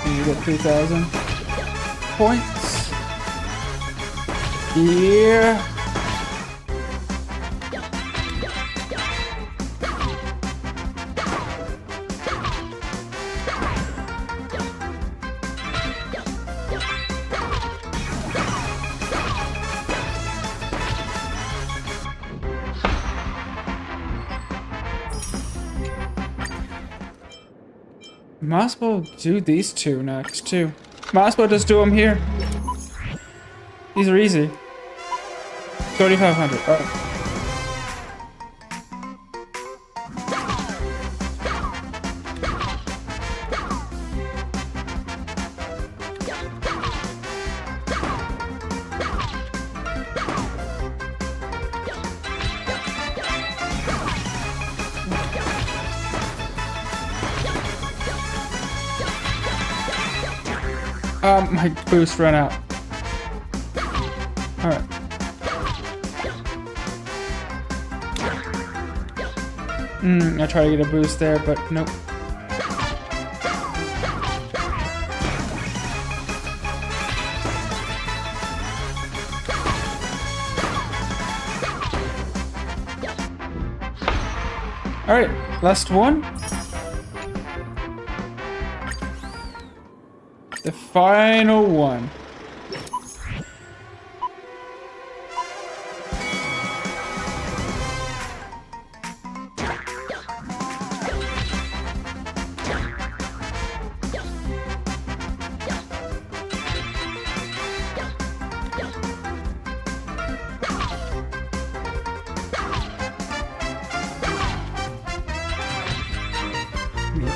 You get 3,000 points. Yeah. Might as well do these two next, too. Might as well just do them here. These are easy. 3,500. Oh. My boost ran out. Alright. I try to get a boost there, but nope. Alright, last one. The final one.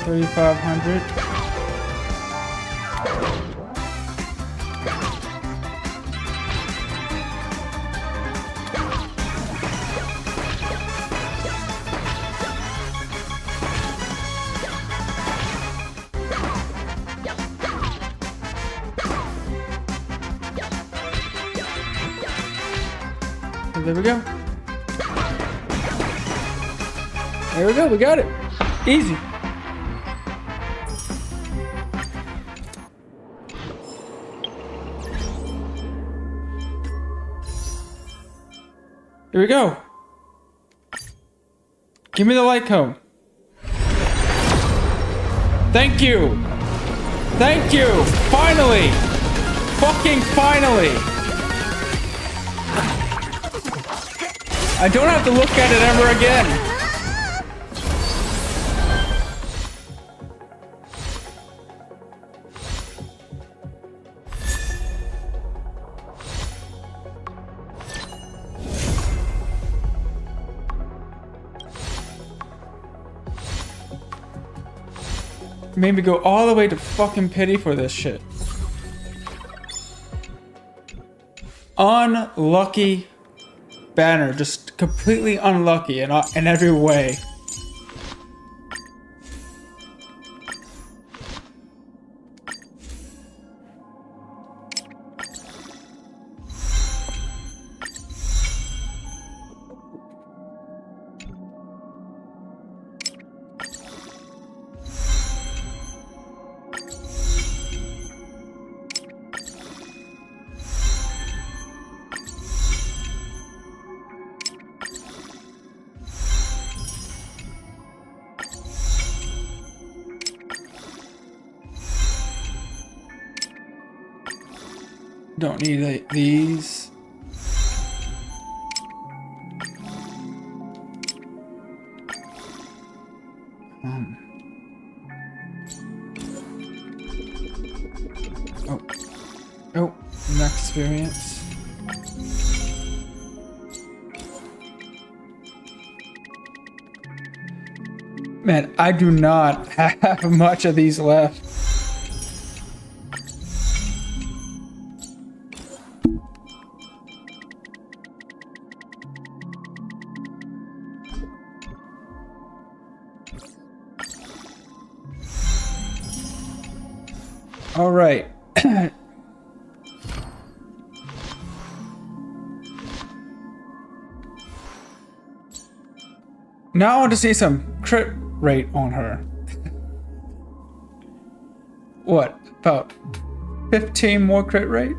$3,500. There we go. There we go, we got it. Easy. Here we go. Give me the light cone. Thank you. Thank you. Finally. Fucking finally. I don't have to look at it ever again. Made me go all the way to fucking pity for this shit. Unlucky banner, just completely unlucky in every way. Don't need these. Oh, next experience. Man, I do not have much of these left. All right. Now I want to see some crit rate on her. What? About 15 more crit rate?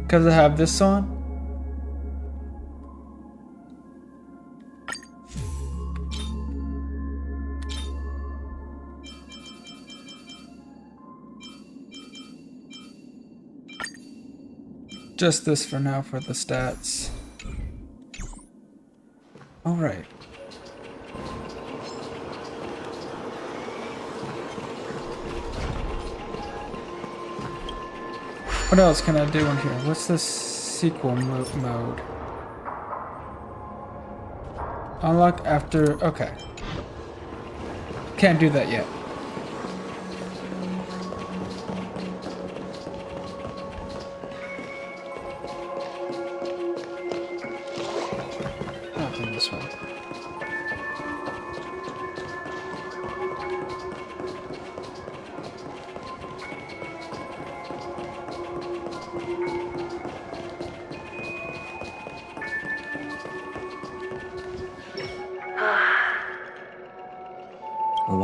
Because I have this on? Just this for now for the stats. All right. What else can I do in here? What's this sequel mode? Unlock after... Okay. Can't do that yet. This one.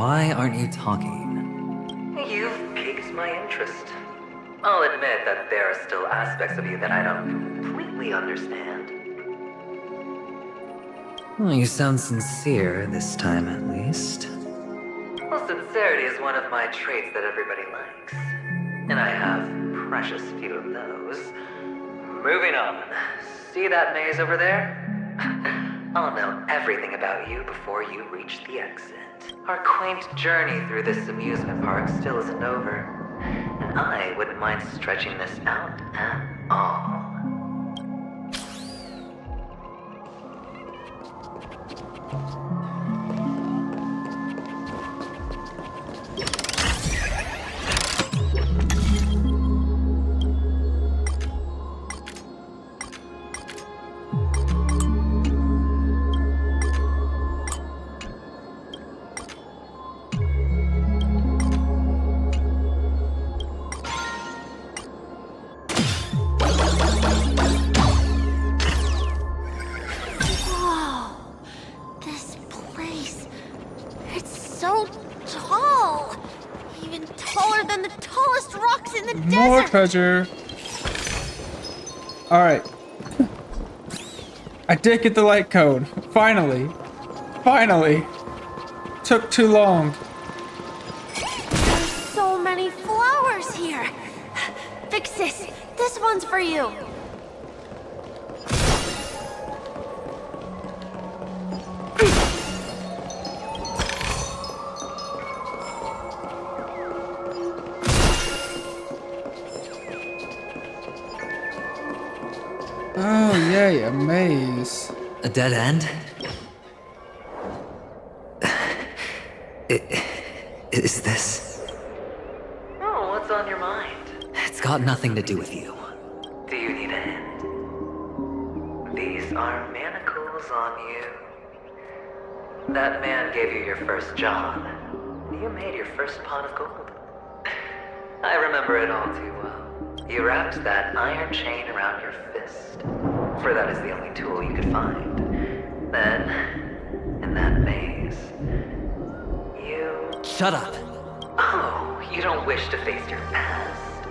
Why aren't you talking?
You've piqued my interest. I'll admit that there are still aspects of you that I don't completely understand.
Well, you sound sincere this time, at least.
Well, sincerity is one of my traits that everybody likes. And I have precious few of those. Moving on. See that maze over there? I'll know everything about you before you reach the exit. Our quaint journey through this amusement park still isn't over. And I wouldn't mind stretching this out at all.
More treasure. Alright. I did get the light code. Finally. Finally. Took too long.
There's so many flowers here. Fix this. This one's for you.
Oh, yay, a maze.
A dead end? Is this...
Oh, what's on your mind?
It's got nothing to do with you.
Do you need a hint? These are manacles on you. That man gave you your first job. You made your first pot of gold. I remember it all too well. You wrapped that iron chain around your fist, for that is the only tool you could find. Then, in that maze, you...
Shut up!
Oh, you don't wish to face your past?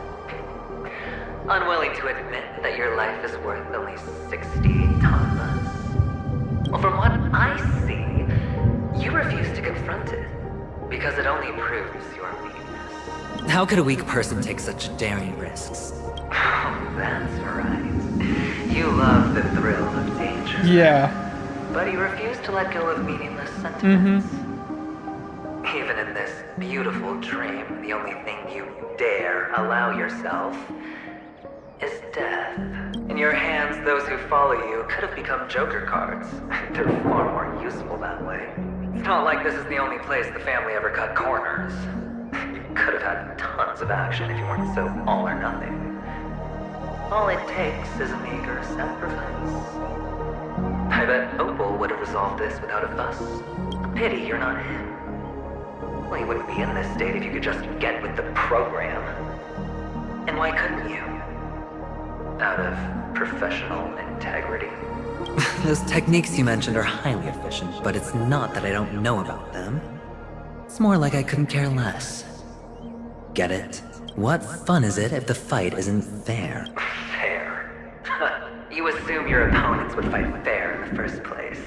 Unwilling to admit that your life is worth only 60 tamas? Well, from what I see, you refuse to confront it, because it only proves your weakness.
How could a weak person take such daring risks?
Oh, that's right. You love the thrill of danger.
Yeah.
But you refuse to let go of meaningless sentiments.
Mm-hmm.
Even in this beautiful dream, the only thing you dare allow yourself is death. In your hands, those who follow you could have become joker cards. They're far more useful that way. It's not like this is the only place the family ever cut corners. Could have had tons of action if you weren't so all or nothing. All it takes is a meager sacrifice. I bet Opal would have resolved this without a fuss. Pity you're not him. Well, you wouldn't be in this state if you could just get with the program. And why couldn't you? Out of professional integrity.
Those techniques you mentioned are highly efficient, but it's not that I don't know about them. It's more like I couldn't care less. Get it? What fun is it if the fight isn't fair?
Fair? You assume your opponents would fight fair in the first place.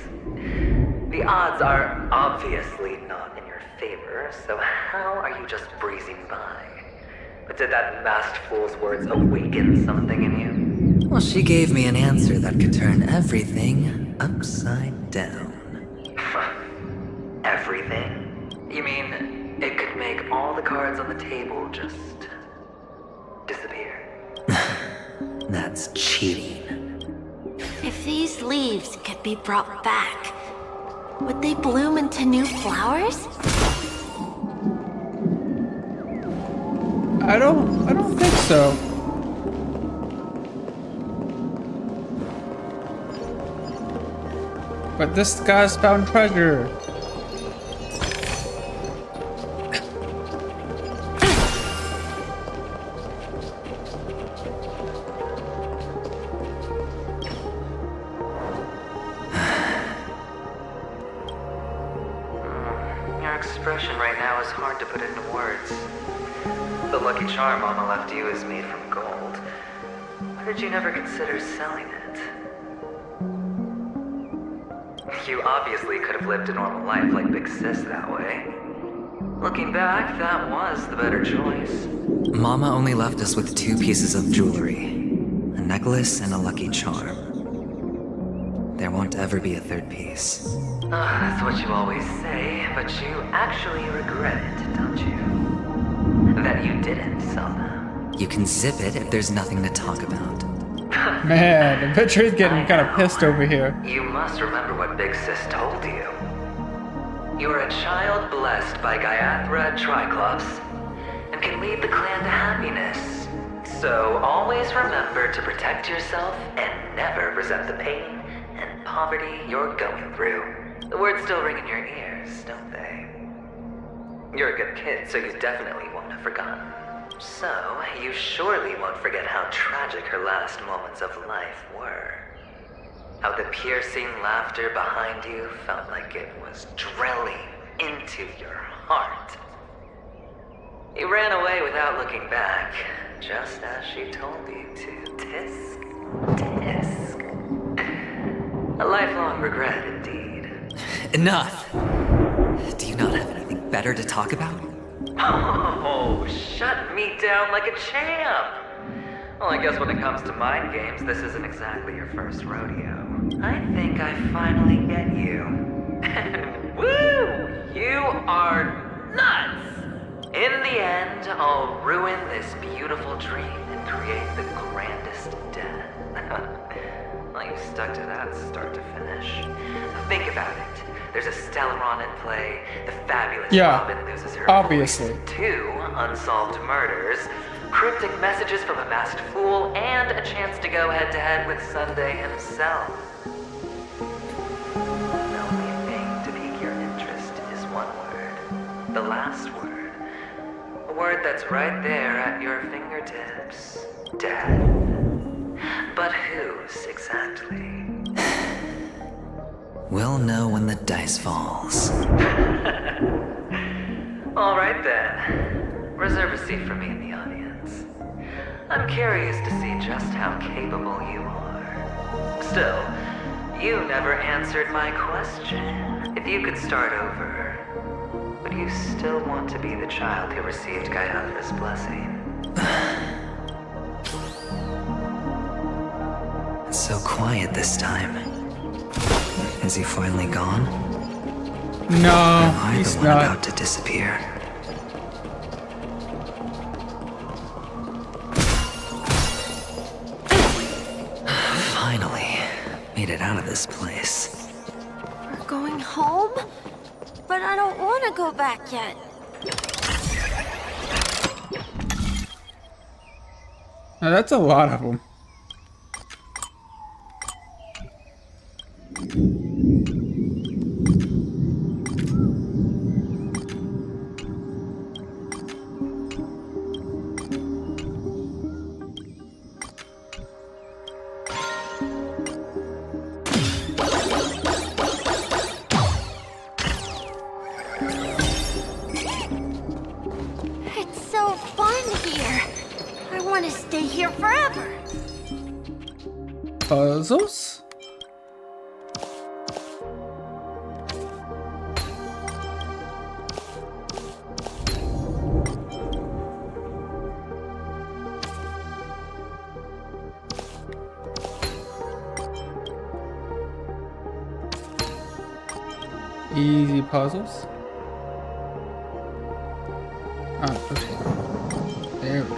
The odds are obviously not in your favor, so how are you just breezing by? But did that masked fool's words awaken something in you?
Well, she gave me an answer that could turn everything upside down.
Everything? You mean it could make all the cards on the table just disappear?
That's cheating.
If these leaves could be brought back, would they bloom into new flowers?
I don't think so. But this guy's found treasure.
Your expression right now is hard to put into words. The lucky charm Mama left you is made from gold. Why did you never consider selling it? You obviously could have lived a normal life like Big Sis that way. Looking back, that was the better choice.
Mama only left us with 2 pieces of jewelry. A necklace and a lucky charm. There won't ever be a 3rd piece.
That's what you always say, but you actually regret it, don't you? That you didn't sell them.
You can zip it if there's nothing to talk about.
Man, Adventure's getting kind of pissed over here.
You must remember what Big Sis told you. You are a child blessed by Gaiathra Triclops, and can lead the clan to happiness. So always remember to protect yourself and never resent the pain and poverty you're going through. The words still ring in your ears, don't they? You're a good kid, so you definitely won't have forgotten. So, you surely won't forget how tragic her last moments of life were. How the piercing laughter behind you felt like it was drilling into your heart. You ran away without looking back, just as she told you to. Tisk, tisk. A lifelong regret, indeed.
Enough! Do you not have anything better to talk about?
Oh, shut me down like a champ! Well, I guess when it comes to mind games, this isn't exactly your first rodeo. I think I finally get you. Woo! You are nuts! In the end, I'll ruin this beautiful dream and create the grandest death. Well, you stuck to that start to finish. Think about it. There's a Stellaron in play, the fabulous Robin loses her
obviously.
voice, 2 unsolved murders, cryptic messages from a masked fool, and a chance to go head-to-head with Sunday himself. The only thing to pique your interest is one word. The last word. A word that's right there at your fingertips. Death. But whose exactly?
We'll know when the dice falls.
All right then. Reserve a seat for me in the audience. I'm curious to see just how capable you are. Still, you never answered my question. If you could start over, would you still want to be the child who received Gaiathra's blessing?
It's so quiet this time. Is he finally gone?
No,
Am I
he's
the one
not.
about to disappear? Finally, made it out of this place.
We're going home? But I don't want to go back yet.
Now that's a lot of them.
It's so fun here. I want to stay here forever.
Puzzles? Easy puzzles. Oh, okay. There we go.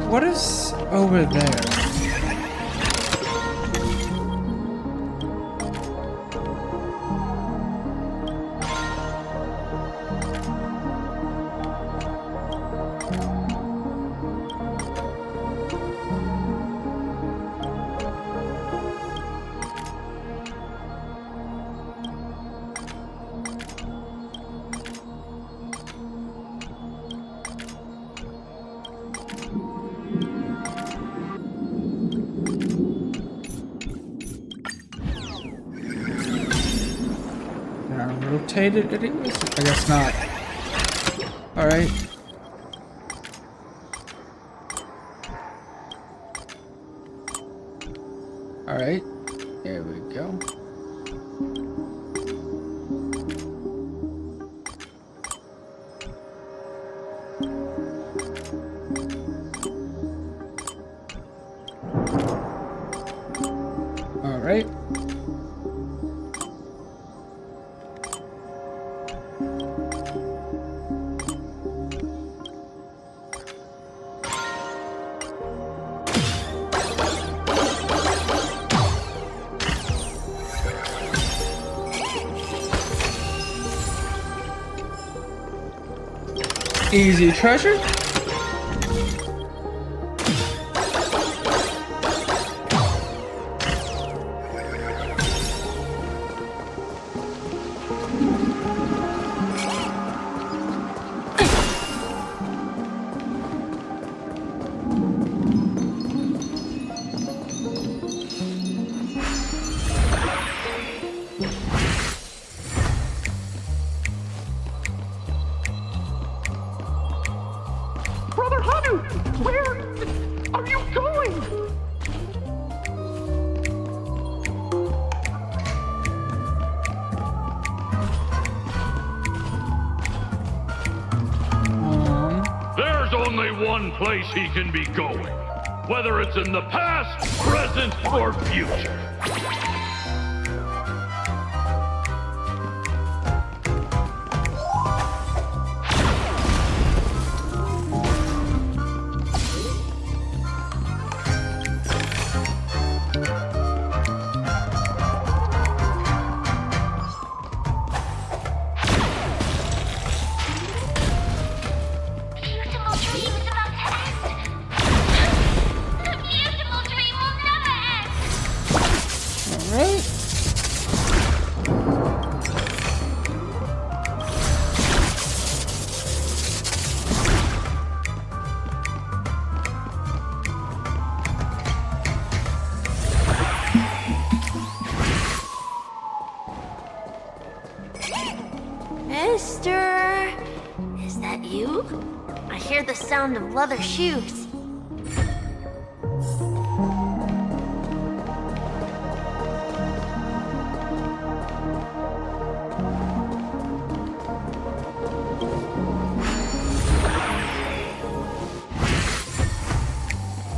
What is over there? rotate it anyways? I guess not. Alright. Alright. There we go. Alright. Easy treasure.
Brother Hanu, where are you going?
There's only one place he can be going, whether it's in the past, present, or future.
Mister, is that you? I hear the sound of leather shoes.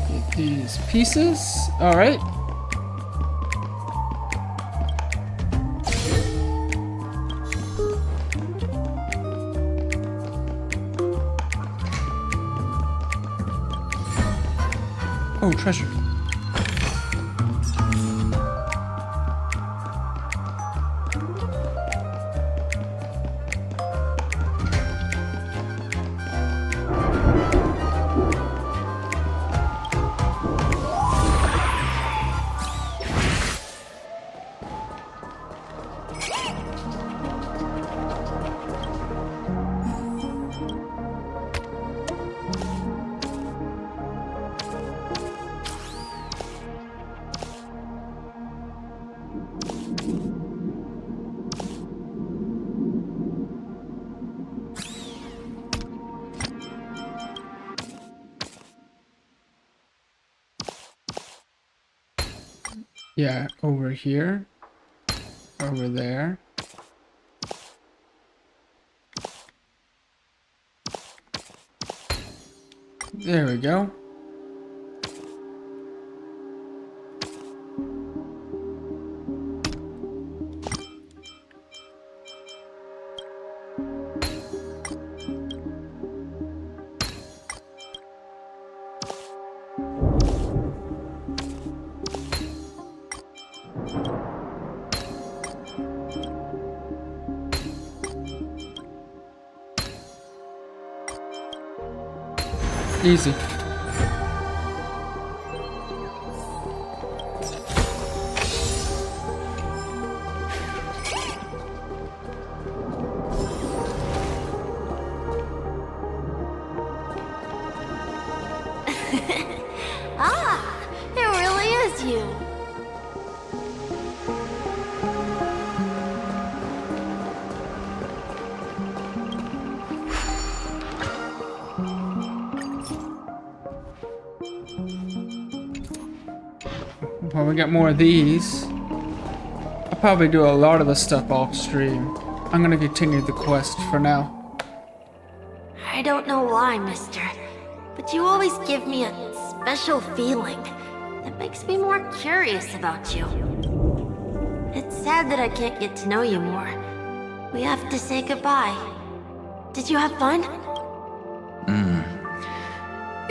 Get these pieces. All right. Oh, treasure. Yeah, over here. Over there. There we go. Easy.
Ah, it really is you.
When we get more of these, I'll probably do a lot of the stuff off stream. I'm gonna continue the quest for now.
I don't know why, mister, but you always give me a special feeling that makes me more curious about you. It's sad that I can't get to know you more. We have to say goodbye. Did you have fun?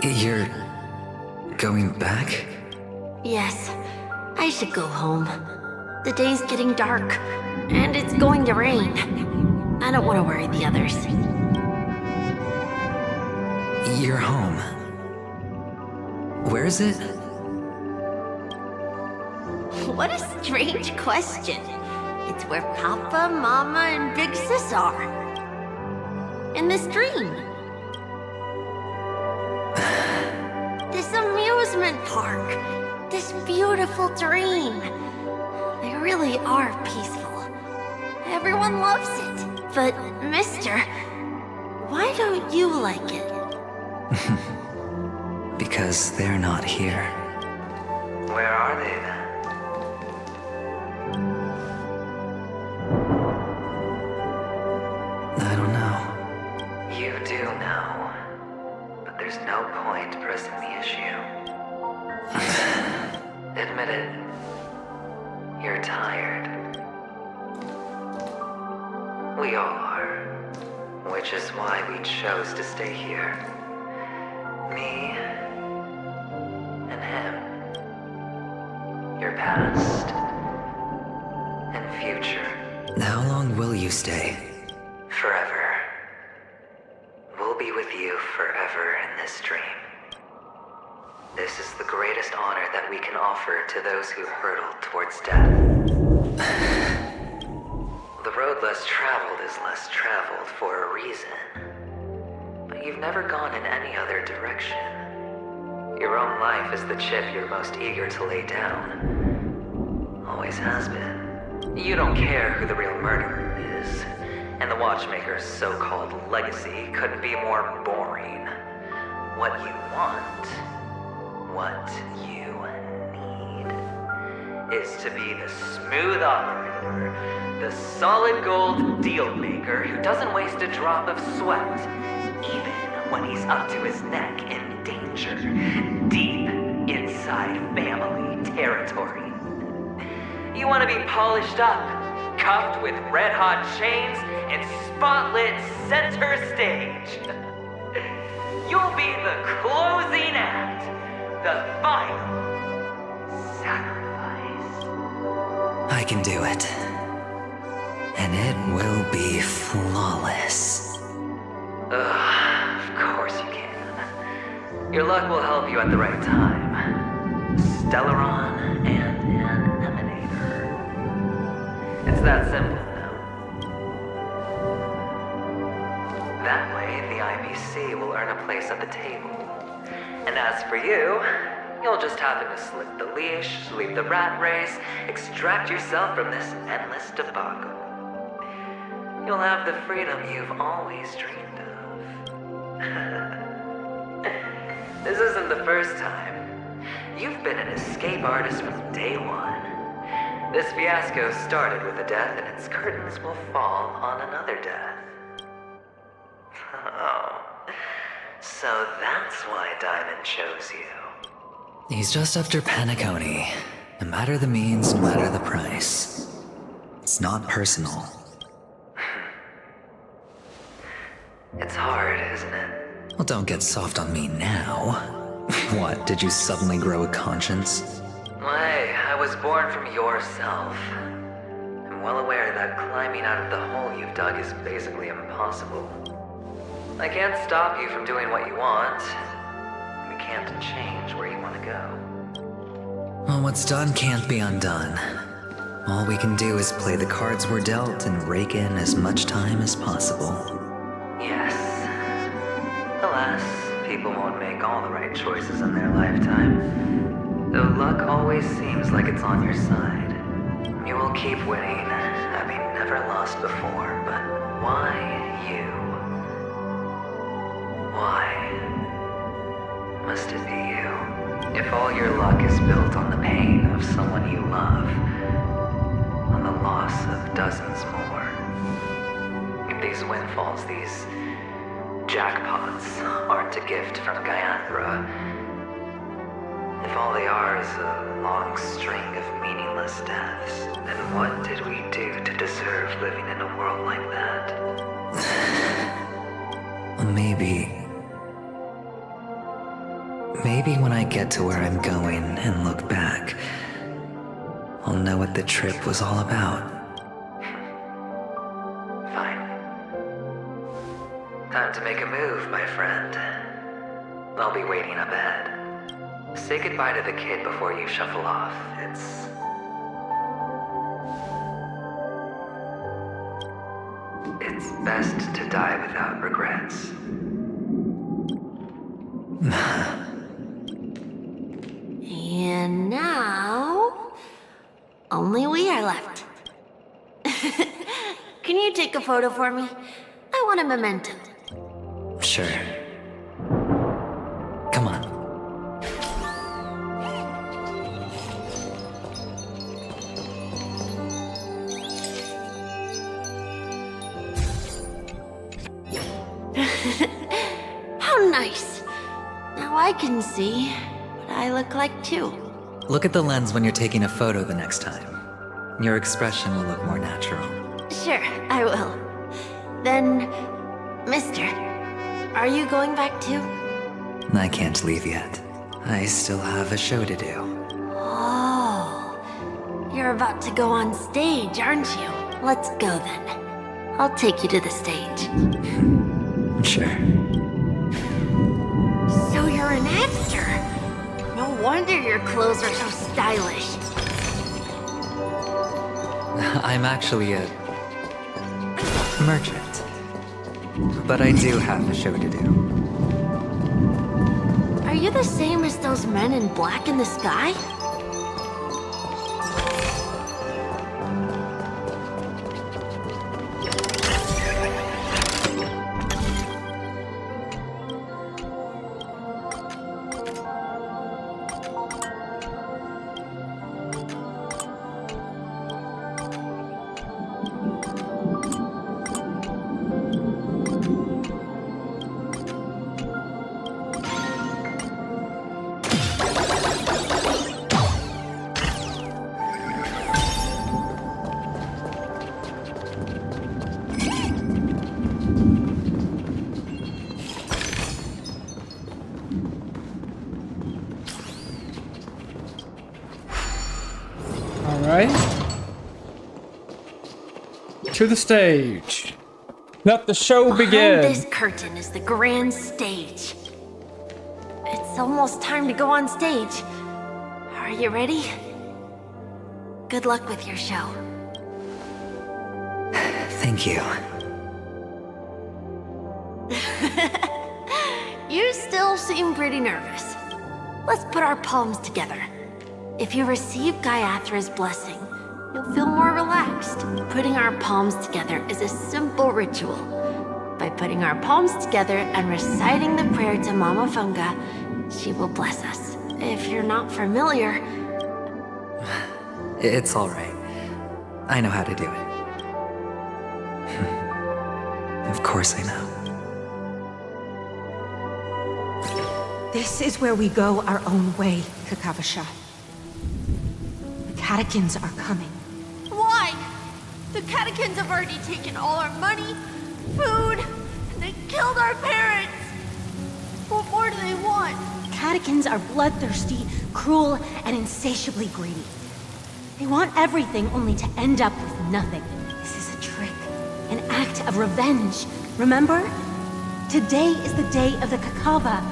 You're going back?
Yes, I should go home. The day's getting dark, and it's going to rain. I don't want to worry the others.
You're home. Where is it?
What a strange question. It's where Papa, Mama, and Big Sis are. In this dream. This amusement park. This beautiful dream. They really are peaceful. Everyone loves it. But, mister, why don't you like it?
Because they're not here.
Where are they then?
I don't know.
You do know. But there's no point pressing the issue. Admit it. You're tired. We all are. Which is why we chose to stay here. Me and him. Your past and future.
How long will you stay?
Forever. We'll be with you forever in this dream. This is the greatest honor that we can offer to those who hurtle towards death. The road less traveled is less traveled for a reason. But you've never gone in any other direction. Your own life is the chip you're most eager to lay down. Always has been. You don't care who the real murderer is. And the Watchmaker's so-called legacy couldn't be more boring. What you want, what you need, is to be the smooth operator, the solid gold deal maker who doesn't waste a drop of sweat, even when he's up to his neck in danger, deep inside family territory. You want to be polished up, cuffed with red-hot chains, and spotlit center stage. You'll be the closing act, the final sacrifice.
I can do it. And it will be flawless.
Of course you can. Your luck will help you at the right time. Stellaron and an emanator. It's that simple now. That way, the IBC will earn a place at the table. And as for you, you'll just happen to slip the leash, leave the rat race, extract yourself from this endless debacle. You'll have the freedom you've always dreamed of. This isn't the first time. You've been an escape artist from day one. This fiasco started with a death, and its curtains will fall on another death. Oh, so that's why Diamond chose you.
He's just after Penacony. No matter the means, no matter the price. It's not personal.
It's hard, isn't it?
Well, don't get soft on me now. What, did you suddenly grow a conscience?
Hey, I was born from yourself. I'm well aware that climbing out of the hole you've dug is basically impossible. I can't stop you from doing what you want. We can't change where you want to go.
Well, what's done can't be undone. All we can do is play the cards we're dealt and rake in as much time as possible.
Yes. Alas, people won't make all the right choices in their lifetime. Though luck always seems like it's on your side. You will keep winning, having never lost before, but why you? Why must it be you? If all your luck is built on the pain of someone you love, on the loss of dozens more, if these windfalls, these jackpots, aren't a gift from Gaiathra, if all they are is a long string of meaningless deaths, then what did we do to deserve living in a world like that?
Maybe when I get to where I'm going and look back, I'll know what the trip was all about.
Fine. Time to make a move, my friend. I'll be waiting up ahead. Say goodbye to the kid before you shuffle off. It's best to die without regrets.
And now, only we are left. Can you take a photo for me? I want a memento.
Sure. Come on.
How nice. Now I can see what I look like too.
Look at the lens when you're taking a photo the next time. Your expression will look more natural.
Sure, I will. Then, mister, are you going back too?
I can't leave yet. I still have a show to do.
Oh, you're about to go on stage, aren't you? Let's go then. I'll take you to the stage.
Sure.
So you're an actor? No wonder your clothes are so stylish.
I'm actually a merchant. But I do have a show to do.
Are you the same as those men in black in the sky?
To the stage. Let the show begin.
Behind this curtain is the grand stage. It's almost time to go on stage. Are you ready? Good luck with your show.
Thank you.
You still seem pretty nervous. Let's put our palms together. If you receive Gaiathra's blessing, you'll feel more relaxed. Putting our palms together is a simple ritual. By putting our palms together and reciting the prayer to Mama Funga, she will bless us. If you're not familiar...
It's all right. I know how to do it. Of course I know.
This is where we go our own way, Kakavasha. The catechins are coming.
Why? The catechins have already taken all our money, food, and they killed our parents. What more do they want?
Catechins are bloodthirsty, cruel, and insatiably greedy. They want everything only to end up with nothing. This is a trick, an act of revenge. Remember? Today is the day of the Kakava,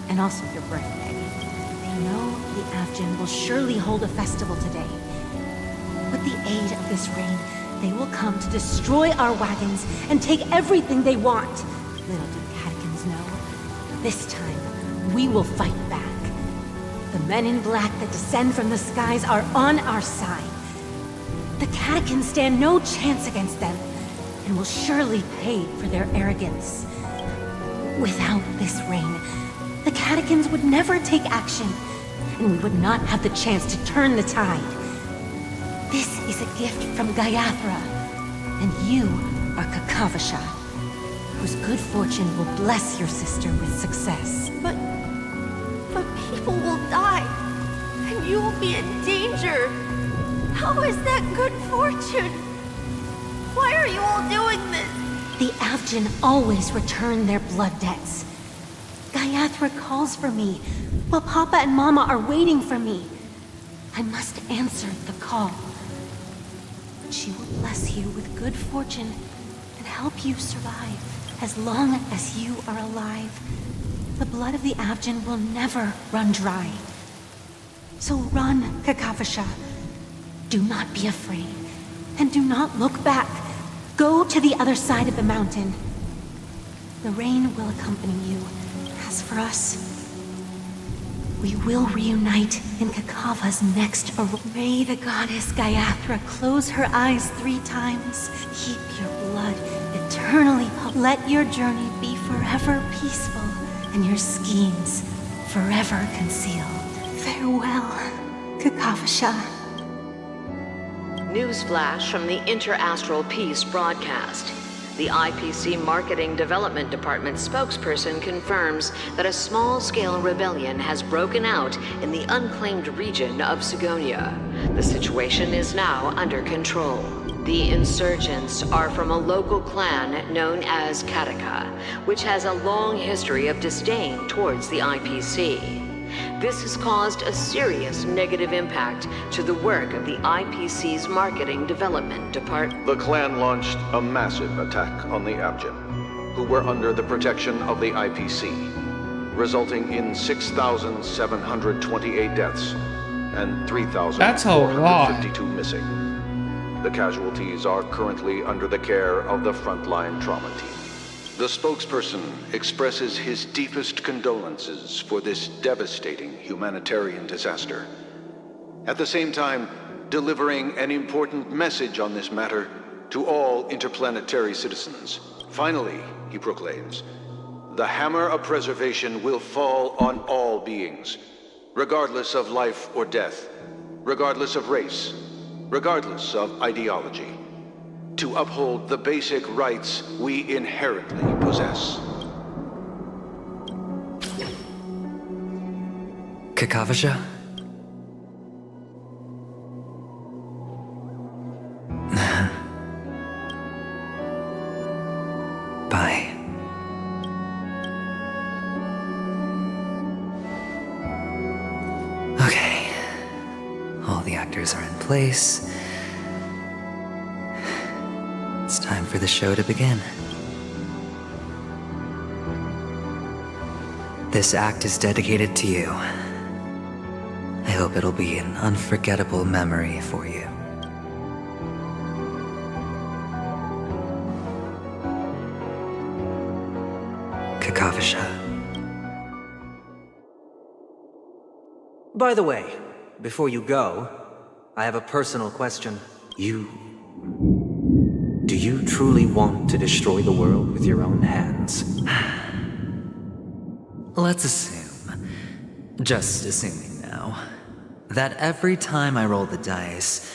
and also your birthday. They know the Avgin will surely hold a festival today. With the aid of this rain, they will come to destroy our wagons and take everything they want. Little do the catechins know, this time we will fight back. The men in black that descend from the skies are on our side. The catechins stand no chance against them, and will surely pay for their arrogance. Without this rain, the catechins would never take action. and we would not have the chance to turn the tide. This is a gift from Gaiathra, and you are Kakavasha, whose good fortune will bless your sister with success.
But people will die, and you will be in danger. How is that good fortune? Why are you all doing this?
The Avgin always return their blood debts. Gaiathra calls for me, while Papa and Mama are waiting for me. I must answer the call. She will bless you with good fortune and help you survive. As long as you are alive, the blood of the Avgin will never run dry. So run, Kakavasha. Do not be afraid, and do not look back. Go to the other side of the mountain. The rain will accompany you. As for us, we will reunite in Kakava's next May the goddess Gaiathra close her eyes 3 times. Keep your blood eternally. Let your journey be forever peaceful, and your schemes forever concealed. Farewell, Kakavasha.
Newsflash from the Interastral Peace broadcast. The IPC Marketing Development Department spokesperson confirms that a small-scale rebellion has broken out in the unclaimed region of Sigonia. The situation is now under control. The insurgents are from a local clan known as Kataka, which has a long history of disdain towards the IPC. This has caused a serious negative impact to the work of the IPC's Marketing Development Department.
The clan launched a massive attack on the Avgin, who were under the protection of the IPC, resulting in 6,728 deaths and 3,452 missing. The casualties are currently under the care of the frontline trauma team. The spokesperson expresses his deepest condolences for this devastating humanitarian disaster. At the same time, delivering an important message on this matter to all interplanetary citizens. Finally, he proclaims, the hammer of preservation will fall on all beings, regardless of life or death, regardless of race, regardless of ideology, to uphold the basic rights we inherently possess.
Kakavasha? Bye. Okay. All the actors are in place. It's time for the show to begin. This act is dedicated to you. I hope it'll be an unforgettable memory for you. Kakavasha.
By the way, before you go, I have a personal question. Do you truly want to destroy the world with your own hands?
Let's assume, just assuming now, that every time I roll the dice,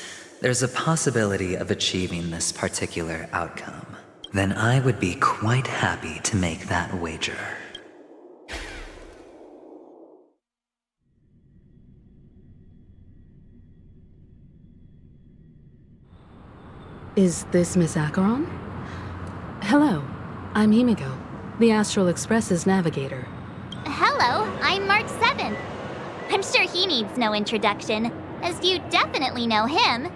there's a possibility of achieving this particular outcome. Then I would be quite happy to make that wager.
Is this Miss Acheron? Hello, I'm Himiko, the Astral Express's navigator.
Hello, I'm Mark 7. I'm sure he needs no introduction, as you definitely know him.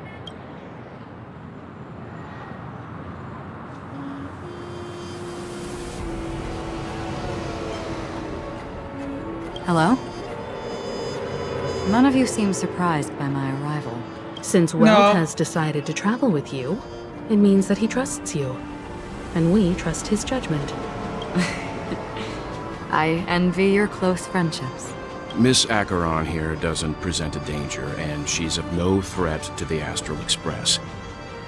Hello? None of you seem surprised by my arrival.
Since Weld has decided to travel with you, it means that he trusts you. And we trust his judgment.
I envy your close friendships.
Miss Acheron here doesn't present a danger, and she's of no threat to the Astral Express.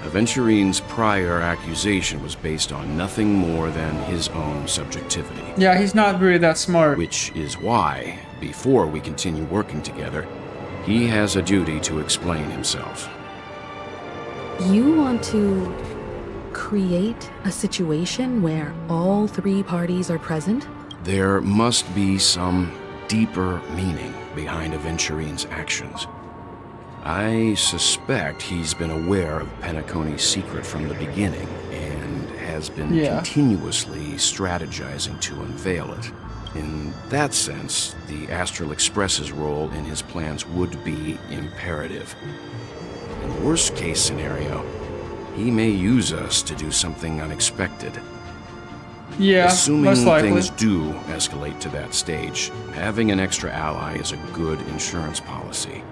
Aventurine's prior accusation was based on nothing more than his own subjectivity.
Yeah, he's not really that smart.
Which is why, before we continue working together, he has a duty to explain himself.
You want to create a situation where all three parties are present?
There must be some deeper meaning behind Aventurine's actions. I suspect he's been aware of Penacony's secret from the beginning and has been continuously strategizing to unveil it. In that sense, the Astral Express's role in his plans would be imperative. In the worst-case scenario, he may use us to do something unexpected.
Yeah,
assuming
most likely.
things do escalate to that stage, having an extra ally is a good insurance policy.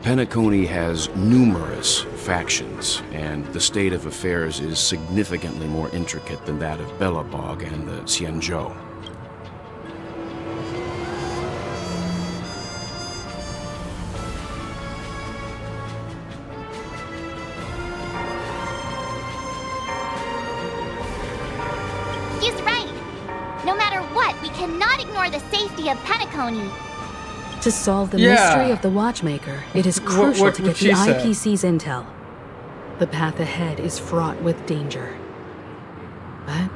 Penacony has numerous factions, and the state of affairs is significantly more intricate than that of Belobog and the Xianzhou.
He's right. No matter what, we cannot ignore the safety of Penacony.
To solve the mystery of the Watchmaker, it is crucial to get the IPC's intel. The path ahead is fraught with danger. But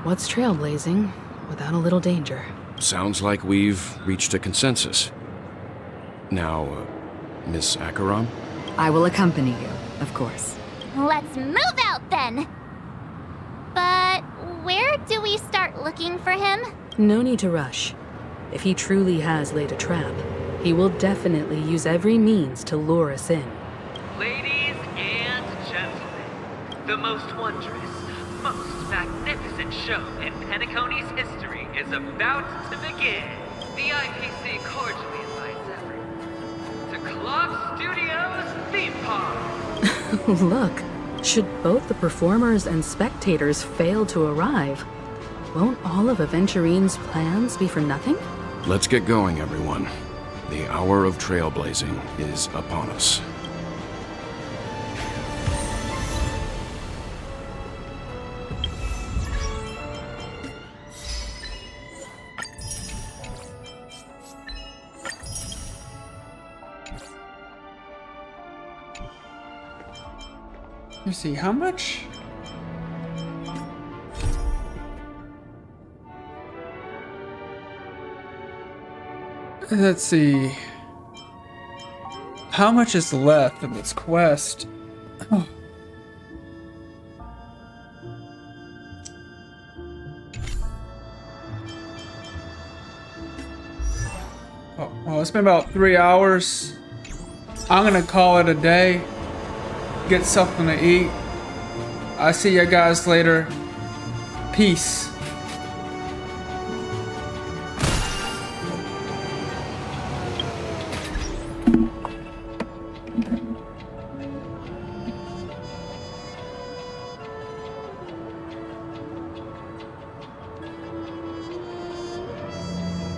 what's trailblazing without a little danger?
Sounds like we've reached a consensus. Now, Miss Acheron?
I will accompany you, of course.
Let's move out then. But where do we start looking for him?
No need to rush. If he truly has laid a trap, he will definitely use every means to lure us in.
Ladies and gentlemen, the most wondrous, most magnificent show in Penacony's history is about to begin. The IPC cordially invites everyone to Clock Studios Theme Park.
Look, should both the performers and spectators fail to arrive, won't all of Aventurine's plans be for nothing?
Let's get going, everyone. The hour of trailblazing is upon us.
Let's see, how much? Let's see. How much is left of this quest? Oh. Well, it's been about 3 hours. I'm gonna call it a day. Get something to eat. I'll see you guys later. Peace.